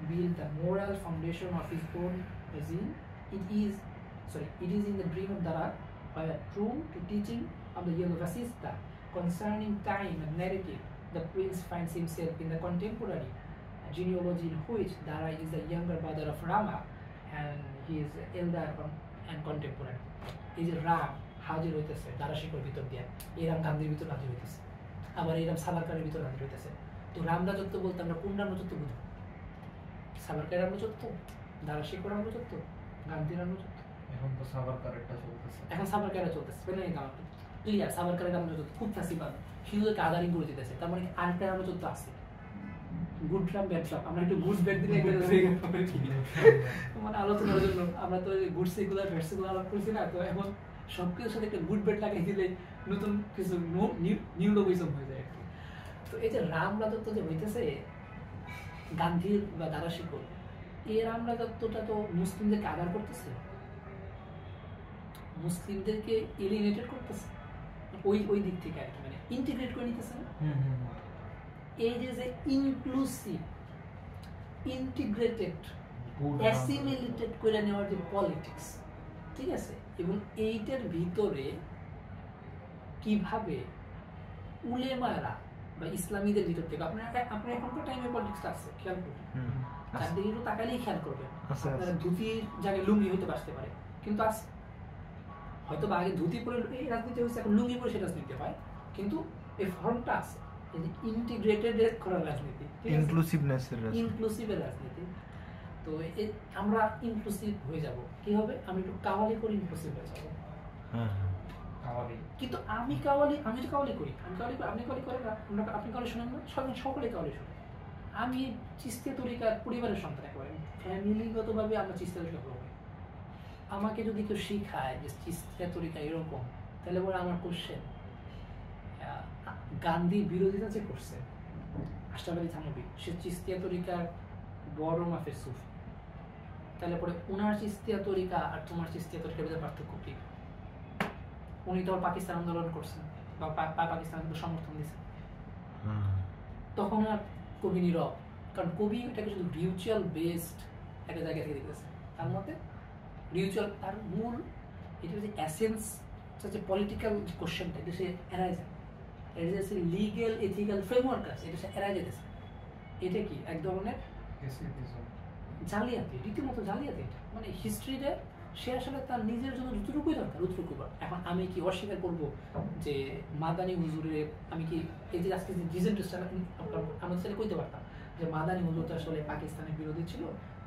build the moral foundation of his own regime. It is in the dream of Dara, where true to teaching of the Yoga Vasistha concerning time and narrative, the prince finds himself in the contemporary genealogy in which Dara is the younger brother of Rama and he is elder and contemporary. এই যে রাম হাজির হইতেছে দারা শিকোর ভিতর দিয়ে, এই রাম গান্ধীর ভিতর হাজির হইতেছে, আবার এই রাম সাভারকারের ভিতর হাজির হইতেছে। তো রাম রাজত্ব বলতে আমরা কোন রামরাজত্ব বুঝবো? সাভারকারের রামরাজত্ব, দারা শিকোর রামরাজত্ব, গান্ধীর রামরাজত্ব? এখন তো সাভারকারেরটা চলতেছে, এখন সাভারকারের চলতেছে, ক্লিয়ার। সাভারকারের রামরাজত্ব খুব ফ্যাসিবাদ, হিন্দুদেরকে আদারিং করে দিতেছে। তার মানে আরেকটা রামরাজত্ব আছে, গুড রাম ব্যাড রাম। আমরা একটু গুডস ব্যাড দিলে মানে আলোচনার জন্য আমরা তো গুড সেকুলার ব্যাড সেকুলার আলাপ করছি না, তো এখন সবকিছুর সাথে একটা গুড ব্যাড লাগাই দিলে নতুন কিছু নিউলোগিজম হয়ে যায় আর কি। তো এই যে রাম রাজত্ব যে হইতেছে গান্ধীর বা দারা শিকোর, এই রাম রাজত্বটা তো মুসলিমদেরকে আদার করতেছে, মুসলিমদেরকে এলিনেটেড করতেছে ওই দিক থেকে আর কি, মানে ইন্টিগ্রেট করে নিতেছে না। এই যে ইনক্লুসিভ, ইন্টিগ্রেটেড, অ্যাসিমিলেটেড করে নেওয়ার যে পলিটিক্স, ঠিক আছে, এবং এইটার ভিতরে কিভাবে উলেমারা বা ইসলামীদের ভিতর থেকে আপনার এখনকার টাইমে পলিটিক্সটা আছে, খেয়াল করবেন, তার দিকে একটু তাকালেই খেয়াল করবেন। আপনারা ধুতির জায়গায় লুঙ্গি হইতে পারতে পারে, কিন্তু আজ হয়তো বা আগে ধুতি পরে এই রাজনীতি হয়েছে, এখন লুঙ্গি পরে সে রাজনীতি হয়, কিন্তু এই ফর্মটা আছে, এই যে ইন্টিগ্রেটেড করার রাজনীতি, ইনক্লুসিভের রাজনীতি। তো আমরা ইনক্লুসিভ হয়ে যাব, কি হবে? আমি একটু কাওয়ালি করে ইনক্লুসিভ হয়ে যাবো। কিন্তু আমি তো কাওয়ালি করি, আপনি কাওয়ালি করেন না, আপনি কাওয়ালি শোনেন না, সকলে কাওয়ালি শোনেন। আমি চিস্তিয়া তরিকার পরিবারের সন্তান, একেবারে ফ্যামিলিগতভাবে আমরা চিস্তিয়া তরিকা করবো। আমাকে যদি কেউ শিখায় যে চিস্তিয়া তরিকা এরকম, তাহলে পরে আমার কোশ্চেন, গান্ধী বিরোধিতা যে করছে আশরাফ আলী থানভী, সে চিস্তিয়া তরিকার বড় মাপের সুফি, তাহলে পরে ওনার চিস্তিয়া তরিকা আর তোমার চিস্তিয়া তরিকার ভিতরে পার্থক্য কি? উনি তো পাকিস্তান আন্দোলন করছেন বা পাকিস্তান কিন্তু সমর্থন দিয়েছেন। তখন আর কবি নীরব, কারণ কবি এটাকে শুধু রিচুয়াল বেসড একটা জায়গা থেকে দেখতেছে। তার মতে রিচুয়াল তার মূল এটা যে অ্যাসেন্স, যে পলিটিক্যাল যে কোশ্চেনটা, এটা সে এড়ায় যায়। এটা যে লিগ্যাল এথিক্যাল ফ্রেমওয়ার্ক আছে, এটা সে এড়ায় যেতেছে। এটা কি এক ধরনের জালিয়াতি, রীতিমতো জালিয়াতি। এটা মানে হিস্ট্রিতে সে আসলে তার নিজের জন্য যতটুকুই দরকার অতটুকু। এখন আমি কি অস্বীকার করবো যে মাদানী হুজুরের, আমি কি এই যে আজকে যে ডিজেন্টেশন আমরা সেটা কইতে পারতাম যে মাদানী হুজুর তো আসলে পাকিস্তানের বিরোধী ছিল,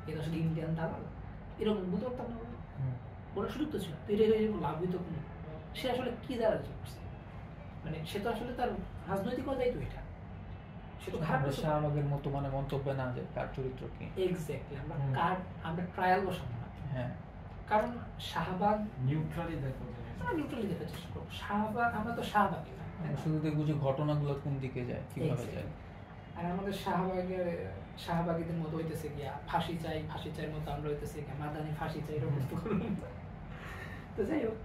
এটা আসলে ইন্ডিয়ান দালাল, এরকম বলতে পারতাম না? ওরা সুযোগ তো ছিল, তো এটা লাভ হইতো কোনো। সে আসলে কি দ্বারা করছে, মানে সে তো আসলে তার রাজনৈতিক অজাই তো এটা, সে তো খারাপ শাহবাগের মতো মানে মন্তব্য না যে কার চরিত্র কি এক্স্যাক্টলি আমরা ট্রায়াল বসাবো না। হ্যাঁ, কারণ শাহবাগ নিউট্রালি দেখো, নিউট্রালি দেখার চেষ্টা করবো। শাহবাগ আমরা তো শাহবাগী না, আমরা শুধু দেখবো যে ঘটনাগুলো কোন দিকে যায়, কিভাবে যায়। আর আমাদের শাহবাগীদের মতো হইতেছে গিয়া ফাঁসি চাই মতো আমরা হইতেছে গিয়া মাদানি ফাঁসি চাই, এরকম তো যাই হোক,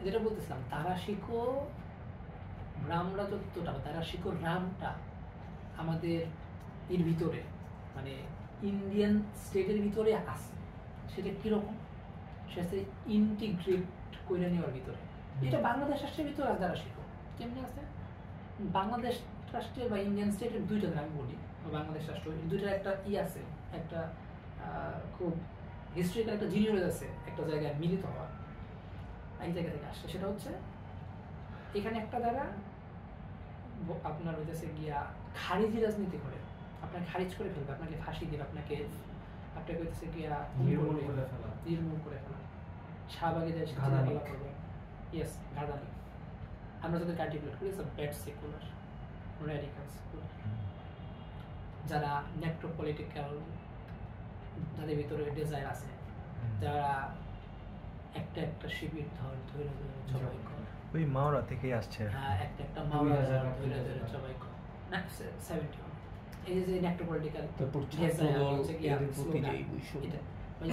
যেটা বলতেছিলাম, তারা শিখো রাম রাজত্বটা, তারা শিখো রামটা আমাদের এর ভিতরে, মানে ইন্ডিয়ান স্টেটের ভিতরে আছে। সেটা কিরকম, সেটা ইন্টিগ্রেট করে নেওয়ার ভিতরে। এটা বাংলাদেশ রাষ্ট্রের ভিতরে আছে, তারা শিখো কেমনি আছে। বাংলাদেশ রাষ্ট্রের বা ইন্ডিয়ান স্টেটের দুইটা, আমি বলি বাংলাদেশ রাষ্ট্র, দুইটার একটা আছে, একটা খুব হিস্ট্রিক্যাল একটা জিনিস আছে, একটা জায়গায় মিলিত হওয়া, এক জায়গা থেকে আসছে। সেটা হচ্ছে এখানে একটা দ্বারা আপনার হইতেছে গিয়া খারিজি রাজনীতি করে, আপনাকে খারিজ করে ফেলবে, আপনাকে ফাঁসি দিবে, আপনাকে হইতেছে গিয়া নির্মূল করে ফেলা। শাহবাগীদের ফেলা করবে, ইয়েস, গাদানি। আমরা যাদের আর্টিকুলেট করি ব্যাড সেকুলার, র্যাডিক্যাল সেকুলার, যারা নেক্রোপলিটিক্যাল, যাদের ভিতরে ডিজায়ার আছে, যারা একটা শিবির ধরে সবাই করে, ওই মাওরা থেকে আসছে। হ্যাঁ, একটা মাওরা ধরে সবাই করে না 71। এই যে নেক্রোপলিটিক্যাল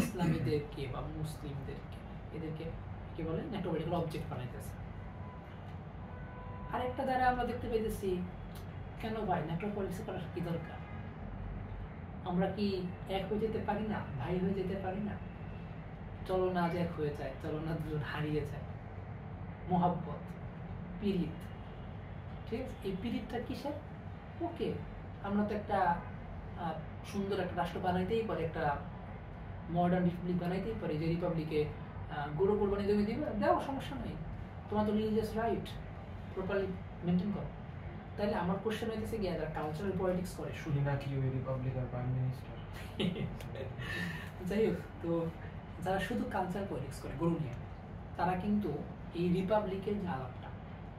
ইসলামীদেরকে বা মুসলিমদেরকে, এদেরকে কি বলে, নেক্রোপলিটিক্যাল অবজেক্ট বানাইতেছে। আরেকটা দ্বারা আমরা দেখতে পাইতেছি, কেন ভাই নেক্রোপলিটিক্স করার কি দরকার? আমরা কি এক হয়ে যেতে পারি না, ভাই হয়ে যেতে পারি না? চলো না আজ এক হয়ে যায়, চলো না দুজন হারিয়ে যায়। মোহাব্বত, পীড়িত, ঠিক আছে? এই পীড়িতটা কিসের? ওকে, আমরা তো একটা সুন্দর একটা রাষ্ট্র বানাইতেই পারি, একটা মডার্ন রিপাবলিক বানাইতেই পারি, যে রিপাবলিকে গরু কোরবানি জমি দিবে, দেওয়া সমস্যা নেই, তোমার তো রিলিজিয়াস রাইট প্রপারলি মেনটেন করো। তাহলে আমার কোশ্চেন হইতেছে গিয়ে যারা কালচারাল পলিটিক্স করে, শুধু নাকি ওই রিপাবলিকার প্রাইম মিনিস্টার, যাই হোক, তো যারা শুধু কালচার পলিটিক্স করে গরু নিয়ে, তারা কিন্তু এই রিপাবলিকের যে আলাপটা,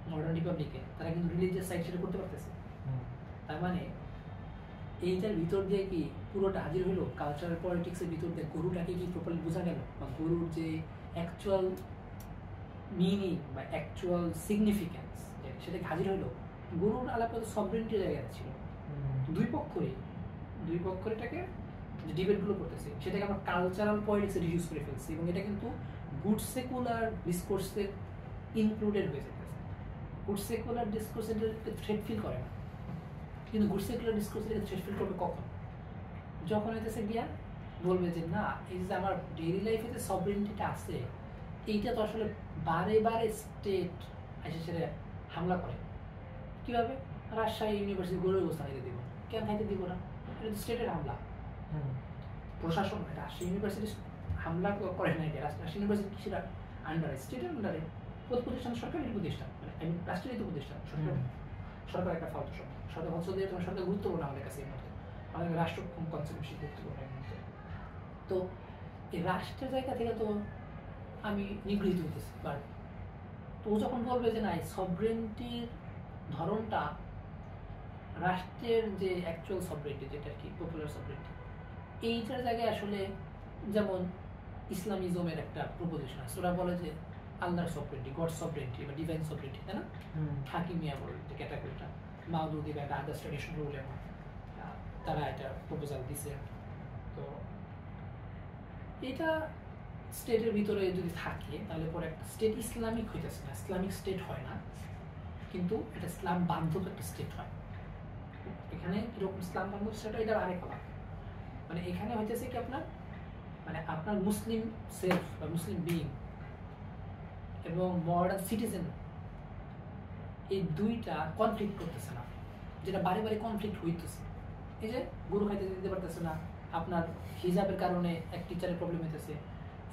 মডার্ন রিপাবলিকে, তারা কিন্তু রিলিজিয়াস সাইড সেটা করতে পারতেছে। তার মানে এইটার ভিতর দিয়ে কি পুরোটা হাজির হলো, কালচারাল পলিটিক্সের ভিতর দিয়ে গরুটাকে কি প্রপারলি বোঝা গেল, বা গরুর যে অ্যাকচুয়াল মিনিং বা অ্যাকচুয়াল সিগনিফিক্যান্স সেটাকে হাজির হলো। গরুর আলাপে তো সভরেন্টি জায়গায় ছিল, দুই পক্ষের এটাকে যে ডিবেটগুলো করতেছে, সেটাকে আমরা কালচারাল পলিটিক্সে রিডিউস করে ফেলছি, এবং এটা কিন্তু গুড সেকুলার ডিসকোর্সে ইনক্লুডেড হয়ে যেতেছে। গুড সেকুলার ডিসকোর্সে থ্রেট ফিল করে না, কিন্তু গুড সেকুলার ডিসকোর্সে থ্রেট ফিল করবে কখন? যখন হইতেছে গিয়া বলবে যে না, এই যে আমার ডেইলি লাইফে যে সভরেন্টিটা আছে, এইটা তো আসলে বারে বারে স্টেট এসে সেটা হামলা করে। কিভাবে? রাজশাহী ইউনিভার্সিটি গরুর গোস্ত খাইতে দিব, কেন খাইতে দিব না? এটা তো স্টেটের হামলা। প্রশাসন রাজশাহী ইউনিভার্সিটি হামলা করে না, এটা রাজশাহী ইউনিভার্সিটি কিসের আন্ডারে? স্টেটের আন্ডারে। প্রতিষ্ঠান সরকারি প্রতিষ্ঠান, মানে রাষ্ট্রীয় প্রতিষ্ঠান, সরকার একটা ফালতু শব্দ। সরকার হচ্ছে দিয়ে তোমার সরকার গুরুত্বপূর্ণ আমাদের কাছে এই মুহূর্তে, আমাদের রাষ্ট্র কনসেপ্ট বেশি গুরুত্বপূর্ণ এই মুহূর্তে। তো এই রাষ্ট্রের জায়গা থেকে তো আমি নিগৃহীত হইতেছি, বাট তো যখন বলবে যে না, এই সভরেন্টির ধরনটা রাষ্ট্রের যে অ্যাকচুয়াল সভরেন্টি, যেটা কি পপুলার সভরেন্টি, এইটার জায়গায় আসলে যেমন ইসলামিজমের একটা প্রপোজিশন আছে, ওরা বলে যে আল্লাহর সভরেন্টি, গড সভরেন্টি বা ডিভাইন সভরেন্টি, তাই না? হাকিমিয়া বলে যে ক্যাটাগরিটা, মাউদুদি বা আদার্স ট্র্যাডিশনাল উলেমা, তারা এটা প্রপোজাল দিছে। তো এটা স্টেটের ভিতরে যদি থাকে তাহলে পরে একটা স্টেট ইসলামিক হইতেছে না, ইসলামিক স্টেট হয় না, কিন্তু এটা ইসলাম বান্ধব একটা স্টেট হয়। এখানে কিরকম ইসলাম বান্ধব সেটা এটা আরেক আলাদা। মানে এখানে হইতেছে কি আপনার মানে আপনার মুসলিম সেলফ বা মুসলিম বিং এবং মডার্ন সিটিজেন এই দুইটা কনফ্লিক্ট করতেছে না, যেটা বারে বারে কনফ্লিক্ট হইতেছে। এই যে গরু খাইতে দিতে পারতেছে না, আপনার হিজাবের কারণে এক টিচারের প্রবলেম হইতেছে,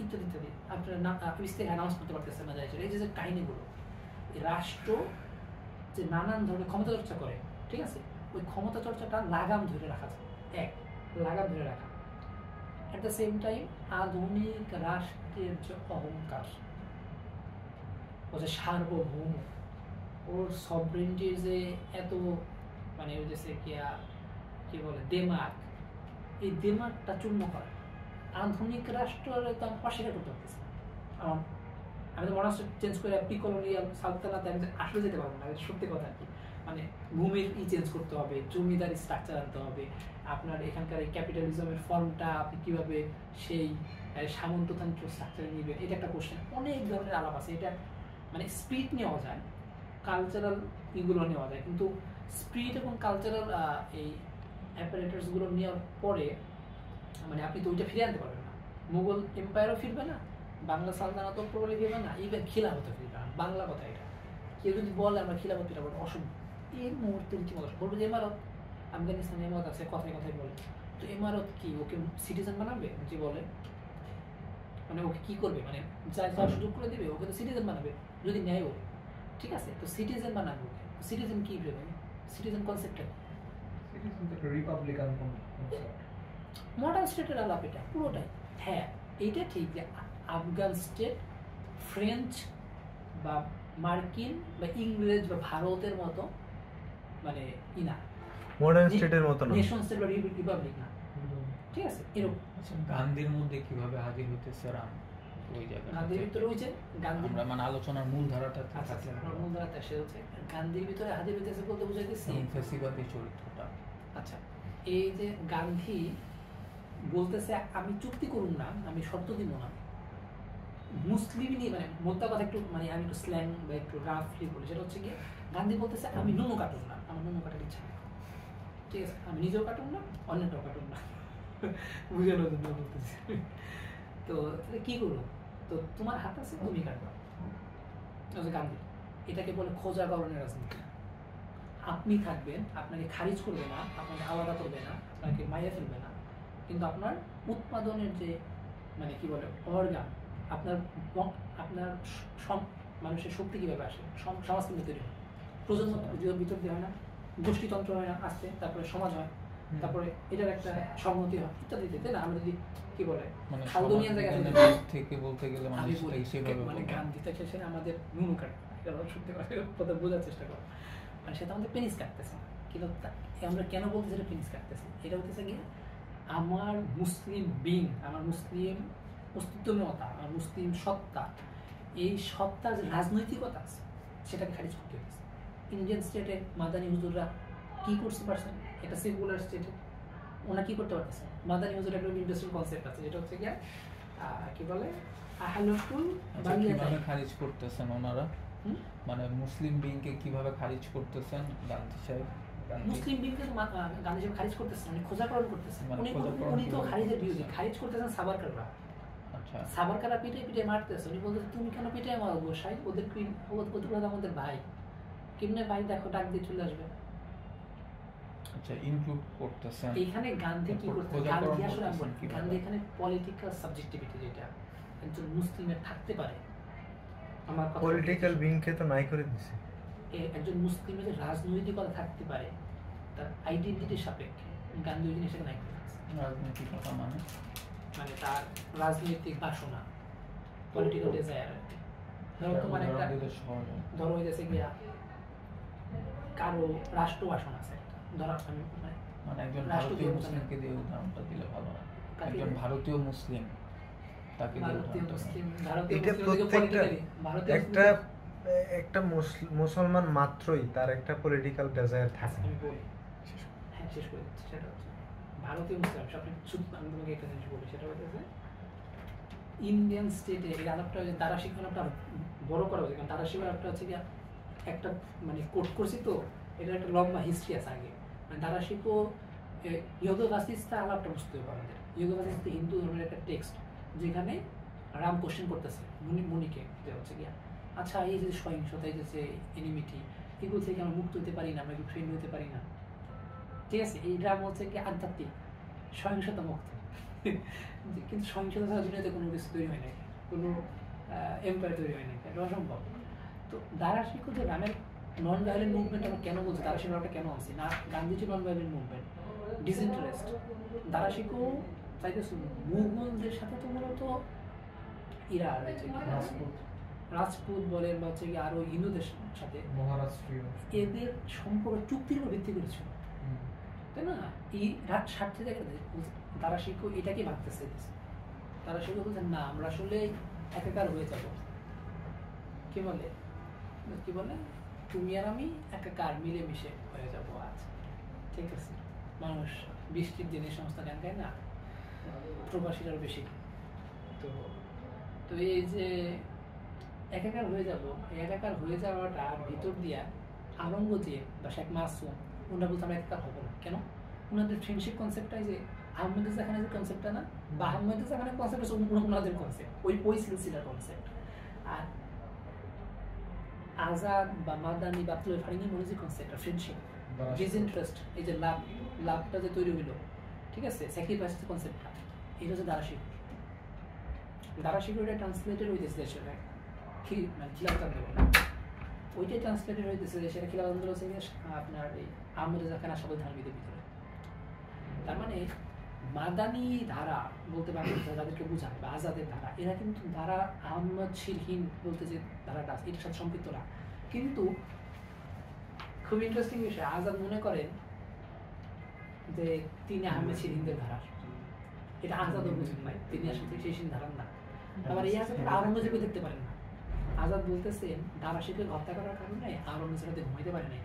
ইত্যাদি ইত্যাদি। আপনার স্ত্রী অ্যানাউন্স করতে পারতেছে না, যাই এই যে কাহিনীগুলো, এই রাষ্ট্র যে নানান ধরনের ক্ষমতা চর্চা করে, ঠিক আছে, ওই ক্ষমতা চর্চাটা লাগাম ধরে রাখা যায়, এক লাগাম ধরে রাখা। অ্যাট দ্য সেম টাইম আধুনিক রাষ্ট্রের যে অহংকার, ও যে সার্বভৌম, ওর সভরেন্টির যে এত মানে ওই যে কি বলে দেমাগ, এই দেমাগটা চূর্ণ করা আধুনিক রাষ্ট্রের তো আমি অস্বীকার করতে পারতেছি না। আমি তো মনে চেঞ্জ করে প্রিকলোনিয়াল সালতানাতে আমি আসলে যেতে পারবো না, সত্যি কথা আর কি। মানে ভূমির চেঞ্জ করতে হবে, জমিদারি স্ট্রাকচার আনতে হবে, আপনার এখানকার এই ক্যাপিটালিজমের ফর্মটা আপনি কীভাবে সেই সামন্ততান্ত্র স্ট্রাকচারে নেবেন, এটা একটা কোশ্চেন। অনেক ধরনের আলাপ আছে, এটা মানে স্পিরিট নেওয়া যায়, কালচারাল ইগুলো নেওয়া যায়, কিন্তু স্পিরিট এবং কালচারাল এই অ্যাপারেটাসগুলো নেওয়ার পরে মানে আপনি তো ওইটা ফিরে আনতে পারবেন না। মুঘল এম্পায়ারও ফিরবে না, বাংলা সালতানাতও প্রবলে ফিরবে না, ইভেন খিলাফতও ফিরবে না। বাংলা কথা এটা কেউ যদি বলে আমরা খিলাফত ফিরা বলবো অসম্ভব। এই মুহূর্তে রীতিমতো বলবো যে এমারত, আফগানিস্তানে এমারত আছে, কথায় কথায় বলে, তো এমারত কি ওকে সিটিজেন বানাবে? যে বলে মানে ওকে কি করবে, মানে যা যা সুযোগ করে দেবে ওকে তো সিটিজেন বানাবে যদি নেয় ও, ঠিক আছে। তো সিটিজেন বানাবে ওকে, সিটিজেন কি ভেবে, সিটিজেন কনসেপ্টটা রিপাবলিকান মডার্ন স্টেটের আলাপ এটা পুরোটাই। হ্যাঁ এইটা ঠিক যে আফগান স্টেট ফ্রেঞ্চ বা মার্কিন বা ইংরেজ বা ভারতের মতো মানে ইনা মডার্ন স্টেটের মতো না, নেশন স্টেট বা রিপাবলিক না, ঠিক আছে এরকম। গান্ধীর মধ্যে কিভাবে হাজির হইতেছে রাম ওই জায়গায়? গান্ধীর ভিতরে হয়েছে গান্ধী আমরা মানে আলোচনার মূল ধারাটা আচ্ছা আচ্ছা মূল ধারাতে আসে হচ্ছে গান্ধীর ভিতরে হাজির হইতেছে বলতে বুঝাইতেছি ফেসিবাদী চরিত্রটা। আচ্ছা এই যে গান্ধী বলতেছে আমি চুক্তি করুন না, আমি শর্ত দিব না, মুসলিম নিয়ে মানে মোদ্দা কথা একটু মানে আমি একটু স্ল্যাং বা একটু রাফলি বলি, সেটা হচ্ছে কি গান্ধী বলতেছে আমি নুনু কাটুন না, আমার নুনু কাটার ইচ্ছা নেই, ঠিক আছে, আমি নিজেও কাটুন না অন্যটাও কাটুন না, বুঝানোর জন্য বলতেছি। তো কি করবো, তো তোমার হাত আছে তুমি কাটবা, গান্ধী এটাকে বলে খোঁজাগরণের রাজনীতি। আপনি থাকবেন, আপনাকে খারিজ করবে না, আপনাকে আলাদা করবে না, আপনাকে মাইয়া ফেলবে না, কিন্তু আপনার উৎপাদনের যে মানে কি বলে অর্গান, আপনার আপনার মানুষের শক্তি কীভাবে আসে, সমাজ কিন্তু তৈরি হয়, প্রজন্ম ভিতর দিয়ে হয় না, গোষ্ঠীতন্ত্র হয় না, আসতে তারপরে সমাজ হয়, তারপরে এটার একটা সংহতি হয় ইত্যাদি, তাই না? আমরা যদি কি বলে খালদুনিয়ান জায়গা থেকে বলতে গেলে আমি বলি মানে গান্ধী থেকে সে আমাদের নুনু কাটবে, সত্যি কথা বোঝার চেষ্টা করো, মানে সেটা আমাদের পেনিস কাটতেছে, কিন্তু আমরা কেন বলতেছি এটা পেনিস কাটতেছে, এটা হচ্ছে গিয়ে আমার মুসলিম বিং, আমার মুসলিম অস্তিত্বময়তা, আমার মুসলিম সত্তা, এই সত্তার যে রাজনৈতিকতা আছে সেটাকে খারিজ করতে হয়েছে। ইন্ডিয়ান স্টেটে মাদানী হুজুররা কি করতে পারছেন, এটা সেকুলার স্টেটে ওনা কি করতে পারতেছে? মাদানী হুজুর একটা ইন্ডাস্ট্রিয়াল কনসেপ্ট আছে যেটা হচ্ছে গিয়ে কি বলে আহলুল কিভাবে খারিজ করতেছেন ওনারা, মানে মুসলিম বিংকে কিভাবে খারিজ করতেছেন গান্ধী সাহেব? মুসলিম বিংকে গান্ধী সাহেব খারিজ করতেছেন, মানে খোঁজাকরণ করতেছেন, উনি তো খারিজের বিরোধী, খারিজ করতেছেন সাবারকাররা। আচ্ছা সাবারকাররা পিঠে পিঠে মারতেছে, উনি বলতেছে তুমি কেন পিঠে মারো গোসাই, ওদের আমাদের ভাই, কেমনে ভাই দেখো ডাক দিয়ে চলে আসবে। আচ্ছা ইনক্লুড করতেছেন এইখানে গান্ধী কি করতেছেন, গান্ধী আসলে গান্ধী এখানে পলিটিক্যাল সাবজেক্টিভিটি যেটা একজন মুসলিমের থাকতে পারে, আমার পলিটিক্যাল বিংকে তো নাই করে দিছে, একজন মুসলিমের যে রাজনৈতিকতা থাকতে পারে তার আইডেন্টিটির সাপেক্ষে গান্ধী ওই জিনিসটাকে নাই করে দিচ্ছে। রাজনৈতিকতা মানে মানে তার রাজনৈতিক বাসনা, পলিটিক্যাল ডিজায়ার। ধরো তোমার একটা ধরো হয়ে গেছে গিয়া কারো রাষ্ট্র বাসনা আছে একটা, ধরো আমি মানে একজন ভারতীয় মুসলিমকে দিয়ে উদাহরণটা দিলে ভালো হয়, একজন ভারতীয় মুসলিম তাকে এটা প্রত্যেকটা একটা একটা মুসলমান মাত্রই তার একটা পলিটিক্যাল ডিজায়ার থাকে। আমি বলি হ্যাঁ শেষ করে দিচ্ছি, সেটা হচ্ছে ভারতীয় মুসলিম আপনি আমি তোমাকে একটা জিনিস বলি, সেটা হচ্ছে ইন্ডিয়ান স্টেটে এই আলাপটা তারা শিক্ষা আলাপটা আরো বড় করা হয়েছে, কারণ তারা শিক্ষা আলাপটা হচ্ছে গিয়া একটা মানে কোট করছি তো এটার একটা লম্বা হিস্ট্রি আছে আগে। মানে তারা শিখো ইয়োগভাসিস্তা আলাপটা বুঝতে হবে আমাদের। ইয়োগভাসিস্তা হিন্দু ধর্মের একটা টেক্সট, যেখানে রাম কোশ্চেন করতেছে মুনিকে, যে হচ্ছে গিয়া আচ্ছা এই যে সহিংসতা, এই যে এনিমিটি, এগুলো থেকে আমরা মুক্ত হতে পারি না, আমরা কি ফ্রেন্ড হতে পারি না? ঠিক আছে, এই রাম হচ্ছে কি আধ্যাত্মিক সহিংসতা মুক্ত। কিন্তু সহিংসতা ছাড়া দুনিয়াতে কোনো কিছু তৈরি হয় নাই, কোনো এম্পায়ার তৈরি হয় নাই, এটা অসম্ভব। তো দারা শিখো যে রামের নন ভায়োলেন্ট মুভমেন্ট আমরা কেন বলছি, দারা শিখো কেন আনছি না, গান্ধীজি নন ভায়োলেন্ট মুভমেন্ট ডিসইন্টারেস্ট। দারা শিখো চাইতেছে মুঘলদের সাথে তো মূলত ইরা রয়েছে, রাজপুত বলেন বা হচ্ছে কি আরো হিন্দুদের সাথে মহারাষ্ট্রীয় এদের সম্পর্ক চুক্তির উপর ভিত্তি করেছিল, তাই না? এই স্বার্থে তারা শিক্ষক এটাকে ভাবতেছে, তারা শিক্ষক বলছেন না আমরা আসলে একাকার হয়ে যাব। কি বলে কি বলে তুমি আর আমি একাকার মিলেমিশে হয়ে যাবো আজ, ঠিক আছে? মানুষ বৃষ্টির দিনে সমস্ত গান গায় না, প্রবাসীরা বেশি। তো তো এই যে একাকার হয়ে যাব, এই একাকার হয়ে যাওয়াটা ভিতর দিয়া আওরঙ্গজেব বা শেখ মাসুম ওনারা বলতে আমরা একাকার হবো না। কেন? ওনাদের ফ্রেন্ডশিপ কনসেপ্টটা যে আহমেদুজ্জাহ খানের কনসেপ্টটা না, বা আহমেদুজ্জাহ খানের কনসেপ্ট ওনাদের কনসেপ্ট, ওই সিলসিলার কনসেপ্ট। আর আজাদ বা মাদানি বা আব্দুল ফারিনি মনে যে কনসেপ্ট ফ্রেন্ডশিপ, ডিসইন্টারেস্ট, এই যে লাভটা যে তৈরি হইলো, ঠিক আছে, স্যাক্রিফাইস কনসেপ্টটা, এটা হচ্ছে দারা শিখর। দারা শিখর এটা ট্রান্সলেটেড হইতেছে দেশের মানে খিলাফত আন্দোলন, ওইটাই ট্রান্সলেটেড হইতেছে দেশের খিলাফত আন্দোলন হচ্ছে আপনার এই আহমেদুজ্জাহ খান আশরাফুল থানভীদের ভিতরে। তার মানে মাদানি ধারা বলতে পারেন যাদেরকে বোঝায়, বা আজাদের ধারা, এরা কিন্তু ধারা আহমদ শিরহিন বলতে যে ধারাটা আছে এটার সাথে সম্পৃক্ত না। কিন্তু খুব ইন্টারেস্টিং বিষয়, আজাদ মনে করেন যে তিনি আহমেদ শিরহিনদের ধারার, এটা আজাদও বুঝেন নাই, তিনি আসলে সেই ধারার না। আবার এই আজাদ আওরঙ্গজেবকে দেখতে পারেন না। আজাদ বলতেছেন দারা শিখকে হত্যা করার কারণে আওরঙ্গজেব ঘুমাইতে পারে নাই,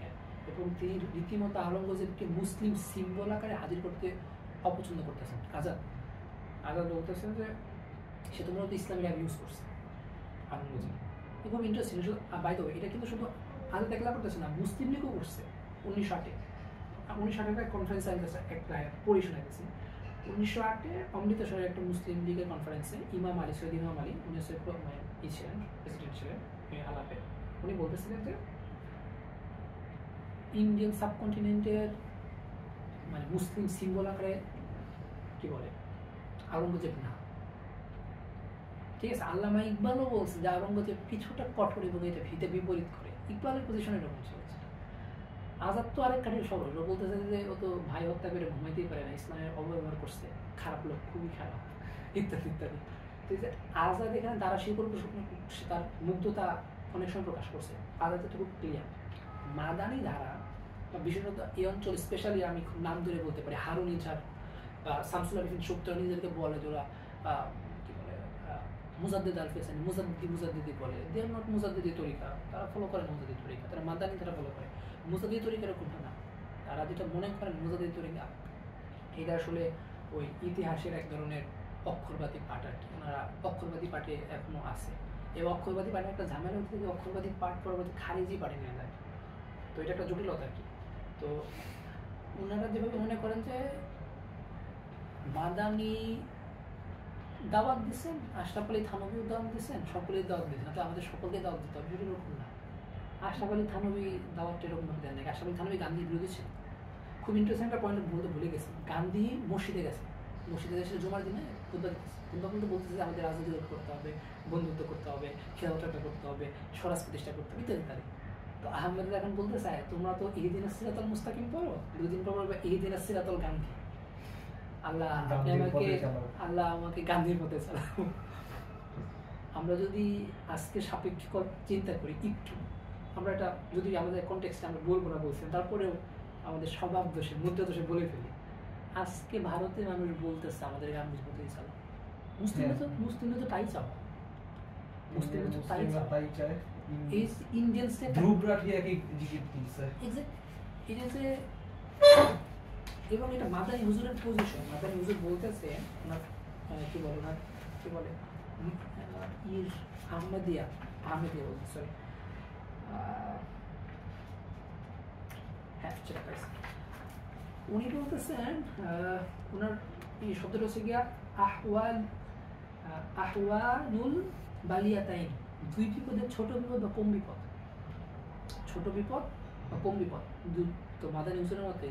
এবং তিনি রীতিমতো আওরঙ্গজেবকে মুসলিম সিম্বল আকারে হাজির করতে অপছন্দ করতেছেন। আজাদ বলতেছেন যে সে তো মূলত ইসলামের অ্যাবিউজ করছে আওরঙ্গজেব। খুব ইন্টারেস্টিং। বাই দ্য ওয়ে, এটা কিন্তু শুধু আজাদ একলা করতেছে না, মুসলিম লীগও করছে 1908-এ। 1908 একটা কনফারেন্স একটা পড়ে শোনা গেছে। 1908-এ অমৃতসরের একটা মুসলিম লীগের কনফারেন্সে ইমাম আলী, সৈয়দ ইমাম আলী, উনি হচ্ছে ছিলেন, প্রেসিডেন্ট ছিলেন, আলাপে উনি বলতেছিলেন যে ইন্ডিয়ান সাবকন্টিনেন্টের মানে মুসলিম সিম্বল আকারে কি বলে আওরঙ্গজেব না, ঠিক আছে? আল্লামা ইকবালও বলছে যে আওরঙ্গজেব কিছুটা কঠোর এবং এটা ভিতে বিপরীত করে। ইকবালের পজিশন এরকম ছিল। আজাদ তো আরেক কাঠির সরল, বলতেছে যে ও তো ভাই হত্যা করে ঘুমাইতেই পারে না, ইসলামের অবব্যবহার করছে, খারাপ লোক, খুবই খারাপ, ইত্যাদি ইত্যাদি। ঠিক আছে, আজাদ এখানে দ্বারা শিকড় তার মুগ্ধতা অনেক সময় প্রকাশ করছে। আজাদ তো খুব ক্লিয়ার। মাদানি ধারা বিশেষত এই অঞ্চল, স্পেশালি আমি খুব নাম ধরে বলতে পারি, হারুন ইজার বা শামসুল আরিফিন সুক্ত নিজেদেরকে বলে যে ওরা কি বলে মুজাদ্দিদ আল ফেসানি, মুজাদ্দিদি বলে, দে আর নট মুজাদ্দিদি তরিকা, তারা ফলো করে মুজাদ্দিদ তরিকা, তারা মাদানি তারা ফলো করে। মুজাদ্দিদ তরিকা এরকম না, তারা যেটা মনে করেন মুজাদ্দিদ তরিকা এটা আসলে ওই ইতিহাসের এক ধরনের অক্ষরবাদী পাঠ আর কি। ওনারা অক্ষরবাদী পাঠে এখনো আছে। এই অক্ষরবাদী পাঠে একটা ঝামেলা হচ্ছে যে অক্ষরবাদী পাঠ পরবর্তী খারিজি পাঠে নিয়ে যায়, তো এটা একটা জটিলতা আর কি। তো ওনারা যেভাবে মনে করেন যে মাদানি দাওয়াত দিচ্ছেন, আশরাফ আলী থানভীও দাওয়াত দিচ্ছেন, সকলেই দাওয়াত দিচ্ছেন, তো আমাদের সকলকে দাওয়াত দিতে হবে, সেটা এরকম না। আশরাফ আলী থানভী দাওয়াতটা এরকম ভাবে দেন নাকি? আশরাফ আলী থানভী গান্ধীর বিরোধী ছিল। খুব ইন্টারেস্টিং একটা পয়েন্ট বলতে ভুলে গেছি, গান্ধী মসজিদে গেছে, মসজিদে গেছে জুমার দিনে খুতবা দিতেছে, খুতবা কিন্তু বলতেছে যে আমাদের রাজনীতি করতে হবে, বন্ধুত্ব করতে হবে, খেলাধুলা করতে হবে, স্বরাজ প্রতিষ্ঠা করতে হবে ইত্যাদি ইত্যাদি। তো আহমেদ এখন বলতে চায় তোমরা তো ইহদিনা সিরাতাল মুস্তাকিম পড়ো, দুদিন পর পড়বে ইহদিনা সিরাতাল গান্ধী, আল্লাহ আপনি আমাকে, আল্লাহ আমাকে গান্ধীর পথে চালাও। আমরা যদি আজকে সাপেক্ষিক চিন্তা করি একটু, আমরা এটা যদি আমাদের কনটেক্সটে আমরা বলবো না বলছেন, তারপরেও আমাদের স্বভাব দোষে, মুদ্রা দোষে বলে ফেলি। আজকে ভারতের মানুষ বলতেছে আমাদের গান্ধীর পথেই চালাও। মুসলিমরা তো তাই চাও, মুসলিমরা তো তাই চায়। এই ইন্ডিয়ান স্টেট ধ্রুব রাঠিয়া কি জিকির দিছে এটা যে, এবং এটা মাদানী হুজুরের পজিশন। মাদানী হুজুর বলতেছে ওনার কি বলে আহমেদিয়া বলতে সরি, হ্যাঁ সেটা পাইছি। উনি বলতেছেন ওনার এই শব্দটা হচ্ছে গিয়া আহওয়ানুল বালিয়াতাইন, দুই বিপদের ছোট বিপদ বা কম বিপদ, ছোট বিপদ বা কম বিপদ। তো মাদানী হুসেনের মতে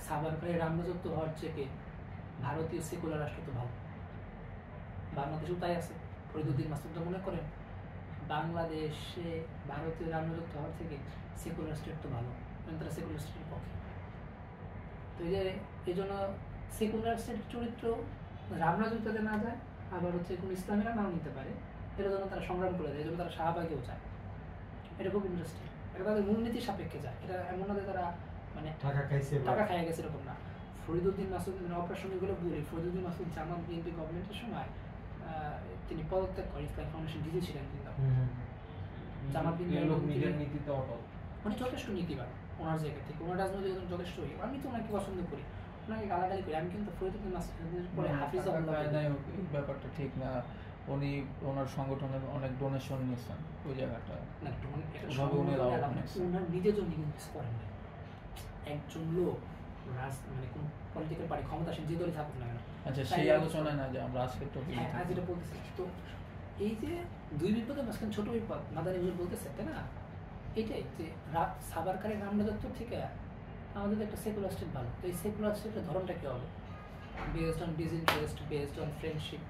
সাভারকারের রামরাজত্ব হওয়ার চেয়ে ভারতীয় সেকুলার রাষ্ট্র তো ভালো। বাংলাদেশেও তাই আছে। ফরিদুদ্দিন মাসুদ মনে করেন বাংলাদেশে ভারতীয় রামরাজত্ব হওয়ার থেকে সেকুলার স্টেট তো ভালো, কারণ তারা সেকুলার স্টেটের পক্ষে। তো এই জন্য সেকুলার স্টেটের চরিত্র রামরাজত্বতে না যায়, আবার হচ্ছে কোনো ইসলামীরা নাও নিতে পারে, এটার জন্য তারা সংগ্রাম করে দেয়, এই জন্য তারা শাহবাগেও চায়। এটা খুব ইন্টারেস্টিং। এটা তাদের মূলনীতির সাপেক্ষে যায়, এটা এমন না যে তারা মানে টাকা খাইয়ে গেছে এরকম না। ফরিদুদ্দিন মাসুদ অপ্রাসঙ্গিকগুলো বলি, ফরিদুদ্দিন মাসুদ জামাত বিএনপি গভর্নমেন্টের সময় তিনি পদত্যাগ করে ইসলাম ফাউন্ডেশন ডিজি ছিলেন, কিন্তু জামাত নিজের নীতিতে অটল, মানে যথেষ্ট নীতিবান ওনার জায়গা থেকে, ওনার রাজনৈতিক যথেষ্ট। আমি তো ওনাকে পছন্দ করি, ওনাকে গালাগালি করি, আমি কিন্তু ফরিদুদ্দিন মাসুদের পরে হাফিজ ব্যাপারটা ঠিক না। উনি ওনার সংগঠনের অনেক ডোনেশন নিয়েছেন ওই জায়গাটা, ওনার নিজের জন্য কিছু করেন না। একজন লোক মানে কোন পলিটিক্যাল পার্টি ক্ষমতাসীন যে দলই থাকুক না কেন, আচ্ছা সেই আলোচনা না যে আমরা আজকে টপিক আজ যেটা বলতেছি, তো এই যে দুই বিপদের মাঝখানে ছোট বিপদ মাদানী হুজুর বলতেছে, তাই না? এটাই যে সাভারকারের রামরাজত্ব থেকে আমাদের একটা সেকুলার স্টেট ভালো। তো এই সেকুলার স্টেটের ধরনটা কি হবে? Based on disinterest, based on friendship,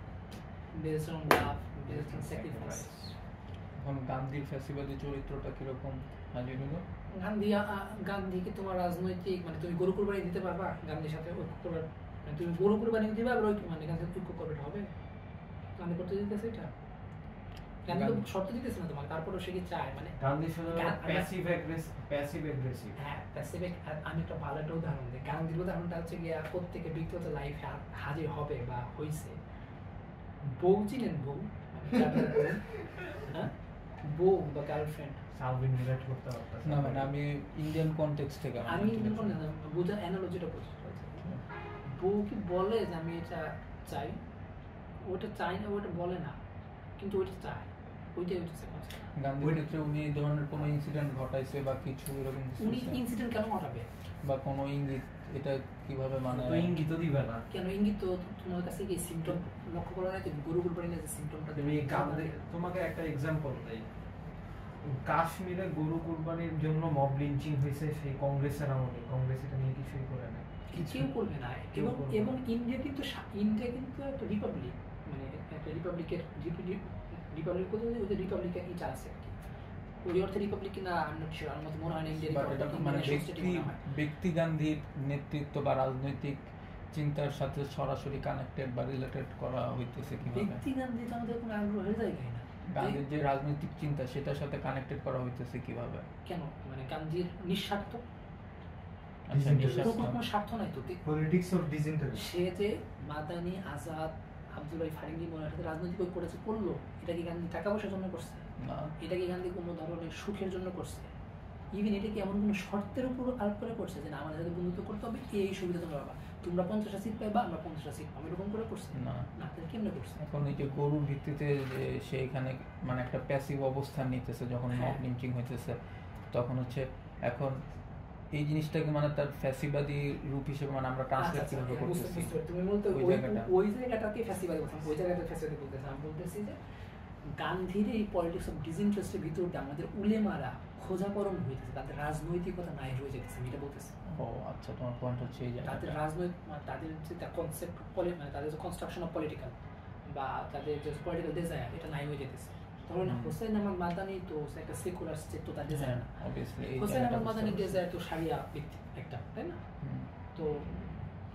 based on love, based on sacrifice. এখন গান্ধীর ফ্যাসিবাদী চরিত্রটা কিরকম হাজির হলো? গান্ধীকে তোমার রাজনৈতিক মানে তুমি গরু কুরবানি দিতে পারবা গান্ধীর সাথে ঐক্য করবার, মানে তুমি গরু কুরবানি দিতে পারবে মানে গান্ধীর ঐক্য করবে হবে? গান্ধী করতে দিতেছে এটা? গান্ধী তো শর্ত দিতেছে না তোমাকে, তারপরেও সে কি চায় মানে গান্ধীর সাথে প্যাসিভ অ্যাগ্রেসিভ। হ্যাঁ প্যাসিভ। আমি একটা ভালো একটা উদাহরণ দিই। গান্ধীর উদাহরণটা হচ্ছে গিয়া প্রত্যেকে ব্যক্তিগত লাইফে হাজির হবে বা হয়েছে। বউ চিনেন? বউ হ্যাঁ, বউ বা গার্লফ্রেন্ড। সালভিন রিলেট করতে পারতাম না, মানে আমি ইন্ডিয়ান কনটেক্সট থেকে আমি ইন্ডিয়ান কনটেক্সট বুঝার অ্যানালজিটা বুঝতে পারছি। বউ কি বলে যে আমি এটা চাই? ওটা চাই না, ওটা বলে না, কিন্তু ওইটা চায়, ওইটাই হচ্ছে গান্ধীর ক্ষেত্রে উনি এই ধরনের কোনো ইনসিডেন্ট ঘটাইছে বা কিছু এরকম? উনি ইনসিডেন্ট কেন ঘটাবে? বা কোনো ইঙ্গিত এটা কিভাবে মানে? ইঙ্গিত দিবে না কেন? ইঙ্গিত তো তোমার কাছে কি সিম্পটম লক্ষ্য করা নাই? তুমি গরু কুরবানির যে সিম্পটমটা তুমি তোমাকে একটা এক্সাম্পল দেই। কাশ্মীরে গরু কুরবানির জন্য মব লিঞ্চিং হয়েছে সেই কংগ্রেসের আমলে। কংগ্রেস এটা নিয়ে কিছুই করে না, কিছুই করবে না। এবং ইন্ডিয়া কিন্তু একটা রিপাবলিক, মানে একটা রিপাবলিক বলতে ওদের রিপাবলিকের ইটা আছে আর কি। ওই অর্থে রিপাবলিক কিনা আমি নট শিওর, আমার মনে হয় না ইন্ডিয়া মানে ব্যক্তি গান্ধীর নেতৃত্ব বা রাজনৈতিক চিন্তার সাথে সরাসরি কানেক্টেড বা রিলেটেড করা হইতেছে কিভাবে? ব্যক্তি গান্ধী তো আমাদের কোনো আগ্রহের জায়গায় না। গান্ধীর যে রাজনৈতিক চিন্তা সেটার সাথে কানেক্টেড করা হইতেছে কিভাবে? কেন? মানে গান্ধীর নিঃস্বার্থ, কোনো স্বার্থ নাই তো। Politics of ডিসইন্টারেস্ট। সে যে মাদানী, আজাদ, আব্দুল ফারিঙ্গি মনে রাজনৈতিক করেছে, করলো, এটা কি গান্ধী টাকা পয়সার জন্য করছে? না। এটা কি গান্ধী কোনো ধরনের সুখের জন্য করছে? ইভেন এটা কি এমন কোনো শর্তের উপর আরোপ করে করছে যে না আমাদের সাথে বন্ধুত্ব করতে হবে, এই সুবিধা তোমরা পাবা, তোমরা 50টা সিট পাইবা, আমরা 50টা সিট পাবো, এরকম করে করছে? না। তাহলে কেমনে করছে? এখন এই যে গরুর ভিত্তিতে যে সে এখানে মানে একটা প্যাসিভ অবস্থান নিতেছে যখন মব লিঞ্চিং হইতেছে, তখন হচ্ছে এখন এই জিনিসটাকে মানে তার ফ্যাসিবাদী রূপ হিসেবে মানে আমরা ট্রান্সলেট কিভাবে করতেছি? তুমি বলতে ওই জায়গাটাকে ফ্যাসিবাদী বলতাম, ওই জায়গাটা ফ্যাসিবাদী বলতেছি। আমি বলতেছি যে গান্ধীর এই পলিটিক্স অফ ডিসইন্টারেস্টের ভিতর দিয়ে আমাদের উলেমারা খোঁজাকরণ হইতেছে, তাদের রাজনৈতিকতা নাই হয়ে যেতেছে। আমি এটা বলতেছি। ও আচ্ছা, তোমার পয়েন্ট হচ্ছে এই জায়গা, তাদের রাজনৈতিক তাদের যে কনসেপ্ট মানে তাদের যে কনস্ট্রাকশন অফ পলিটিক্যাল বা তাদের যে পলিটিক্যাল ডিজায়ার, এটা নাই হয়ে যেতেছে। ধরুন হোসেন আহমদ মাদানি তো একটা সেকুলার স্টেট, তো তার ডিজায়ার না। হোসেন আহমদ মাদানির ডিজায়ার তো সারিয়া একটা, তাই না? তো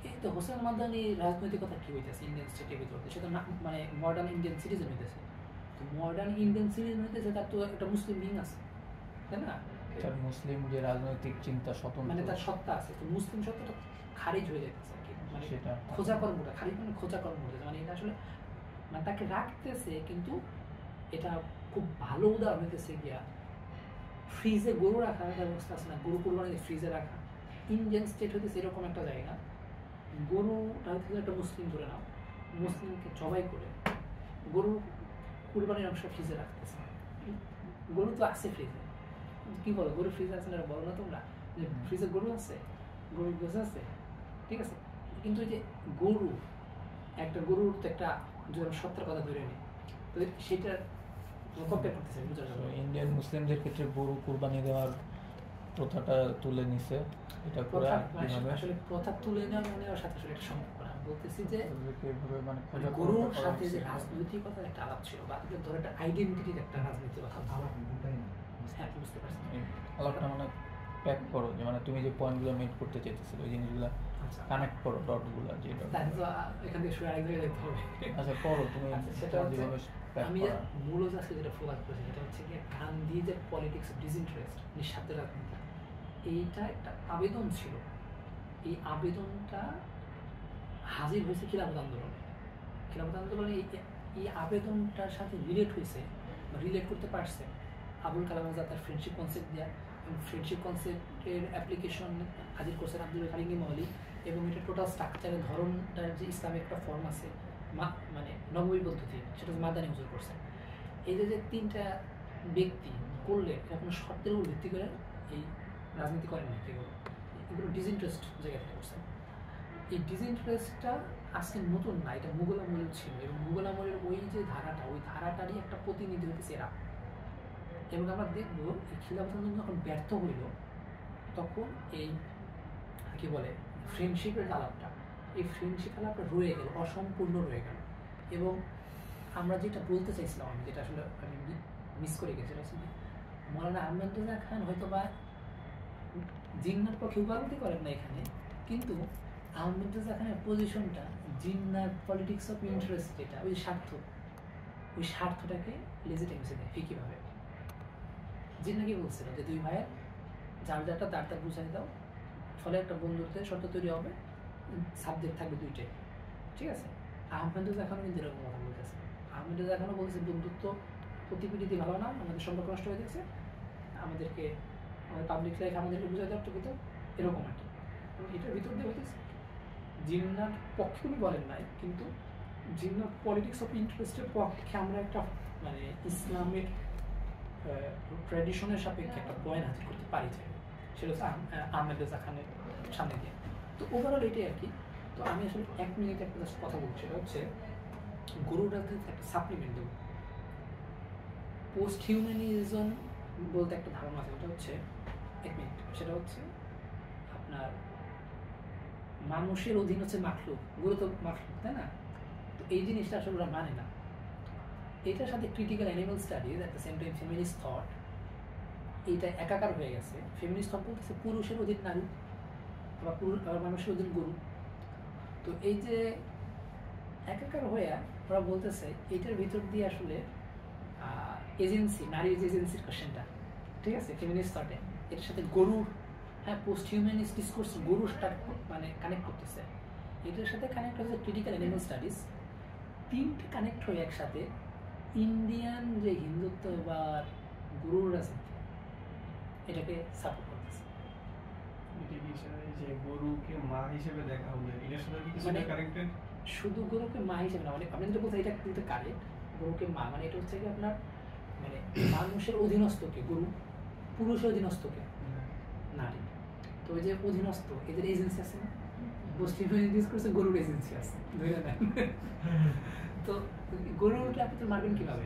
এই তো হোসেন মাদানি রাজনৈতিকতা কি হইতেছে ইন্ডিয়ান স্টেটের ভিতরে? সে তো মানে মডার্ন ইন্ডিয়ান সিটিজেন হইতেছে। তো মডার্ন ইন্ডিয়ান সিটিজেন হইতেছে, তার তো একটা মুসলিম বিং আছে, তাই না? মুসলিম যে রাজনৈতিক চিন্তা স্বতন্ত্র, মানে তার সত্তা আছে, তো মুসলিম সত্তাটা খারিজ হয়ে যাচ্ছে আর কি। মানে সেটা খোঁজাকর্মটা খারিজ, মানে খোঁজাকর্ম হয়ে যাচ্ছে, মানে এটা আসলে মানে তাকে রাখতেছে। কিন্তু এটা খুব ভালো উদাহরণ হইতেছে গিয়া ফ্রিজে গরু রাখার ব্যবস্থা আছে না, গরু কুরবানি ফ্রিজে রাখা। ইন্ডিয়ান স্টেট হইতেছে এরকম একটা জায়গা, গরুটা হইতেছে একটা মুসলিম ধরে নাও, মুসলিমকে জবাই করে গরু কুরবানির অংশ ফ্রিজে রাখতেছে, গরু তো আছে ফ্রিজে, কি বলো গরু ফ্রিজে আছে না, বলো না তোমরা যে ফ্রিজে গরু আছে, গরুর গোছ আছে, ঠিক আছে, কিন্তু এই যে গরু, একটা গরুর তো একটা সত্যের কথা ধরে নেই, তো সেটা কম্পেয়ার করতেছে বুঝার জন্য। ইন্ডিয়ান মুসলিমদের ক্ষেত্রে গরু কুরবানি দেওয়ার প্রথাটা তুলে নিছে, এটা করে আসলে প্রথা তুলে নেওয়ার সাথে সাথে একটা সম্পর্ক না, বলতেছি যে এইভাবে মানে গরুর সাথে যে রাজনৈতিকতার একটা আলাপ ছিল, বা ধরো একটা আইডেন্টিটির একটা রাজনীতির কথা ভাবা, হ্যাঁ বুঝতে পারছি আলাপটা মানে প্যাক করো, যে মানে তুমি যে পয়েন্টগুলো মেক করতে চাইতেছিলে ওই জিনিসগুলো কানেক্ট করো, ডটগুলো যে তাহলে তো এখান থেকে শুরু আরেক জায়গায় যেতে হবে। আচ্ছা করো তুমি, সেটা হচ্ছে প্যাক আমি করা। মূলত আজকে যেটা ফোকাস করেছি সেটা হচ্ছে কি গান্ধী যে পলিটিক্স অফ ডিসইন্টারেস্ট, নিঃস্বার্থ রাজনীতি, এইটা একটা আবেদন ছিল, এই আবেদনটা হাজির হয়েছে খিলাফত আন্দোলনে। খিলাফত আন্দোলনে এই আবেদনটার সাথে রিলেট হয়েছে বা রিলেট করতে পারছে আবুল কালাম আজাদ তার ফ্রেন্ডশিপ কনসেপ্ট দেওয়া, এবং ফ্রেন্ডশিপ কনসেপ্টের অ্যাপ্লিকেশন হাজির করছেন আব্দুল কালিঙ্গি মৌলি, এবং এটা টোটাল স্ট্রাকচারের ধরনটার যে ইসলামিক একটা ফর্ম আছে মানে নববী পদ্ধতি, সেটা মাদানি হুজুর করছেন। এই যে তিনটা ব্যক্তি করলে এটা কোনো শর্তের উপর ভিত্তি করে এই রাজনীতি করেন না, এগুলো ডিসইন্টারেস্ট জায়গা থেকে করছেন। এই ডিসইন্টারেস্টটা আজকে নতুন না, এটা মুঘল আমলের ছিল, এবং মুঘল আমলের ওই যে ধারাটা, ওই ধারাটারই একটা প্রতিনিধি হতেছে এরা। এবং আমরা দেখবো এই খিলাফত আন্দোলন যখন ব্যর্থ হইল, তখন এই কি বলে ফ্রেন্ডশিপের আলাপটা, এই ফ্রেন্ডশিপ আলাপটা রয়ে গেল, অসম্পূর্ণ রয়ে গেল। এবং আমরা যেটা বলতে চাইছিলাম, আমি যেটা আসলে আমি মিস করে গেছি, সেটা হচ্ছে মৌলানা আহমেদ রেজা খান হয়তো বা জিন্নার পক্ষে উপাগতি করেন না এখানে, কিন্তু আহমেদ রেজা খানের পজিশনটা জিন্নার পলিটিক্স অফ ইন্টারেস্ট, যেটা ওই স্বার্থ, ওই স্বার্থটাকে লেজিটিমেসি দেয় ঠিকইভাবে। জিন্না কি বলছিল যে দুই ভাইয়ের যার যারটা তার তার বুঝাই দাও, ফলে একটা বন্ধুত্বের শর্ত তৈরি হবে, সাবজেক্ট থাকবে দুইটাই, ঠিক আছে। আহমেদ রেজা খানও কিন্তু এরকম কথা বলতেছে, আহমেদ রেজা খানও বলছে বন্ধুত্ব প্রতিপিডিতে ভালো না, আমাদের সম্পর্ক নষ্ট হয়ে গেছে, আমাদেরকে আমাদের পাবলিক লাইফ আমাদেরকে বুঝাই দেওয়ার কিন্তু এরকম আর কি। এটার ভিতর দিয়ে হইতেছে জিন্নার পক্ষে উনি বলেন নাই, কিন্তু জিন্নার পলিটিক্স অফ ইন্টারেস্টের পক্ষে আমরা একটা মানে ইসলামের ট্র্যাডিশনের সাপেক্ষে একটা পয়েন্ট হাজির করতে পারি, সেটা হচ্ছে আহমেদ রেজা খানের সামনে দিয়ে। তো ওভারঅল এটাই আর কি। তো আমি আসলে 1 মিনিট একটা কথা বলছি, সেটা হচ্ছে গরুর রাজনীতিতে একটা সাপ্লিমেন্ট দেব। পোস্ট হিউম্যানিজম বলতে একটা ধারণা আছে, ওটা হচ্ছে 1 মিনিট, সেটা হচ্ছে আপনার মানুষের অধীন হচ্ছে মাখলুক, গরু তো মাখলুক, তাই না? তো এই জিনিসটা আসলে ওরা মানে না। এটার সাথে critical animal studies at the same time feminist thought, এইটা একাকার হয়ে গেছে। ফেমিনিস্ট থট বলতেছে পুরুষের অধীন নারী, আবার মানুষের অধীন গরু। তো এই যে একাকার হয়ে ওরা বলতেছে এইটার ভিতর দিয়ে আসলে এজেন্সি, নারীর যে এজেন্সির কোশ্চেনটা, ঠিক আছে, ফেমিনিস্ট থটে এটার সাথে গরুর, হ্যাঁ পোস্ট হিউম্যানিস্ট ডিসকোর্স গরুর মানে কানেক্ট করতেছে, এটার সাথে কানেক্ট হচ্ছে ক্রিটিক্যাল অ্যানিমাল স্টাডিজ। তিনটে কানেক্ট হয়ে একসাথে ইন্ডিয়ান যে হিন্দুত্ব বা গরুর রাজনীতি, এটাকে সাপোর্ট করতেছে। যে গরুকে মা হিসেবে দেখা হবে, এটার সাথে কি কিছু কানেক্টেড? শুধু গরুকে মা হিসেবে না, মানে আপনি যেটা বলছেন এটা কিন্তু কারেক্ট, গরুকে মা মানে এটা হচ্ছে কি আপনার মানে মানুষের অধীনস্থকে গরু, পুরুষের অধীনস্থকে নারী। তো ওই যে অধীনস্থ এদের এজেন্সি আছে না, করছে গরুর এজেন্সি আছে, ধরে নেন। তো গরুটা আপনি তো মারবেন কিভাবে?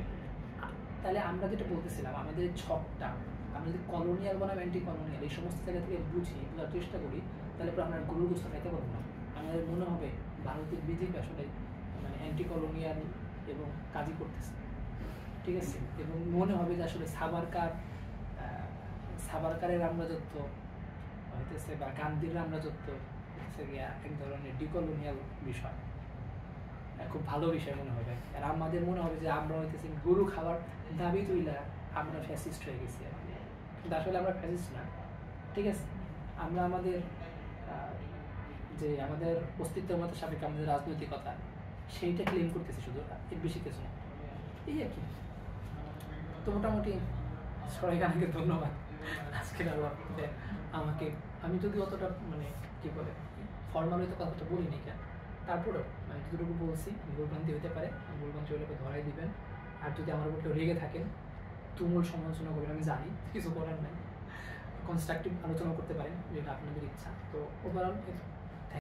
তাহলে আমরা যেটা বলতেছিলাম, আমাদের ছকটা আমরা যদি কলোনিয়াল বনাম অ্যান্টি কলোনিয়াল এই সমস্ত জায়গা থেকে বুঝি, বোঝার চেষ্টা করি, তাহলে পরে আমরা গরুর গোস্ত খাইতে পারবো না। আমাদের মনে হবে ভারতের বিজেপি আসলে মানে অ্যান্টি কলোনিয়াল এবং কাজই করতেছে, ঠিক আছে, এবং মনে হবে যে আসলে সাবারকারের রামরাজত্ব হইতেছে বা গান্ধীর রামরাজত্ব হচ্ছে গিয়া এক ধরনের ডিকলোনিয়াল বিষয়, খুব ভালো বিষয় মনে হবে। আর আমাদের মনে হবে যে আমরা হইতেছি গরু খাবার দাবি তুইলা আমরা ফ্যাসিস্ট হয়ে গেছি, কিন্তু আসলে আমরা ফ্যাসিস্ট না, ঠিক আছে। আমরা আমাদের যে আমাদের অস্তিত্বের মতো সাপেক্ষে আমাদের রাজনৈতিকতা সেইটা ক্লেম করতেছি, শুধু এর বেশি কিছু না, এই আর কি। তো মোটামুটি সবাইকে ধন্যবাদ আজকের আলোচনাতে আমাকে, আমি যদি অতটা মানে কি বলে ফর্মালি তো কথাটা বলিনি কেন, তারপরেও আমি যতটুকু বলছি ভুলভ্রান্তি হতে পারে, ভুলভ্রান্তি হলে ধরাই দিবেন। আর যদি আমার উপর কেউ রেগে থাকেন তুমুল সমালোচনা করবেন, আমি জানি কিছু করার নাই, কনস্ট্রাকটিভ আলোচনা করতে পারেন যেটা আপনাদের ইচ্ছা। তো ওভারঅল